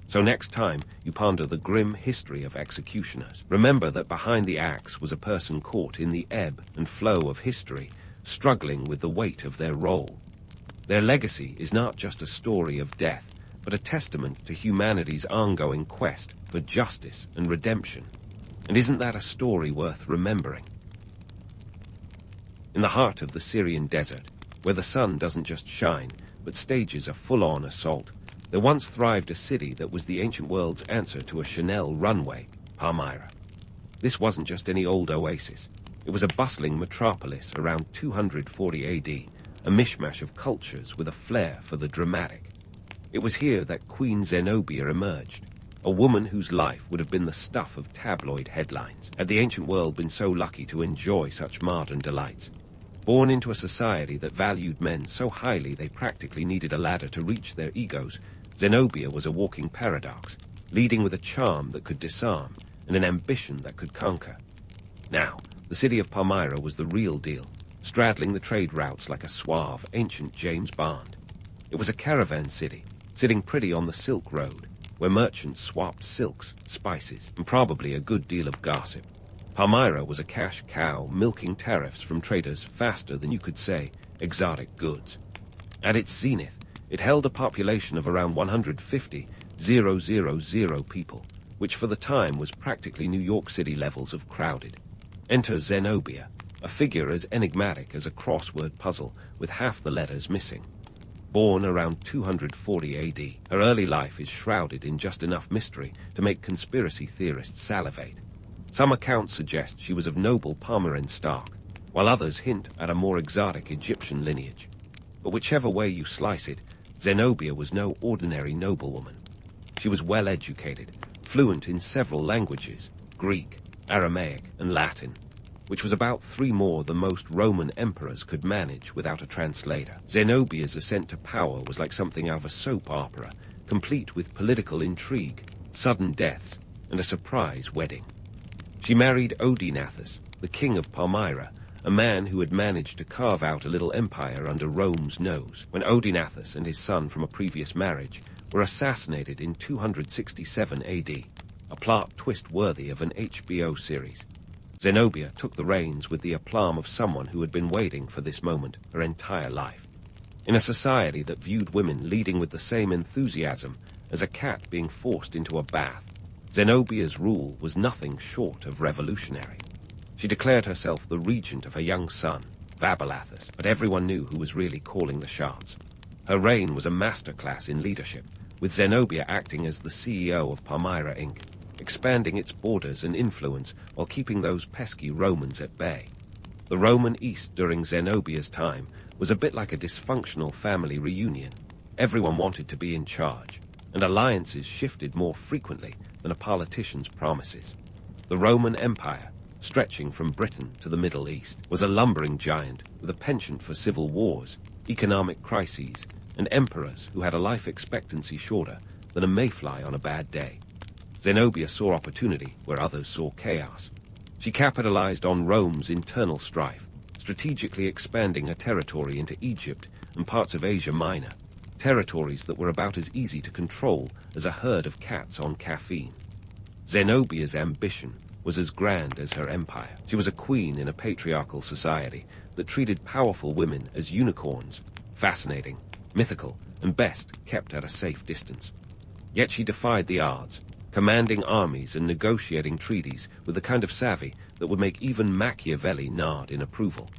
So next time you ponder the grim history of executioners, remember that behind the axe was a person caught in the ebb and flow of history, struggling with the weight of their role. Their legacy is not just a story of death, but a testament to humanity's ongoing quest for justice and redemption. And isn't that a story worth remembering? In the heart of the Syrian desert, where the sun doesn't just shine, but stages a full-on assault, there once thrived a city that was the ancient world's answer to a Chanel runway, Palmyra. This wasn't just any old oasis. It was a bustling metropolis around 240 AD, a mishmash of cultures with a flair for the dramatic. It was here that Queen Zenobia emerged, a woman whose life would have been the stuff of tabloid headlines, had the ancient world been so lucky to enjoy such modern delights. Born into a society that valued men so highly they practically needed a ladder to reach their egos, Zenobia was a walking paradox, leading with a charm that could disarm and an ambition that could conquer. Now, the city of Palmyra was the real deal, straddling the trade routes like a suave, ancient James Bond. It was a caravan city, sitting pretty on the Silk Road, where merchants swapped silks, spices, and probably a good deal of gossip. Palmyra was a cash cow, milking tariffs from traders faster than you could say exotic goods. At its zenith, it held a population of around 150,000 people, which for the time was practically New York City levels of crowded. Enter Zenobia, a figure as enigmatic as a crossword puzzle with half the letters missing. Born around 240 AD, her early life is shrouded in just enough mystery to make conspiracy theorists salivate. Some accounts suggest she was of noble Palmyran stock, while others hint at a more exotic Egyptian lineage. But whichever way you slice it, Zenobia was no ordinary noblewoman. She was well-educated, fluent in several languages, Greek, Aramaic, and Latin, which was about 3 more than most Roman emperors could manage without a translator. Zenobia's ascent to power was like something out of a soap opera, complete with political intrigue, sudden deaths, and a surprise wedding. She married Odenathus, the king of Palmyra, a man who had managed to carve out a little empire under Rome's nose, when Odenathus and his son from a previous marriage were assassinated in 267 AD, a plot twist worthy of an HBO series. Zenobia took the reins with the aplomb of someone who had been waiting for this moment her entire life. In a society that viewed women leading with the same enthusiasm as a cat being forced into a bath, Zenobia's rule was nothing short of revolutionary. She declared herself the regent of her young son, Vabilathus, but everyone knew who was really calling the shots. Her reign was a masterclass in leadership, with Zenobia acting as the CEO of Palmyra Inc., expanding its borders and influence while keeping those pesky Romans at bay. The Roman East during Zenobia's time was a bit like a dysfunctional family reunion. Everyone wanted to be in charge, and alliances shifted more frequently than a politician's promises. The Roman Empire, stretching from Britain to the Middle East, was a lumbering giant with a penchant for civil wars, economic crises, and emperors who had a life expectancy shorter than a mayfly on a bad day. Zenobia saw opportunity where others saw chaos. She capitalized on Rome's internal strife, strategically expanding her territory into Egypt and parts of Asia Minor, territories that were about as easy to control as a herd of cats on caffeine. Zenobia's ambition was as grand as her empire. She was a queen in a patriarchal society that treated powerful women as unicorns, fascinating, mythical, and best kept at a safe distance. Yet she defied the odds, commanding armies and negotiating treaties with the kind of savvy that would make even Machiavelli nod in approval.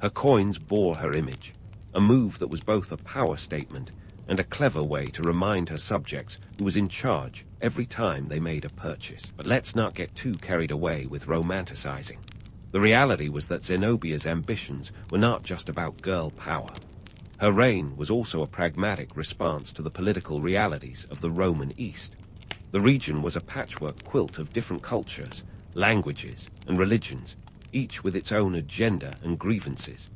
Her coins bore her image, a move that was both a power statement and a clever way to remind her subjects who was in charge every time they made a purchase. But let's not get too carried away with romanticizing. The reality was that Zenobia's ambitions were not just about girl power. Her reign was also a pragmatic response to the political realities of the Roman East. The region was a patchwork quilt of different cultures, languages, and religions, each with its own agenda and grievances.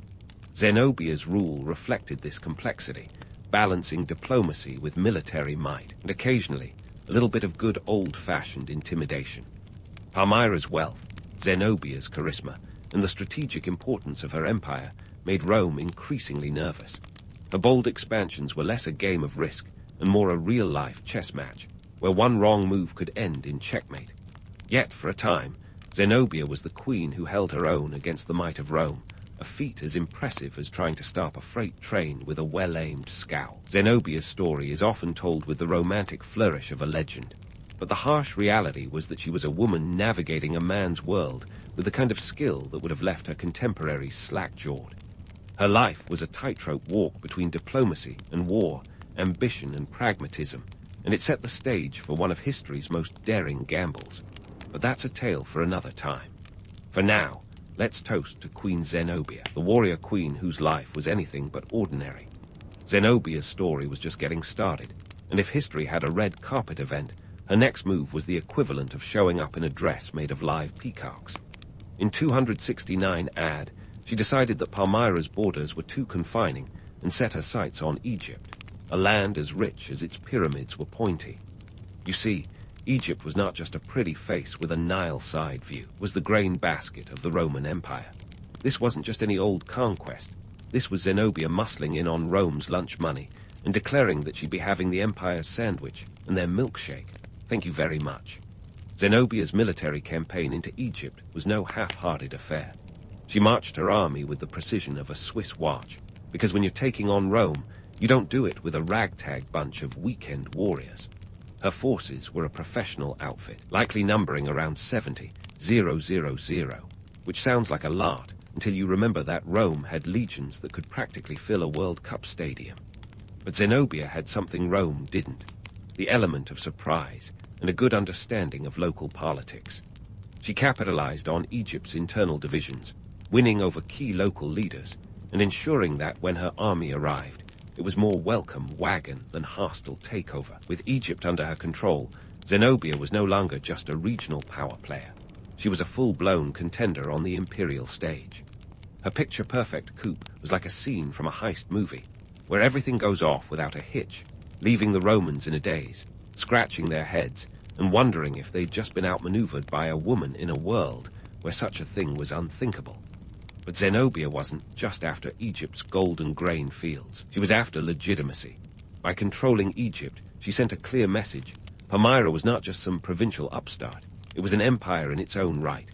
Zenobia's rule reflected this complexity, balancing diplomacy with military might, and occasionally a little bit of good old-fashioned intimidation. Palmyra's wealth, Zenobia's charisma, and the strategic importance of her empire made Rome increasingly nervous. Her bold expansions were less a game of risk and more a real-life chess match, where one wrong move could end in checkmate. Yet, for a time, Zenobia was the queen who held her own against the might of Rome, a feat as impressive as trying to stop a freight train with a well-aimed scowl. Zenobia's story is often told with the romantic flourish of a legend, but the harsh reality was that she was a woman navigating a man's world with the kind of skill that would have left her contemporaries slack-jawed. Her life was a tightrope walk between diplomacy and war, ambition and pragmatism, and it set the stage for one of history's most daring gambles. But that's a tale for another time. For now, let's toast to Queen Zenobia, the warrior queen whose life was anything but ordinary. Zenobia's story was just getting started, and if history had a red carpet event, her next move was the equivalent of showing up in a dress made of live peacocks. In 269 AD, she decided that Palmyra's borders were too confining and set her sights on Egypt, a land as rich as its pyramids were pointy. You see, Egypt was not just a pretty face with a Nile-side view, it was the grain basket of the Roman Empire. This wasn't just any old conquest. This was Zenobia muscling in on Rome's lunch money and declaring that she'd be having the empire's sandwich and their milkshake. Thank you very much. Zenobia's military campaign into Egypt was no half-hearted affair. She marched her army with the precision of a Swiss watch, because when you're taking on Rome, you don't do it with a ragtag bunch of weekend warriors. Her forces were a professional outfit, likely numbering around 70,000, which sounds like a lot until you remember that Rome had legions that could practically fill a World Cup stadium. But Zenobia had something Rome didn't, the element of surprise and a good understanding of local politics. She capitalized on Egypt's internal divisions, winning over key local leaders and ensuring that when her army arrived, it was more welcome wagon than hostile takeover. With Egypt under her control, Zenobia was no longer just a regional power player. She was a full-blown contender on the imperial stage. Her picture-perfect coup was like a scene from a heist movie, where everything goes off without a hitch, leaving the Romans in a daze, scratching their heads and wondering if they'd just been outmaneuvered by a woman in a world where such a thing was unthinkable. But Zenobia wasn't just after Egypt's golden grain fields. She was after legitimacy. By controlling Egypt, she sent a clear message. Palmyra was not just some provincial upstart. It was an empire in its own right.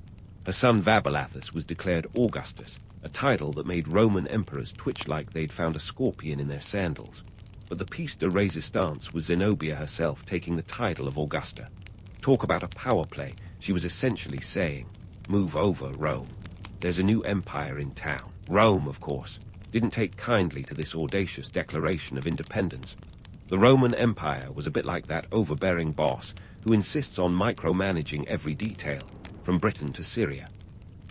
Her son Vabilathus was declared Augustus, a title that made Roman emperors twitch like they'd found a scorpion in their sandals. But the piece de resistance was Zenobia herself taking the title of Augusta. Talk about a power play. She was essentially saying, "Move over, Rome. There's a new empire in town." Rome, of course, didn't take kindly to this audacious declaration of independence. The Roman Empire was a bit like that overbearing boss who insists on micromanaging every detail, from Britain to Syria.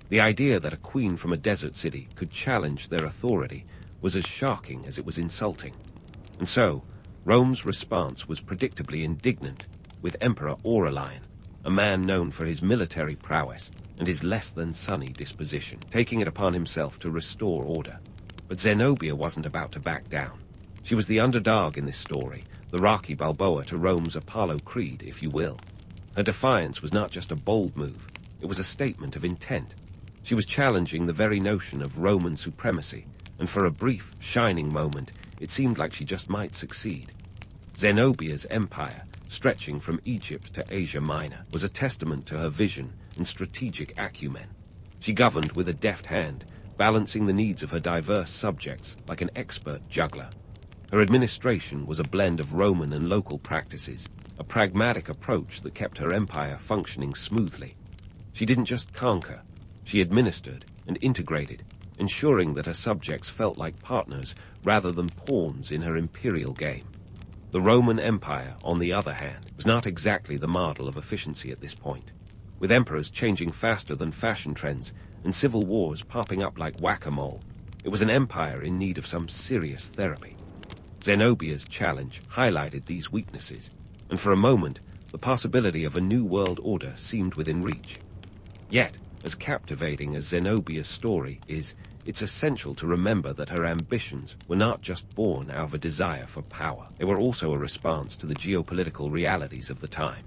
The idea that a queen from a desert city could challenge their authority was as shocking as it was insulting. And so, Rome's response was predictably indignant, with Emperor Aurelian, a man known for his military prowess and his less-than-sunny disposition, taking it upon himself to restore order. But Zenobia wasn't about to back down. She was the underdog in this story, the Rocky Balboa to Rome's Apollo Creed, if you will. Her defiance was not just a bold move, it was a statement of intent. She was challenging the very notion of Roman supremacy, and for a brief, shining moment, it seemed like she just might succeed. Zenobia's empire, stretching from Egypt to Asia Minor, was a testament to her vision and strategic acumen. She governed with a deft hand, balancing the needs of her diverse subjects like an expert juggler. Her administration was a blend of Roman and local practices, a pragmatic approach that kept her empire functioning smoothly. She didn't just conquer, she administered and integrated, ensuring that her subjects felt like partners rather than pawns in her imperial game. The Roman Empire, on the other hand, was not exactly the model of efficiency at this point. With emperors changing faster than fashion trends and civil wars popping up like whack-a-mole, it was an empire in need of some serious therapy. Zenobia's challenge highlighted these weaknesses, and for a moment, the possibility of a new world order seemed within reach. Yet, as captivating as Zenobia's story is, it's essential to remember that her ambitions were not just born out of a desire for power. They were also a response to the geopolitical realities of the time.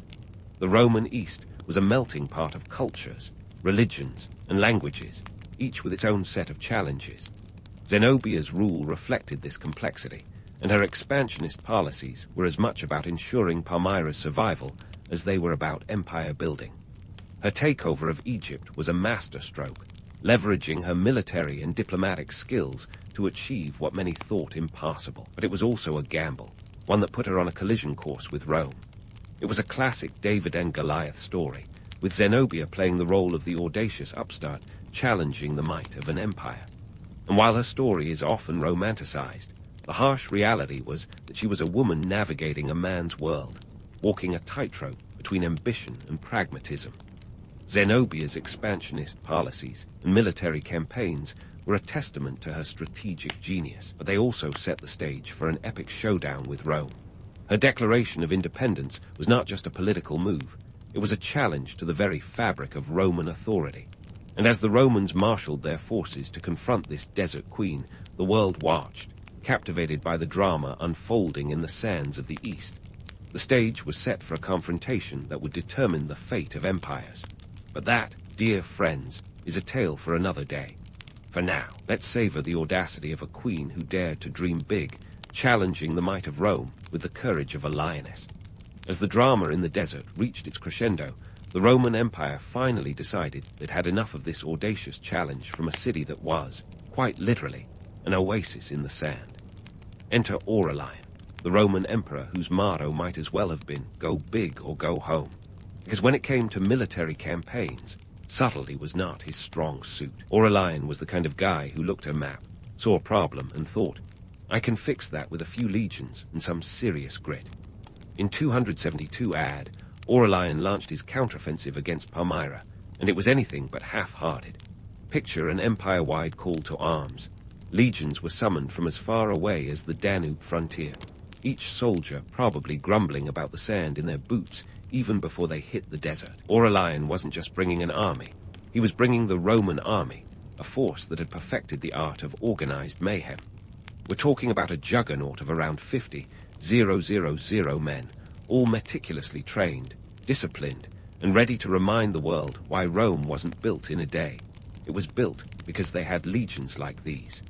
The Roman East was a melting pot of cultures, religions, and languages, each with its own set of challenges. Zenobia's rule reflected this complexity, and her expansionist policies were as much about ensuring Palmyra's survival as they were about empire building. Her takeover of Egypt was a masterstroke, leveraging her military and diplomatic skills to achieve what many thought impossible. But it was also a gamble, one that put her on a collision course with Rome. It was a classic David and Goliath story, with Zenobia playing the role of the audacious upstart challenging the might of an empire. And while her story is often romanticized, the harsh reality was that she was a woman navigating a man's world, walking a tightrope between ambition and pragmatism. Zenobia's expansionist policies and military campaigns were a testament to her strategic genius, but they also set the stage for an epic showdown with Rome. Her declaration of independence was not just a political move, it was a challenge to the very fabric of Roman authority. And as the Romans marshaled their forces to confront this desert queen, the world watched, captivated by the drama unfolding in the sands of the East. The stage was set for a confrontation that would determine the fate of empires. But that, dear friends, is a tale for another day. For now, let's savor the audacity of a queen who dared to dream big, challenging the might of Rome with the courage of a lioness. As the drama in the desert reached its crescendo, the Roman Empire finally decided it had enough of this audacious challenge from a city that was, quite literally, an oasis in the sand. Enter Aurelian, the Roman emperor whose motto might as well have been, "Go big or go home." Because when it came to military campaigns, subtlety was not his strong suit. Aurelian was the kind of guy who looked at a map, saw a problem, and thought, I can fix that with a few legions and some serious grit. In 272 AD, Aurelian launched his counteroffensive against Palmyra, and it was anything but half-hearted. Picture an empire-wide call to arms. Legions were summoned from as far away as the Danube frontier, each soldier probably grumbling about the sand in their boots even before they hit the desert. Aurelian wasn't just bringing an army, he was bringing the Roman army, a force that had perfected the art of organized mayhem. We're talking about a juggernaut of around 50,000 men, all meticulously trained, disciplined, and ready to remind the world why Rome wasn't built in a day. It was built because they had legions like these.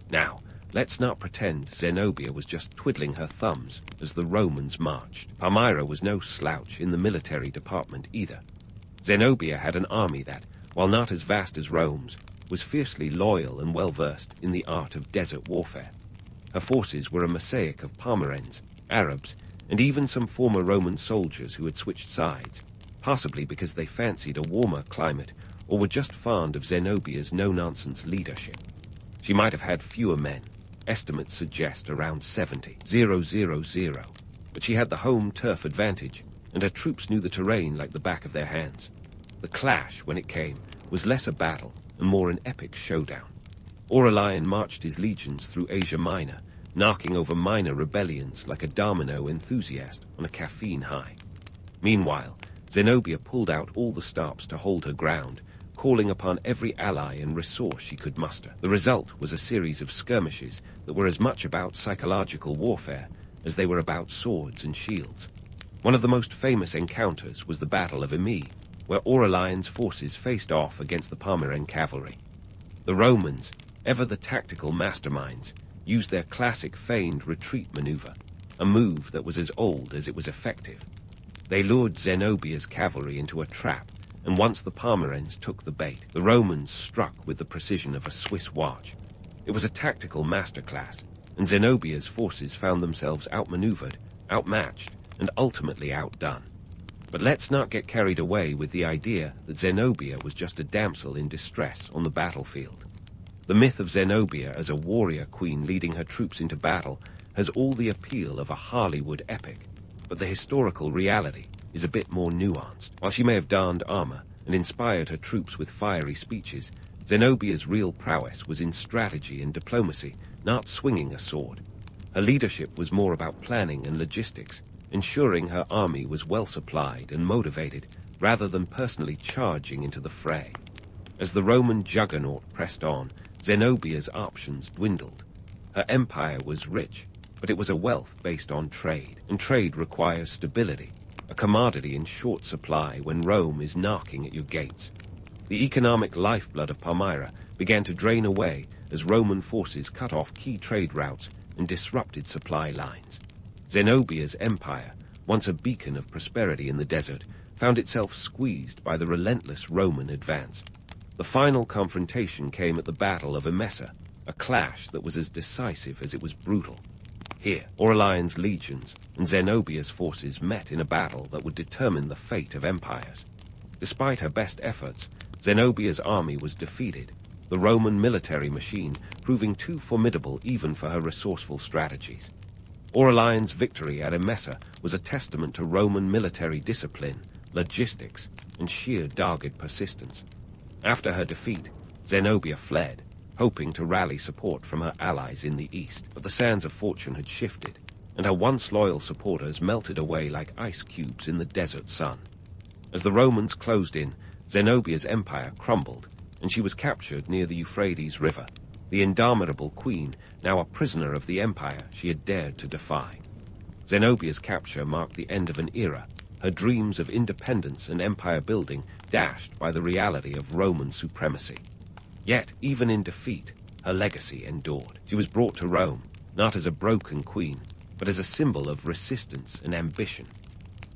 Now, let's not pretend Zenobia was just twiddling her thumbs as the Romans marched. Palmyra was no slouch in the military department either. Zenobia had an army that, while not as vast as Rome's, was fiercely loyal and well-versed in the art of desert warfare. Her forces were a mosaic of Palmyrans, Arabs, and even some former Roman soldiers who had switched sides, possibly because they fancied a warmer climate or were just fond of Zenobia's no-nonsense leadership. She might have had fewer men, estimates suggest around 70,000, but she had the home turf advantage, and her troops knew the terrain like the back of their hands. The clash, when it came, was less a battle and more an epic showdown. Aurelian marched his legions through Asia Minor, knocking over minor rebellions like a domino enthusiast on a caffeine high. Meanwhile, Zenobia pulled out all the stops to hold her ground, calling upon every ally and resource she could muster. The result was a series of skirmishes that were as much about psychological warfare as they were about swords and shields. One of the most famous encounters was the Battle of Ayyubid, where Aurelian's forces faced off against the Palmyran cavalry. The Romans, ever the tactical masterminds, used their classic feigned retreat maneuver, a move that was as old as it was effective. They lured Zenobia's cavalry into a trap, and once the Palmyrans took the bait, the Romans struck with the precision of a Swiss watch. It was a tactical masterclass, and Zenobia's forces found themselves outmaneuvered, outmatched, and ultimately outdone. But let's not get carried away with the idea that Zenobia was just a damsel in distress on the battlefield. The myth of Zenobia as a warrior queen leading her troops into battle has all the appeal of a Hollywood epic, but the historical reality is a bit more nuanced. While she may have donned armor and inspired her troops with fiery speeches, Zenobia's real prowess was in strategy and diplomacy, not swinging a sword. Her leadership was more about planning and logistics, ensuring her army was well supplied and motivated, rather than personally charging into the fray. As the Roman juggernaut pressed on, Zenobia's options dwindled. Her empire was rich, but it was a wealth based on trade, and trade requires stability, a commodity in short supply when Rome is knocking at your gates. The economic lifeblood of Palmyra began to drain away as Roman forces cut off key trade routes and disrupted supply lines. Zenobia's empire, once a beacon of prosperity in the desert, found itself squeezed by the relentless Roman advance. The final confrontation came at the Battle of Emesa, a clash that was as decisive as it was brutal. Here, Aurelian's legions and Zenobia's forces met in a battle that would determine the fate of empires. Despite her best efforts, Zenobia's army was defeated, the Roman military machine proving too formidable even for her resourceful strategies. Aurelian's victory at Emesa was a testament to Roman military discipline, logistics, and sheer dogged persistence. After her defeat, Zenobia fled, hoping to rally support from her allies in the east, but the sands of fortune had shifted, and her once loyal supporters melted away like ice cubes in the desert sun. As the Romans closed in, Zenobia's empire crumbled, and she was captured near the Euphrates River, the indomitable queen, now a prisoner of the empire she had dared to defy. Zenobia's capture marked the end of an era, her dreams of independence and empire building dashed by the reality of Roman supremacy. Yet, even in defeat, her legacy endured. She was brought to Rome, not as a broken queen, but as a symbol of resistance and ambition.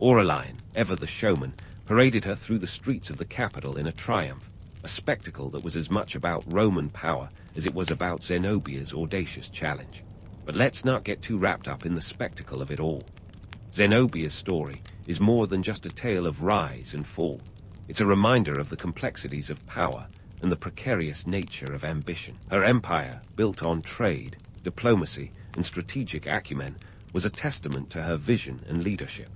Aurelian, ever the showman, paraded her through the streets of the capital in a triumph, a spectacle that was as much about Roman power as it was about Zenobia's audacious challenge. But let's not get too wrapped up in the spectacle of it all. Zenobia's story is more than just a tale of rise and fall. It's a reminder of the complexities of power and the precarious nature of ambition. Her empire, built on trade, diplomacy, and strategic acumen, was a testament to her vision and leadership.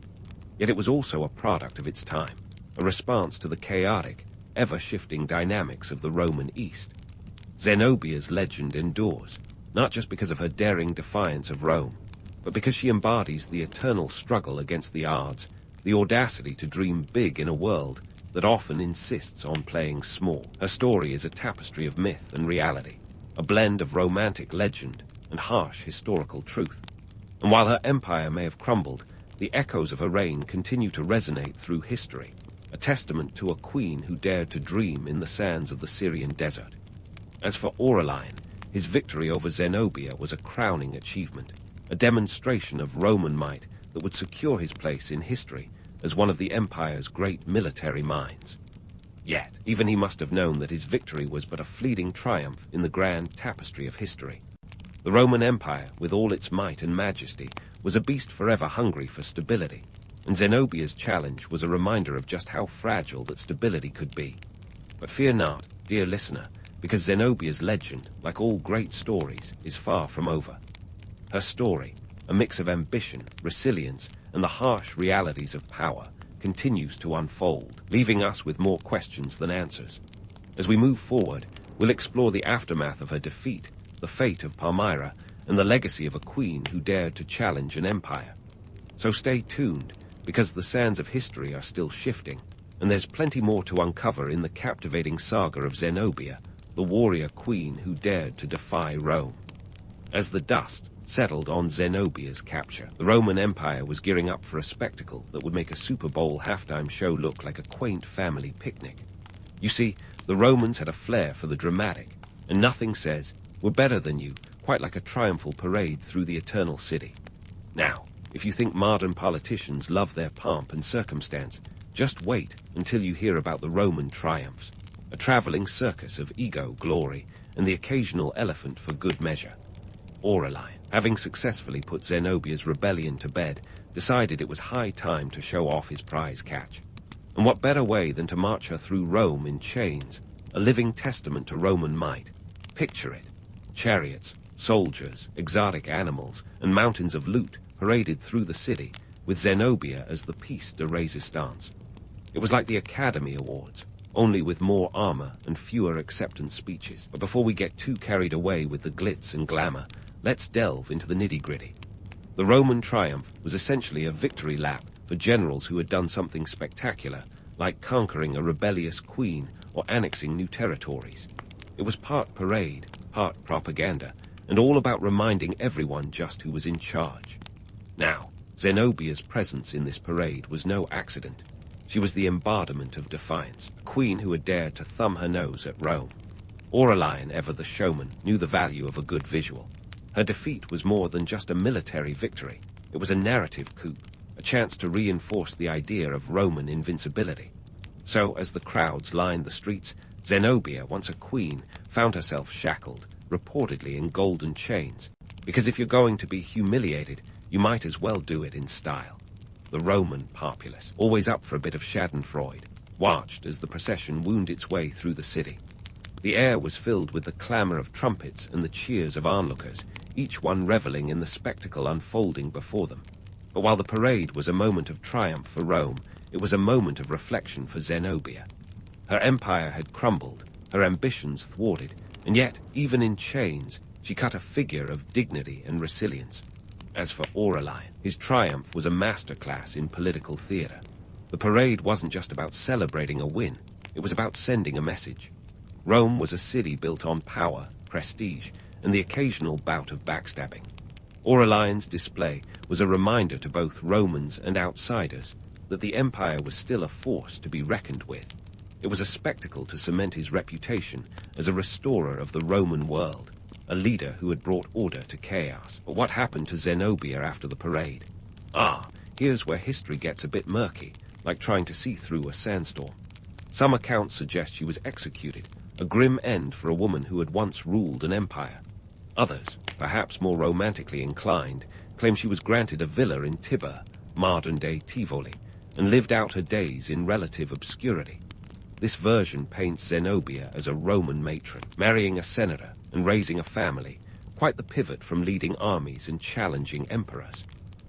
Yet it was also a product of its time, a response to the chaotic, ever-shifting dynamics of the Roman East. Zenobia's legend endures, not just because of her daring defiance of Rome, but because she embodies the eternal struggle against the odds, the audacity to dream big in a world that often insists on playing small. Her story is a tapestry of myth and reality, a blend of romantic legend and harsh historical truth. And while her empire may have crumbled, the echoes of her reign continue to resonate through history, a testament to a queen who dared to dream in the sands of the Syrian desert. As for Aurelian, his victory over Zenobia was a crowning achievement, a demonstration of Roman might that would secure his place in history as one of the empire's great military minds. Yet, even he must have known that his victory was but a fleeting triumph in the grand tapestry of history. The Roman Empire, with all its might and majesty, was a beast forever hungry for stability, and Zenobia's challenge was a reminder of just how fragile that stability could be. But fear not, dear listener, because Zenobia's legend, like all great stories, is far from over. Her story, a mix of ambition, resilience, and the harsh realities of power, continues to unfold, leaving us with more questions than answers. As we move forward, we'll explore the aftermath of her defeat, the fate of Palmyra, and the legacy of a queen who dared to challenge an empire. So stay tuned, because the sands of history are still shifting, and there's plenty more to uncover in the captivating saga of Zenobia, the warrior queen who dared to defy Rome. As the dust settled on Zenobia's capture. The Roman Empire was gearing up for a spectacle that would make a Super Bowl halftime show look like a quaint family picnic. You see, the Romans had a flair for the dramatic, and nothing says, "We're better than you," quite like a triumphal parade through the eternal city. Now, if you think modern politicians love their pomp and circumstance, just wait until you hear about the Roman triumphs, a traveling circus of ego, glory, and the occasional elephant for good measure. Auraline, having successfully put Zenobia's rebellion to bed, decided it was high time to show off his prize catch. And what better way than to march her through Rome in chains, a living testament to Roman might. Picture it. Chariots, soldiers, exotic animals, and mountains of loot paraded through the city, with Zenobia as the piece de resistance. It was like the Academy Awards, only with more armor and fewer acceptance speeches. But before we get too carried away with the glitz and glamour, let's delve into the nitty-gritty. The Roman triumph was essentially a victory lap for generals who had done something spectacular, like conquering a rebellious queen or annexing new territories. It was part parade, part propaganda, and all about reminding everyone just who was in charge. Now, Zenobia's presence in this parade was no accident. She was the embodiment of defiance, a queen who had dared to thumb her nose at Rome. Auraline, ever the showman, knew the value of a good visual. Her defeat was more than just a military victory. It was a narrative coup, a chance to reinforce the idea of Roman invincibility. So, as the crowds lined the streets, Zenobia, once a queen, found herself shackled, reportedly in golden chains. Because if you're going to be humiliated, you might as well do it in style. The Roman populace, always up for a bit of schadenfreude, watched as the procession wound its way through the city. The air was filled with the clamor of trumpets and the cheers of onlookers, each one reveling in the spectacle unfolding before them. But while the parade was a moment of triumph for Rome, it was a moment of reflection for Zenobia. Her empire had crumbled, her ambitions thwarted, and yet, even in chains, she cut a figure of dignity and resilience. As for Auraline, his triumph was a masterclass in political theater. The parade wasn't just about celebrating a win, it was about sending a message. Rome was a city built on power, prestige, and the occasional bout of backstabbing. Auraline's display was a reminder to both Romans and outsiders that the empire was still a force to be reckoned with. It was a spectacle to cement his reputation as a restorer of the Roman world, a leader who had brought order to chaos. But what happened to Zenobia after the parade? Here's where history gets a bit murky, like trying to see through a sandstorm. Some accounts suggest she was executed, a grim end for a woman who had once ruled an empire. Others, perhaps more romantically inclined, claim she was granted a villa in Tibur, modern-day Tivoli, and lived out her days in relative obscurity. This version paints Zenobia as a Roman matron, marrying a senator and raising a family, quite the pivot from leading armies and challenging emperors.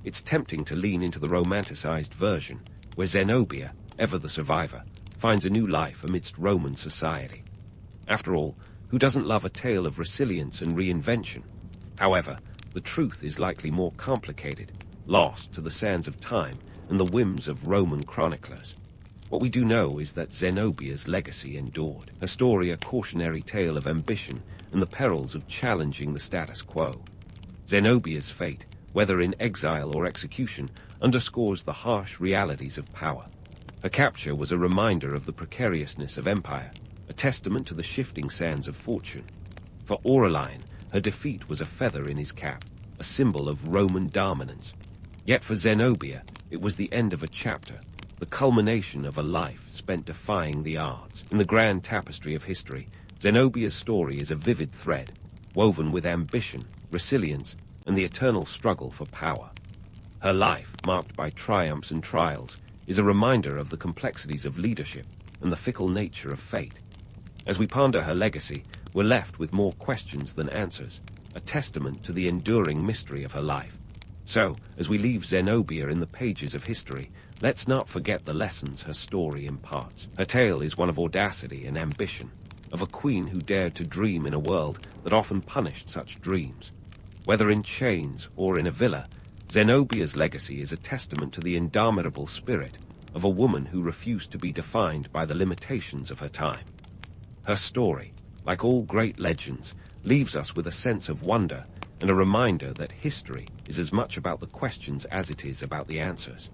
It's tempting to lean into the romanticized version, where Zenobia, ever the survivor, finds a new life amidst Roman society. After all, who doesn't love a tale of resilience and reinvention? However, the truth is likely more complicated, lost to the sands of time and the whims of Roman chroniclers. What we do know is that Zenobia's legacy endured, her story a cautionary tale of ambition and the perils of challenging the status quo. Zenobia's fate, whether in exile or execution, underscores the harsh realities of power. Her capture was a reminder of the precariousness of empire, a testament to the shifting sands of fortune. For Auraline, her defeat was a feather in his cap, a symbol of Roman dominance. Yet for Zenobia, it was the end of a chapter, the culmination of a life spent defying the odds. In the grand tapestry of history, Zenobia's story is a vivid thread, woven with ambition, resilience, and the eternal struggle for power. Her life, marked by triumphs and trials, is a reminder of the complexities of leadership and the fickle nature of fate. As we ponder her legacy, we're left with more questions than answers, a testament to the enduring mystery of her life. So, as we leave Zenobia in the pages of history, let's not forget the lessons her story imparts. Her tale is one of audacity and ambition, of a queen who dared to dream in a world that often punished such dreams. Whether in chains or in a villa, Zenobia's legacy is a testament to the indomitable spirit of a woman who refused to be defined by the limitations of her time. Her story, like all great legends, leaves us with a sense of wonder and a reminder that history is as much about the questions as it is about the answers.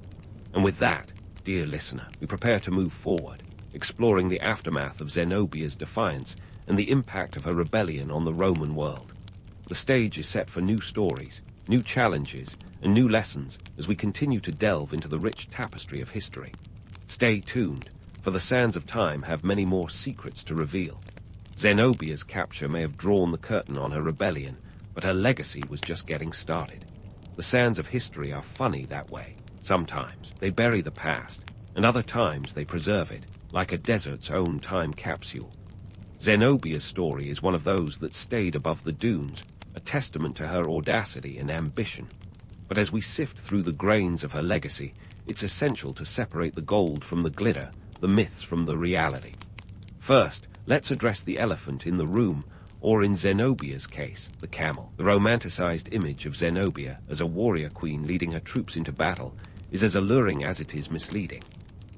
And with that, dear listener, we prepare to move forward, exploring the aftermath of Zenobia's defiance and the impact of her rebellion on the Roman world. The stage is set for new stories, new challenges, and new lessons as we continue to delve into the rich tapestry of history. Stay tuned, for the sands of time have many more secrets to reveal. Zenobia's capture may have drawn the curtain on her rebellion, but her legacy was just getting started. The sands of history are funny that way. Sometimes they bury the past, and other times they preserve it, like a desert's own time capsule. Zenobia's story is one of those that stayed above the dunes, a testament to her audacity and ambition. But as we sift through the grains of her legacy, it's essential to separate the gold from the glitter, the myths from the reality. First, let's address the elephant in the room, or in Zenobia's case, the camel. The romanticized image of Zenobia as a warrior queen leading her troops into battle is as alluring as it is misleading.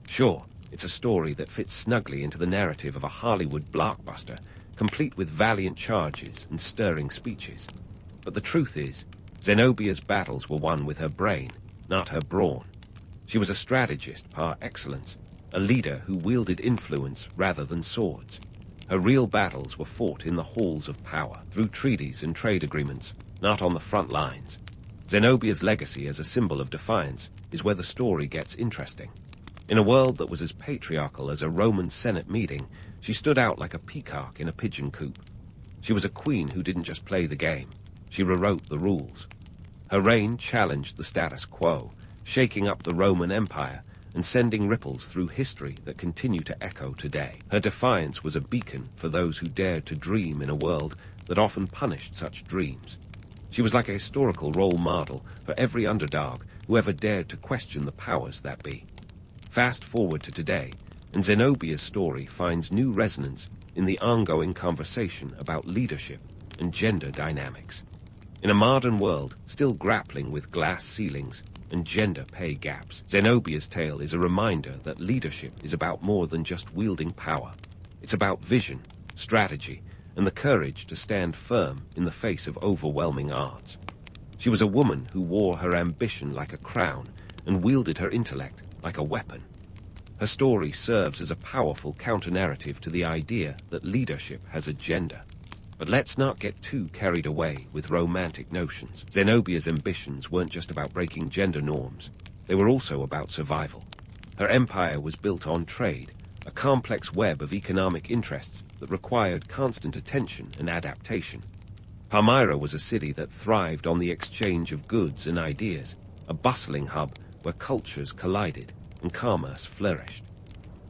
Sure, it's a story that fits snugly into the narrative of a Hollywood blockbuster, complete with valiant charges and stirring speeches. But the truth is, Zenobia's battles were won with her brain, not her brawn. She was a strategist par excellence, a leader who wielded influence rather than swords. Her real battles were fought in the halls of power, through treaties and trade agreements, not on the front lines. Zenobia's legacy as a symbol of defiance is where the story gets interesting. In a world that was as patriarchal as a Roman Senate meeting, she stood out like a peacock in a pigeon coop. She was a queen who didn't just play the game, she rewrote the rules. Her reign challenged the status quo, shaking up the Roman Empire and sending ripples through history that continue to echo today. Her defiance was a beacon for those who dared to dream in a world that often punished such dreams. She was like a historical role model for every underdog who ever dared to question the powers that be. Fast forward to today, and Zenobia's story finds new resonance in the ongoing conversation about leadership and gender dynamics. In a modern world still grappling with glass ceilings and gender pay gaps, Zenobia's tale is a reminder that leadership is about more than just wielding power. It's about vision, strategy, and the courage to stand firm in the face of overwhelming odds. She was a woman who wore her ambition like a crown and wielded her intellect like a weapon. Her story serves as a powerful counter-narrative to the idea that leadership has a gender. But let's not get too carried away with romantic notions. Zenobia's ambitions weren't just about breaking gender norms. They were also about survival. Her empire was built on trade, a complex web of economic interests that required constant attention and adaptation. Palmyra was a city that thrived on the exchange of goods and ideas, a bustling hub where cultures collided and commerce flourished.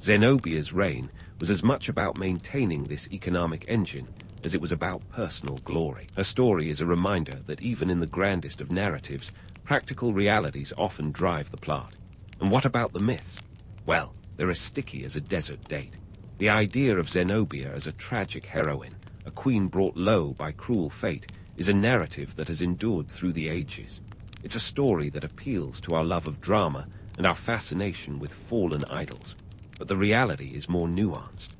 Zenobia's reign was as much about maintaining this economic engine as it was about personal glory. Her story is a reminder that even in the grandest of narratives, practical realities often drive the plot. And what about the myths? Well, they're as sticky as a desert date. The idea of Zenobia as a tragic heroine, a queen brought low by cruel fate, is a narrative that has endured through the ages. It's a story that appeals to our love of drama and our fascination with fallen idols. But the reality is more nuanced.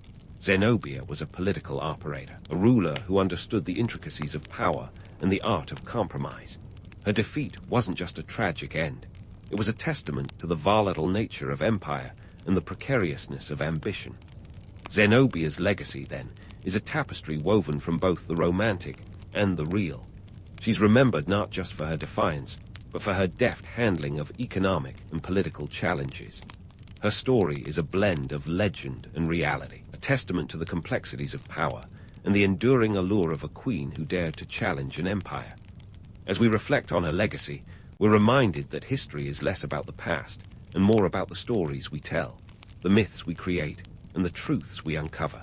Zenobia was a political operator, a ruler who understood the intricacies of power and the art of compromise. Her defeat wasn't just a tragic end. It was a testament to the volatile nature of empire and the precariousness of ambition. Zenobia's legacy, then, is a tapestry woven from both the romantic and the real. She's remembered not just for her defiance, but for her deft handling of economic and political challenges. Her story is a blend of legend and reality, a testament to the complexities of power and the enduring allure of a queen who dared to challenge an empire. As we reflect on her legacy, we're reminded that history is less about the past and more about the stories we tell, the myths we create, and the truths we uncover.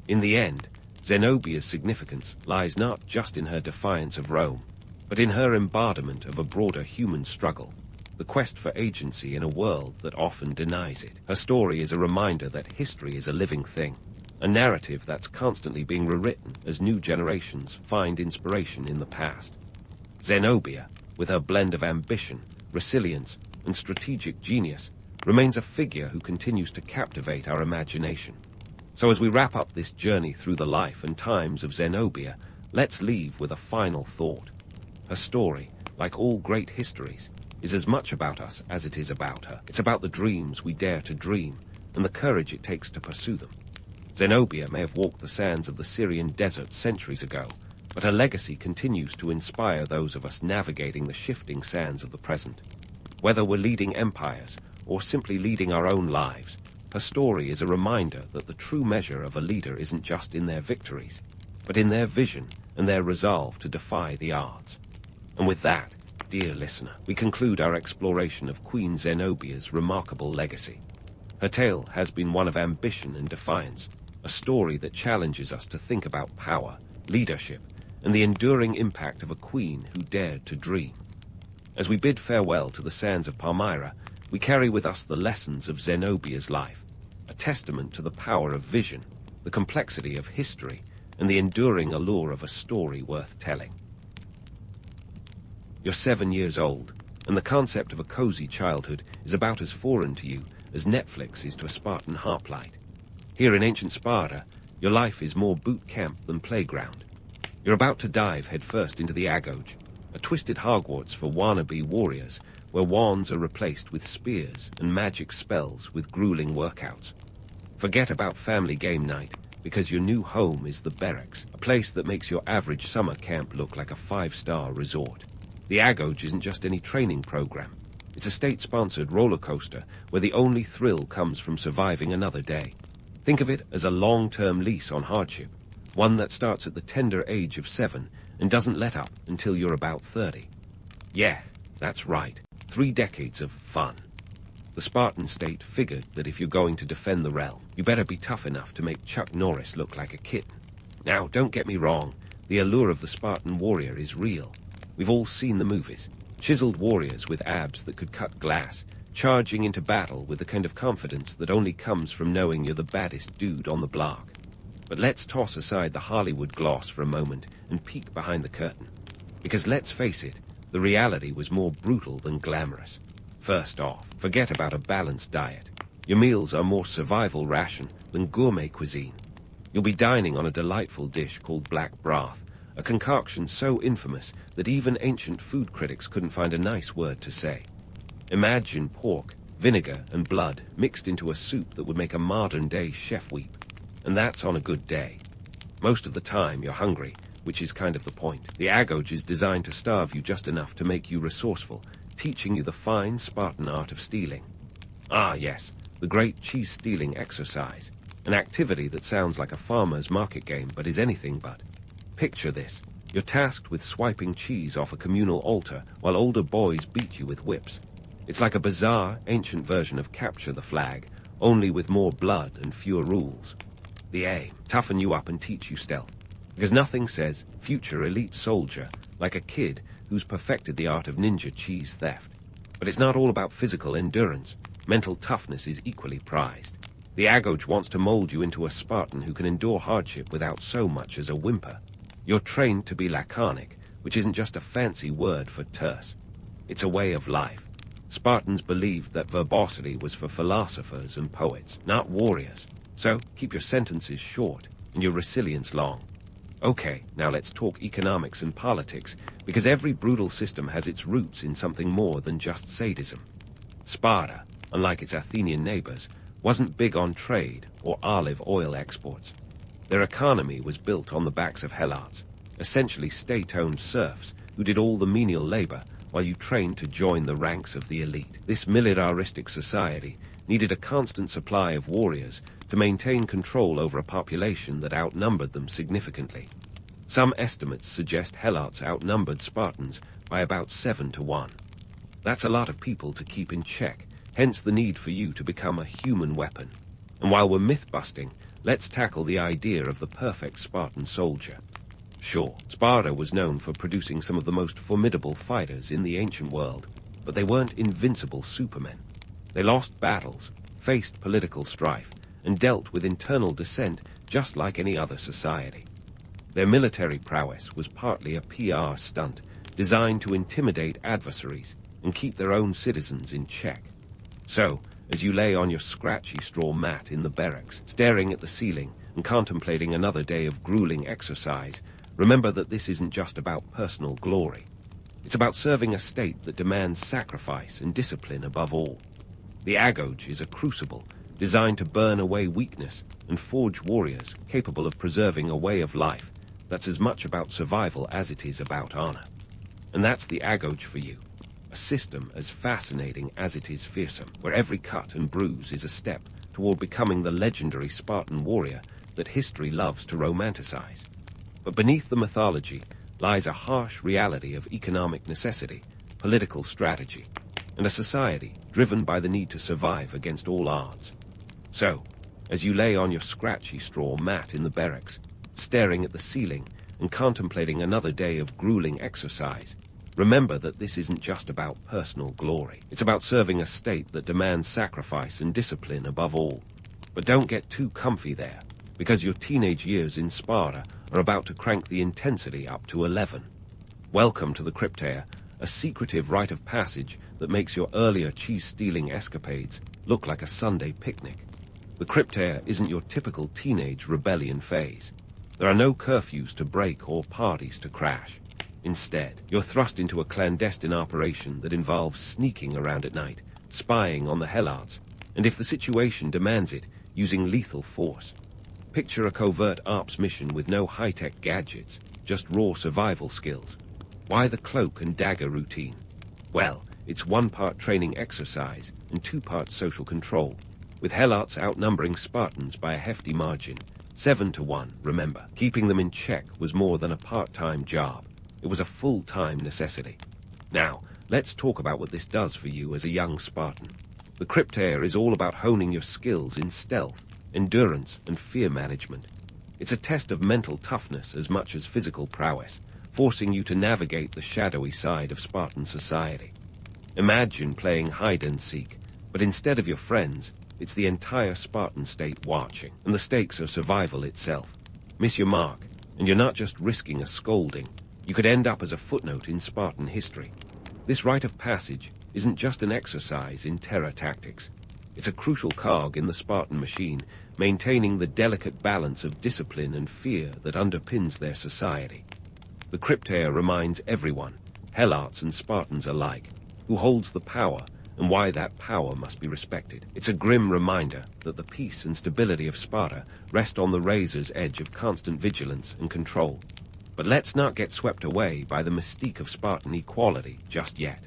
In the end, Zenobia's significance lies not just in her defiance of Rome, but in her embodiment of a broader human struggle, the quest for agency in a world that often denies it. Her story is a reminder that history is a living thing, a narrative that's constantly being rewritten as new generations find inspiration in the past. Zenobia, with her blend of ambition, resilience, and strategic genius, remains a figure who continues to captivate our imagination. So as we wrap up this journey through the life and times of Zenobia, let's leave with a final thought. Her story, like all great histories, is as much about us as it is about her. It's about the dreams we dare to dream and the courage it takes to pursue them. Zenobia may have walked the sands of the Syrian desert centuries ago, but her legacy continues to inspire those of us navigating the shifting sands of the present. Whether we're leading empires or simply leading our own lives, her story is a reminder that the true measure of a leader isn't just in their victories, but in their vision and their resolve to defy the odds. And with that, dear listener, we conclude our exploration of Queen Zenobia's remarkable legacy. Her tale has been one of ambition and defiance, a story that challenges us to think about power, leadership, and the enduring impact of a queen who dared to dream. As we bid farewell to the sands of Palmyra, we carry with us the lessons of Zenobia's life, a testament to the power of vision, the complexity of history, and the enduring allure of a story worth telling. You're 7 years old, and the concept of a cozy childhood is about as foreign to you as Netflix is to a Spartan hoplite. Here in ancient Sparta, your life is more boot camp than playground. You're about to dive headfirst into the Agoge, a twisted Hogwarts for wannabe warriors, where wands are replaced with spears and magic spells with grueling workouts. Forget about family game night, because your new home is the barracks, a place that makes your average summer camp look like a 5-star resort. The Agoge isn't just any training program. It's a state-sponsored roller coaster where the only thrill comes from surviving another day. Think of it as a long-term lease on hardship, one that starts at the tender age of 7 and doesn't let up until you're about 30. Yeah, that's right. 3 decades of fun. The Spartan state figured that if you're going to defend the realm, you better be tough enough to make Chuck Norris look like a kitten. Now, don't get me wrong, the allure of the Spartan warrior is real. We've all seen the movies. Chiseled warriors with abs that could cut glass, charging into battle with the kind of confidence that only comes from knowing you're the baddest dude on the block. But let's toss aside the Hollywood gloss for a moment and peek behind the curtain. Because let's face it, the reality was more brutal than glamorous. First off, forget about a balanced diet. Your meals are more survival ration than gourmet cuisine. You'll be dining on a delightful dish called black broth, a concoction so infamous that even ancient food critics couldn't find a nice word to say. Imagine pork, vinegar, and blood mixed into a soup that would make a modern-day chef weep. And that's on a good day. Most of the time you're hungry, which is kind of the point. The Agoge is designed to starve you just enough to make you resourceful, teaching you the fine Spartan art of stealing. Ah, yes, the great cheese-stealing exercise, an activity that sounds like a farmer's market game but is anything but. Picture this. You're tasked with swiping cheese off a communal altar while older boys beat you with whips. It's like a bizarre, ancient version of Capture the Flag, only with more blood and fewer rules. The aim, toughen you up and teach you stealth. Because nothing says future elite soldier like a kid who's perfected the art of ninja cheese theft. But it's not all about physical endurance. Mental toughness is equally prized. The Agoge wants to mold you into a Spartan who can endure hardship without so much as a whimper. You're trained to be laconic, which isn't just a fancy word for terse. It's a way of life. Spartans believed that verbosity was for philosophers and poets, not warriors. So keep your sentences short and your resilience long. Okay, now let's talk economics and politics, because every brutal system has its roots in something more than just sadism. Sparta, unlike its Athenian neighbors, wasn't big on trade or olive oil exports. Their economy was built on the backs of helots, essentially state-owned serfs who did all the menial labor while you trained to join the ranks of the elite. This militaristic society needed a constant supply of warriors to maintain control over a population that outnumbered them significantly. Some estimates suggest helots outnumbered Spartans by about 7 to 1. That's a lot of people to keep in check, hence the need for you to become a human weapon. And while we're myth-busting, let's tackle the idea of the perfect Spartan soldier. Sure, Sparta was known for producing some of the most formidable fighters in the ancient world, but they weren't invincible supermen. They lost battles, faced political strife, and dealt with internal dissent just like any other society. Their military prowess was partly a PR stunt designed to intimidate adversaries and keep their own citizens in check. So, as you lay on your scratchy straw mat in the barracks, staring at the ceiling and contemplating another day of grueling exercise, remember that this isn't just about personal glory. It's about serving a state that demands sacrifice and discipline above all. The agoge is a crucible designed to burn away weakness and forge warriors capable of preserving a way of life that's as much about survival as it is about honor. And that's the agoge for you, a system as fascinating as it is fearsome, where every cut and bruise is a step toward becoming the legendary Spartan warrior that history loves to romanticize. But beneath the mythology lies a harsh reality of economic necessity, political strategy, and a society driven by the need to survive against all odds. So, as you lay on your scratchy straw mat in the barracks, staring at the ceiling and contemplating another day of grueling exercise, remember that this isn't just about personal glory. It's about serving a state that demands sacrifice and discipline above all. But don't get too comfy there, because your teenage years in Sparta are about to crank the intensity up to 11. Welcome to the Crypteia, a secretive rite of passage that makes your earlier cheese-stealing escapades look like a Sunday picnic. The Crypteia isn't your typical teenage rebellion phase. There are no curfews to break or parties to crash. Instead, you're thrust into a clandestine operation that involves sneaking around at night, spying on the Helots, and if the situation demands it, using lethal force. Picture a covert ops mission with no high-tech gadgets, just raw survival skills. Why the cloak and dagger routine? Well, it's 1 part training exercise and 2 parts social control, with Helots outnumbering Spartans by a hefty margin, 7-1, remember. Keeping them in check was more than a part-time job. It was a full-time necessity. Now, let's talk about what this does for you as a young Spartan. The Crypteia is all about honing your skills in stealth, endurance, and fear management. It's a test of mental toughness as much as physical prowess, forcing you to navigate the shadowy side of Spartan society. Imagine playing hide-and-seek, but instead of your friends, it's the entire Spartan state watching, and the stakes are survival itself. Miss your mark, and you're not just risking a scolding. You could end up as a footnote in Spartan history. This rite of passage isn't just an exercise in terror tactics. It's a crucial cog in the Spartan machine, maintaining the delicate balance of discipline and fear that underpins their society. The Crypteia reminds everyone, Helots and Spartans alike, who holds the power and why that power must be respected. It's a grim reminder that the peace and stability of Sparta rest on the razor's edge of constant vigilance and control. But let's not get swept away by the mystique of Spartan equality just yet.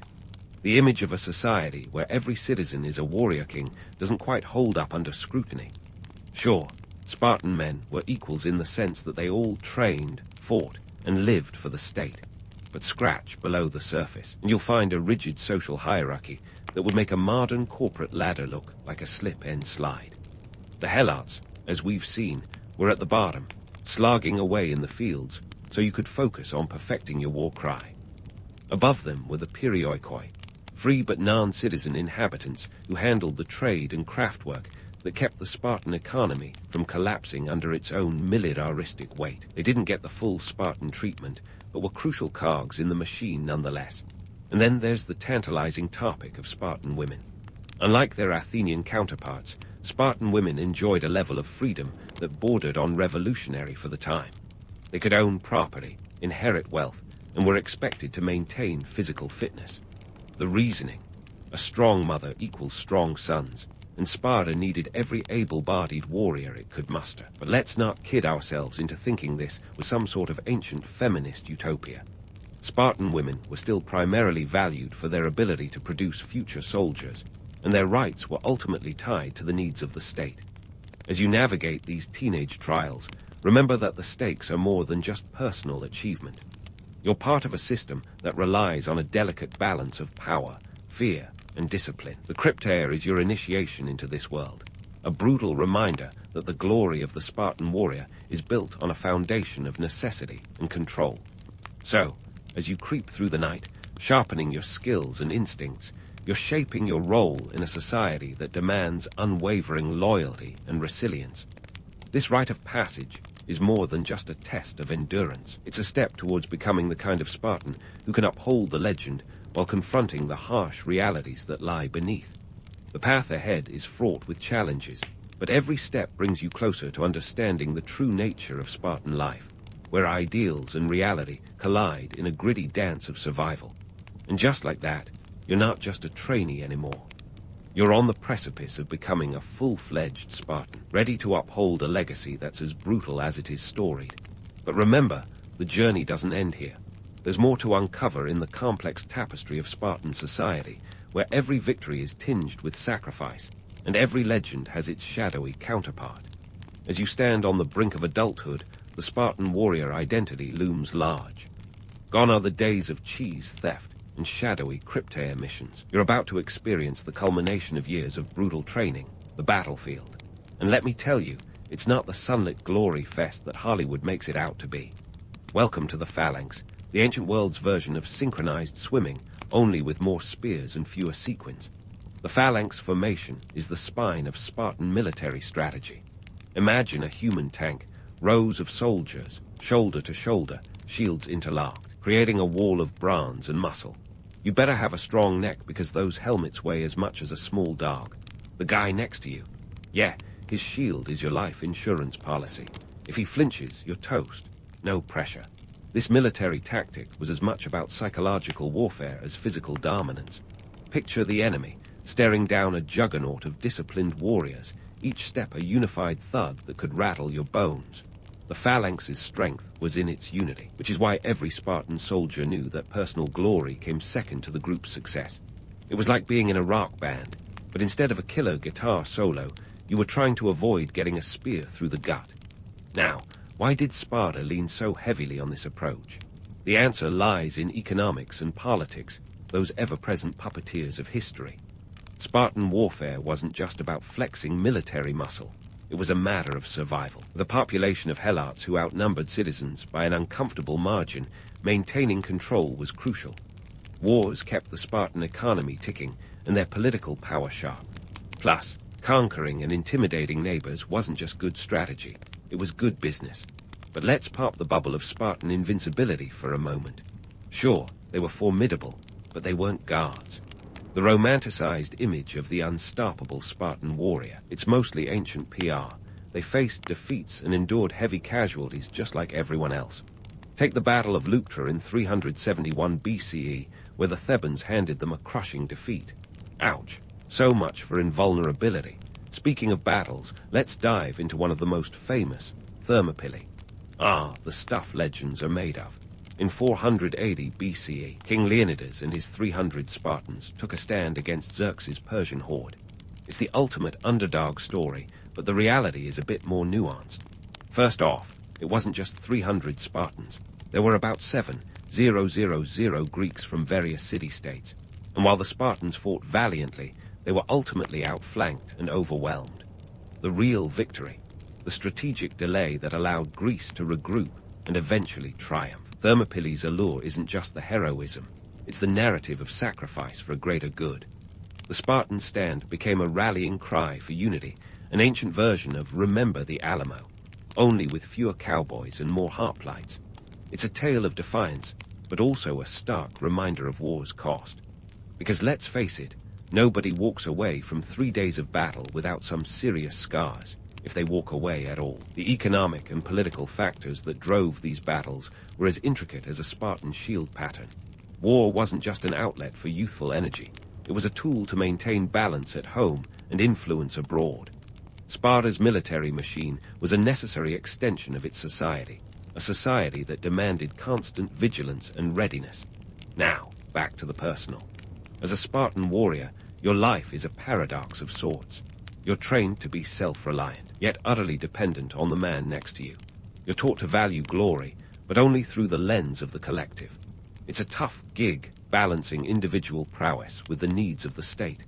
The image of a society where every citizen is a warrior king doesn't quite hold up under scrutiny. Sure, Spartan men were equals in the sense that they all trained, fought, and lived for the state. But scratch below the surface, and you'll find a rigid social hierarchy that would make a modern corporate ladder look like a slip and slide. The Helots, as we've seen, were at the bottom, slogging away in the fields, so you could focus on perfecting your war cry. Above them were the Perioikoi, free but non-citizen inhabitants who handled the trade and craftwork that kept the Spartan economy from collapsing under its own militaristic weight. They didn't get the full Spartan treatment, but were crucial cogs in the machine nonetheless. And then there's the tantalizing topic of Spartan women. Unlike their Athenian counterparts, Spartan women enjoyed a level of freedom that bordered on revolutionary for the time. They could own property, inherit wealth, and were expected to maintain physical fitness. The reasoning: a strong mother equals strong sons, and Sparta needed every able-bodied warrior it could muster. But let's not kid ourselves into thinking this was some sort of ancient feminist utopia. Spartan women were still primarily valued for their ability to produce future soldiers, and their rights were ultimately tied to the needs of the state. As you navigate these teenage trials, remember that the stakes are more than just personal achievement. You're part of a system that relies on a delicate balance of power, fear, and discipline. The Crypteia is your initiation into this world, a brutal reminder that the glory of the Spartan warrior is built on a foundation of necessity and control. So, as you creep through the night, sharpening your skills and instincts, you're shaping your role in a society that demands unwavering loyalty and resilience. This rite of passage is more than just a test of endurance. It's a step towards becoming the kind of Spartan who can uphold the legend while confronting the harsh realities that lie beneath. The path ahead is fraught with challenges, but every step brings you closer to understanding the true nature of Spartan life, where ideals and reality collide in a gritty dance of survival. And just like that, you're not just a trainee anymore. You're on the precipice of becoming a full-fledged Spartan, ready to uphold a legacy that's as brutal as it is storied. But remember, the journey doesn't end here. There's more to uncover in the complex tapestry of Spartan society, where every victory is tinged with sacrifice, and every legend has its shadowy counterpart. As you stand on the brink of adulthood, the Spartan warrior identity looms large. Gone are the days of cheese theft and shadowy cryptair missions. You're about to experience the culmination of years of brutal training, the battlefield. And let me tell you, it's not the sunlit glory fest that Hollywood makes it out to be. Welcome to the Phalanx, the ancient world's version of synchronized swimming, only with more spears and fewer sequins. The Phalanx formation is the spine of Spartan military strategy. Imagine a human tank, rows of soldiers, shoulder to shoulder, shields interlocked, creating a wall of bronze and muscle. You better have a strong neck because those helmets weigh as much as a small dog. The guy next to you, yeah, his shield is your life insurance policy. If he flinches, you're toast. No pressure. This military tactic was as much about psychological warfare as physical dominance. Picture the enemy, staring down a juggernaut of disciplined warriors, each step a unified thud that could rattle your bones. The Phalanx's strength was in its unity, which is why every Spartan soldier knew that personal glory came second to the group's success. It was like being in a rock band, but instead of a killer guitar solo, you were trying to avoid getting a spear through the gut. Now, why did Sparta lean so heavily on this approach? The answer lies in economics and politics, those ever-present puppeteers of history. Spartan warfare wasn't just about flexing military muscle. It was a matter of survival. With a population of helots who outnumbered citizens by an uncomfortable margin, maintaining control was crucial. Wars kept the Spartan economy ticking and their political power sharp. Plus, conquering and intimidating neighbors wasn't just good strategy, it was good business. But let's pop the bubble of Spartan invincibility for a moment. Sure, they were formidable, but they weren't guards. The romanticized image of the unstoppable Spartan warrior, it's mostly ancient PR. They faced defeats and endured heavy casualties just like everyone else. Take the Battle of Leuctra in 371 BCE, where the Thebans handed them a crushing defeat. Ouch, so much for invulnerability. Speaking of battles, let's dive into one of the most famous, Thermopylae. The stuff legends are made of. In 480 BCE, King Leonidas and his 300 Spartans took a stand against Xerxes' Persian horde. It's the ultimate underdog story, but the reality is a bit more nuanced. First off, it wasn't just 300 Spartans. There were about 7,000 Greeks from various city-states. And while the Spartans fought valiantly, they were ultimately outflanked and overwhelmed. The real victory, the strategic delay that allowed Greece to regroup and eventually triumph. Thermopylae's allure isn't just the heroism, it's the narrative of sacrifice for a greater good. The Spartan stand became a rallying cry for unity, an ancient version of Remember the Alamo, only with fewer cowboys and more hoplites. It's a tale of defiance, but also a stark reminder of war's cost. Because let's face it, nobody walks away from 3 days of battle without some serious scars, if they walk away at all. The economic and political factors that drove these battles were as intricate as a Spartan shield pattern. War wasn't just an outlet for youthful energy. It was a tool to maintain balance at home and influence abroad. Sparta's military machine was a necessary extension of its society, a society that demanded constant vigilance and readiness. Now, back to the personal. As a Spartan warrior, your life is a paradox of sorts. You're trained to be self-reliant, yet utterly dependent on the man next to you. You're taught to value glory, but only through the lens of the collective. It's a tough gig, balancing individual prowess with the needs of the state.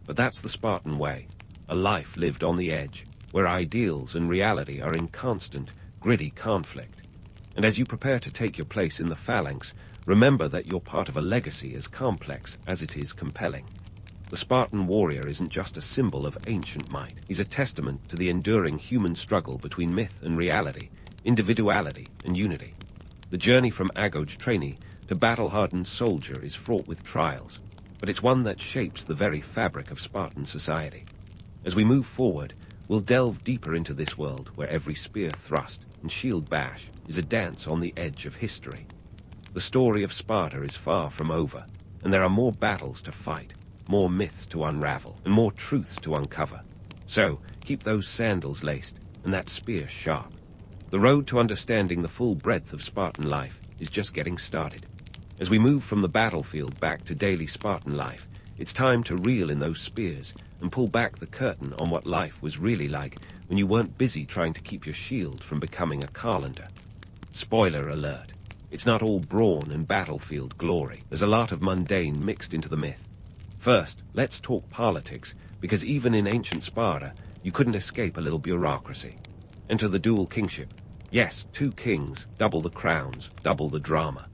But that's the Spartan way, a life lived on the edge, where ideals and reality are in constant, gritty conflict. And as you prepare to take your place in the Phalanx, remember that you're part of a legacy as complex as it is compelling. The Spartan warrior isn't just a symbol of ancient might. He's a testament to the enduring human struggle between myth and reality, individuality and unity. The journey from Agoj trainee to battle-hardened soldier is fraught with trials, but it's one that shapes the very fabric of Spartan society. As we move forward, we'll delve deeper into this world where every spear thrust and shield bash is a dance on the edge of history. The story of Sparta is far from over, and there are more battles to fight, more myths to unravel, and more truths to uncover. So, keep those sandals laced, and that spear sharp. The road to understanding the full breadth of Spartan life is just getting started. As we move from the battlefield back to daily Spartan life, it's time to reel in those spears and pull back the curtain on what life was really like when you weren't busy trying to keep your shield from becoming a carlander. Spoiler alert. It's not all brawn and battlefield glory. There's a lot of mundane mixed into the myth. First, let's talk politics, because even in ancient Sparta, you couldn't escape a little bureaucracy. Enter the dual kingship. Yes, 2 kings, double the crowns, double the drama.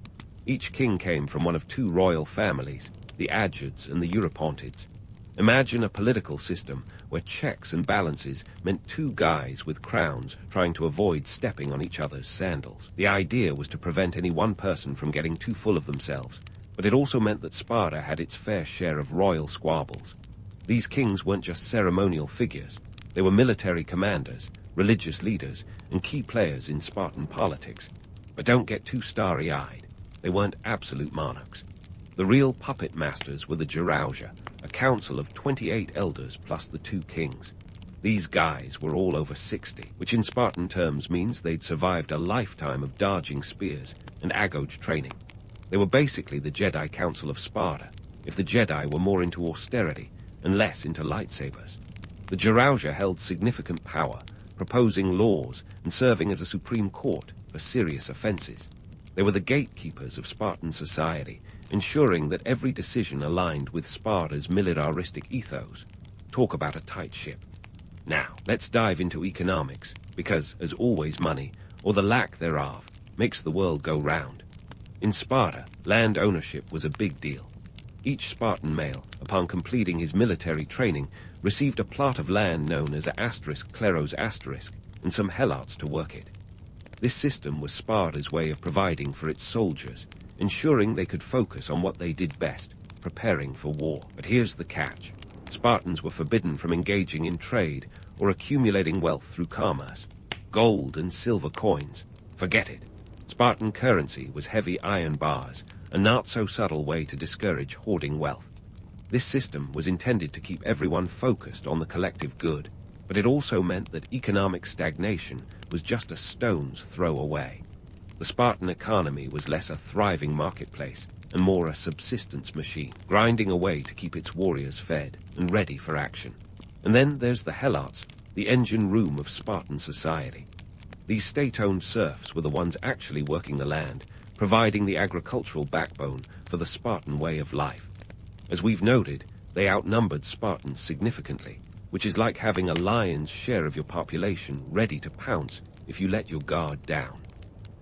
Each king came from one of 2 royal families, the Ayyubids and the Eurypontids. Imagine a political system where checks and balances meant 2 guys with crowns trying to avoid stepping on each other's sandals. The idea was to prevent any one person from getting too full of themselves, but it also meant that Sparta had its fair share of royal squabbles. These kings weren't just ceremonial figures. They were military commanders, religious leaders, and key players in Spartan politics. But don't get too starry-eyed. They weren't absolute monarchs. The real puppet masters were the Gerousia, a council of 28 elders plus the 2 kings. These guys were all over 60, which in Spartan terms means they'd survived a lifetime of dodging spears and agoge training. They were basically the Jedi Council of Sparta, if the Jedi were more into austerity and less into lightsabers. The Gerousia held significant power, proposing laws and serving as a supreme court for serious offenses. They were the gatekeepers of Spartan society, ensuring that every decision aligned with Sparta's militaristic ethos. Talk about a tight ship. Now, let's dive into economics, because, as always, money, or the lack thereof, makes the world go round. In Sparta, land ownership was a big deal. Each Spartan male, upon completing his military training, received a plot of land known as *kleros*, and some helots to work it. This system was Sparta's way of providing for its soldiers, ensuring they could focus on what they did best, preparing for war. But here's the catch. Spartans were forbidden from engaging in trade or accumulating wealth through commerce. Gold and silver coins. Forget it. Spartan currency was heavy iron bars, a not-so-subtle way to discourage hoarding wealth. This system was intended to keep everyone focused on the collective good, but it also meant that economic stagnation was just a stone's throw away. The Spartan economy was less a thriving marketplace and more a subsistence machine, grinding away to keep its warriors fed and ready for action. And then there's the helots, the engine room of Spartan society. These state-owned serfs were the ones actually working the land, providing the agricultural backbone for the Spartan way of life. As we've noted, they outnumbered Spartans significantly, which is like having a lion's share of your population ready to pounce if you let your guard down.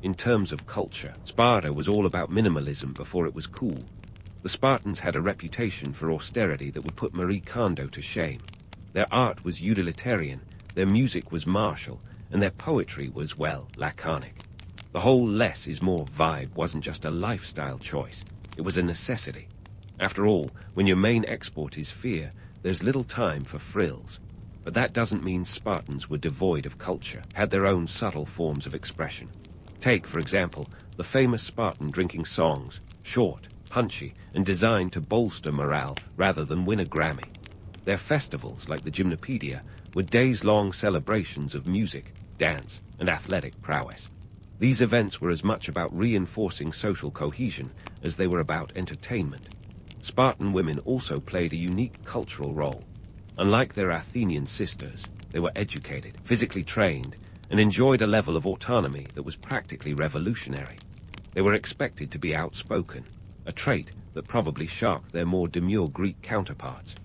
In terms of culture, Sparta was all about minimalism before it was cool. The Spartans had a reputation for austerity that would put Marie Kondo to shame. Their art was utilitarian, their music was martial, and their poetry was, well, laconic. The whole less is more vibe wasn't just a lifestyle choice, it was a necessity. After all, when your main export is fear, there's little time for frills. But that doesn't mean Spartans were devoid of culture, had their own subtle forms of expression. Take, for example, the famous Spartan drinking songs, short, punchy, and designed to bolster morale rather than win a Grammy. Their festivals, like the Gymnopedia, were days-long celebrations of music, dance, and athletic prowess. These events were as much about reinforcing social cohesion as they were about entertainment. Spartan women also played a unique cultural role. Unlike their Athenian sisters, they were educated, physically trained, and enjoyed a level of autonomy that was practically revolutionary. They were expected to be outspoken, a trait that probably shocked their more demure Greek counterparts.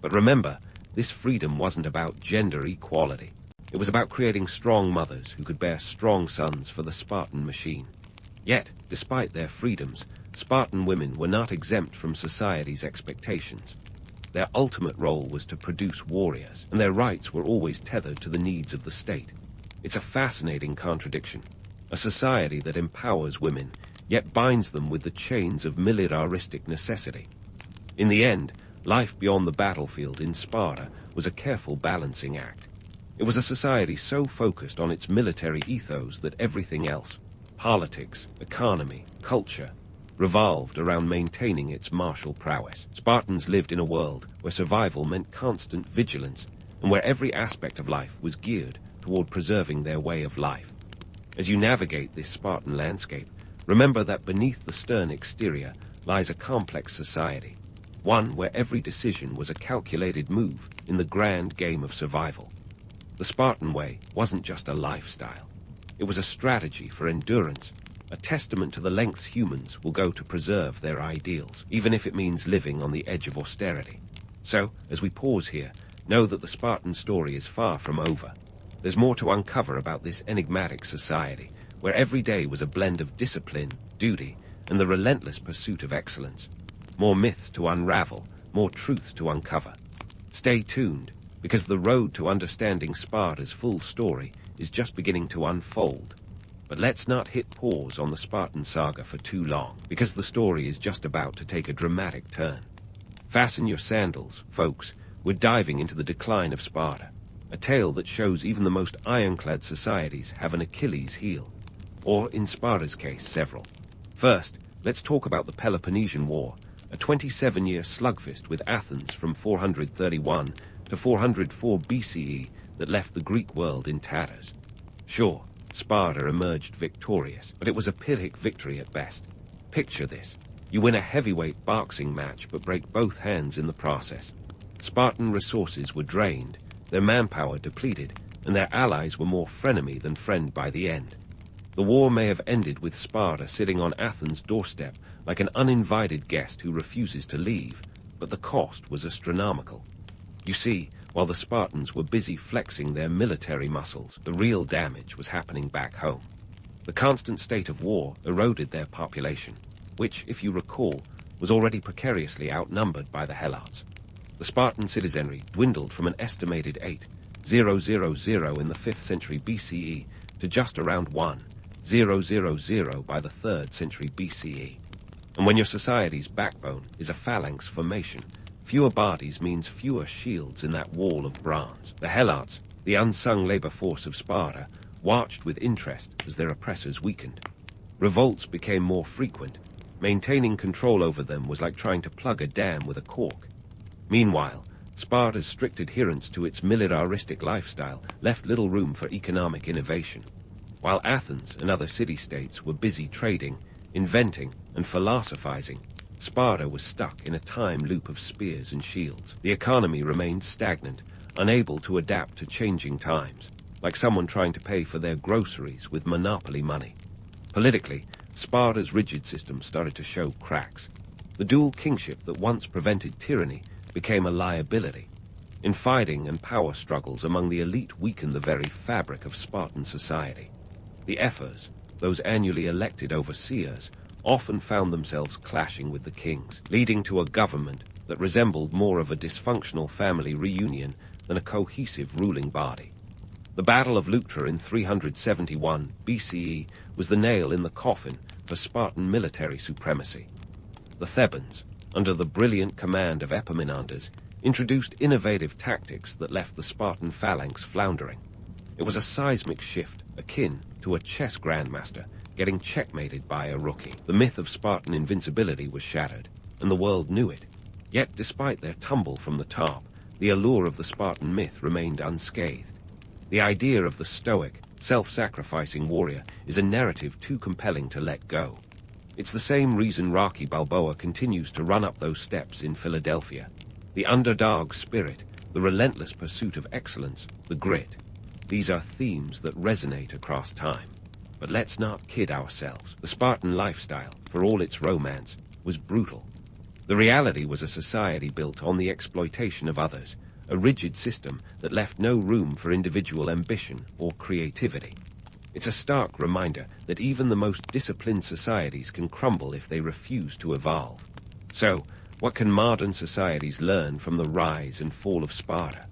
But remember, this freedom wasn't about gender equality. It was about creating strong mothers who could bear strong sons for the Spartan machine. Yet, despite their freedoms, Spartan women were not exempt from society's expectations. Their ultimate role was to produce warriors, and their rights were always tethered to the needs of the state. It's a fascinating contradiction. A society that empowers women, yet binds them with the chains of militaristic necessity. In the end, life beyond the battlefield in Sparta was a careful balancing act. It was a society so focused on its military ethos that everything else, politics, economy, culture, revolved around maintaining its martial prowess. Spartans lived in a world where survival meant constant vigilance, and where every aspect of life was geared toward preserving their way of life. As you navigate this Spartan landscape, remember that beneath the stern exterior lies a complex society, one where every decision was a calculated move in the grand game of survival. The Spartan way wasn't just a lifestyle. It was a strategy for endurance, a testament to the lengths humans will go to preserve their ideals, even if it means living on the edge of austerity. So, as we pause here, know that the Spartan story is far from over. There's more to uncover about this enigmatic society, where every day was a blend of discipline, duty, and the relentless pursuit of excellence. More myths to unravel, more truths to uncover. Stay tuned, because the road to understanding Sparta's full story is just beginning to unfold. But let's not hit pause on the Spartan saga for too long, because the story is just about to take a dramatic turn. Fasten your sandals, folks. We're diving into the decline of Sparta, a tale that shows even the most ironclad societies have an Achilles heel, or in Sparta's case, several. First, let's talk about the Peloponnesian War, a 27-year slugfest with Athens from 431 to 404 BCE that left the Greek world in tatters. Sure, Sparta emerged victorious, but it was a Pyrrhic victory at best. Picture this. You win a heavyweight boxing match but break both hands in the process. Spartan resources were drained, their manpower depleted, and their allies were more frenemy than friend by the end. The war may have ended with Sparta sitting on Athens' doorstep like an uninvited guest who refuses to leave, but the cost was astronomical. You see, while the Spartans were busy flexing their military muscles, the real damage was happening back home. The constant state of war eroded their population, which, if you recall, was already precariously outnumbered by the Helots. The Spartan citizenry dwindled from an estimated 8,000 in the 5th century BCE to just around 1,000 by the 3rd century BCE. And when your society's backbone is a phalanx formation, fewer bodies means fewer shields in that wall of bronze. The Helots, the unsung labor force of Sparta, watched with interest as their oppressors weakened. Revolts became more frequent. Maintaining control over them was like trying to plug a dam with a cork. Meanwhile, Sparta's strict adherence to its militaristic lifestyle left little room for economic innovation. While Athens and other city-states were busy trading, inventing, and philosophizing, Sparta was stuck in a time loop of spears and shields. The economy remained stagnant, unable to adapt to changing times, like someone trying to pay for their groceries with monopoly money. Politically, Sparta's rigid system started to show cracks. The dual kingship that once prevented tyranny became a liability. Infighting and power struggles among the elite weakened the very fabric of Spartan society. The ephors, those annually elected overseers, often found themselves clashing with the kings, leading to a government that resembled more of a dysfunctional family reunion than a cohesive ruling body. The Battle of Leuctra in 371 BCE was the nail in the coffin for Spartan military supremacy. The Thebans, under the brilliant command of Epaminondas, introduced innovative tactics that left the Spartan phalanx floundering. It was a seismic shift, akin to a chess grandmaster getting checkmated by a rookie. The myth of Spartan invincibility was shattered, and the world knew it. Yet, despite their tumble from the top, the allure of the Spartan myth remained unscathed. The idea of the stoic, self-sacrificing warrior is a narrative too compelling to let go. It's the same reason Rocky Balboa continues to run up those steps in Philadelphia. The underdog spirit, the relentless pursuit of excellence, the grit. These are themes that resonate across time. But let's not kid ourselves. The Spartan lifestyle, for all its romance, was brutal. The reality was a society built on the exploitation of others, a rigid system that left no room for individual ambition or creativity. It's a stark reminder that even the most disciplined societies can crumble if they refuse to evolve. So, what can modern societies learn from the rise and fall of Sparta?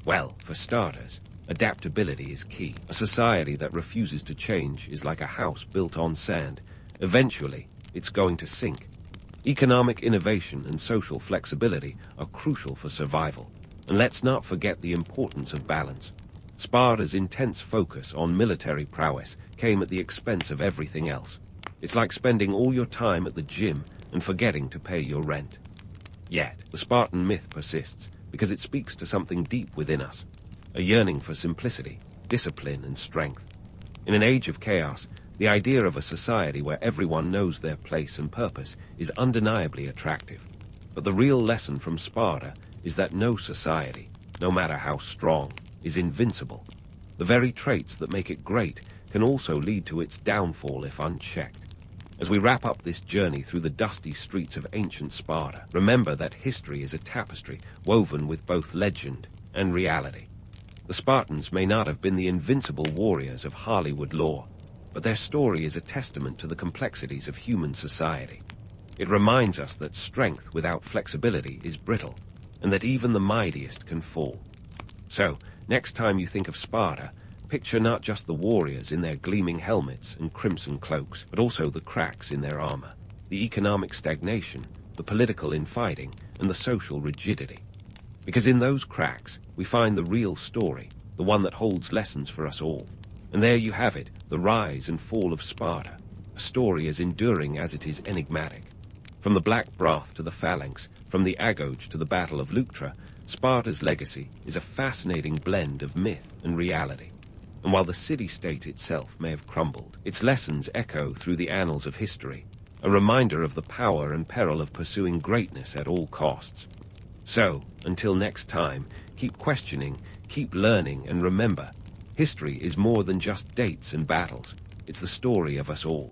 Well, for starters, adaptability is key. A society that refuses to change is like a house built on sand. Eventually, it's going to sink. Economic innovation and social flexibility are crucial for survival. And let's not forget the importance of balance. Sparta's intense focus on military prowess came at the expense of everything else. It's like spending all your time at the gym and forgetting to pay your rent. Yet, the Spartan myth persists because it speaks to something deep within us, a yearning for simplicity, discipline, and strength. In an age of chaos, the idea of a society where everyone knows their place and purpose is undeniably attractive. But the real lesson from Sparta is that no society, no matter how strong, is invincible. The very traits that make it great can also lead to its downfall if unchecked. As we wrap up this journey through the dusty streets of ancient Sparta, remember that history is a tapestry woven with both legend and reality. The Spartans may not have been the invincible warriors of Hollywood lore, but their story is a testament to the complexities of human society. It reminds us that strength without flexibility is brittle, and that even the mightiest can fall. So, next time you think of Sparta, picture not just the warriors in their gleaming helmets and crimson cloaks, but also the cracks in their armor, the economic stagnation, the political infighting, and the social rigidity. Because in those cracks, we find the real story, the one that holds lessons for us all. And there you have it, the rise and fall of Sparta, a story as enduring as it is enigmatic. From the Black Broth to the Phalanx, from the Agoge to the Battle of Leuctra, Sparta's legacy is a fascinating blend of myth and reality. And while the city-state itself may have crumbled, its lessons echo through the annals of history, a reminder of the power and peril of pursuing greatness at all costs. So, until next time, keep questioning, keep learning, and remember, history is more than just dates and battles. It's the story of us all.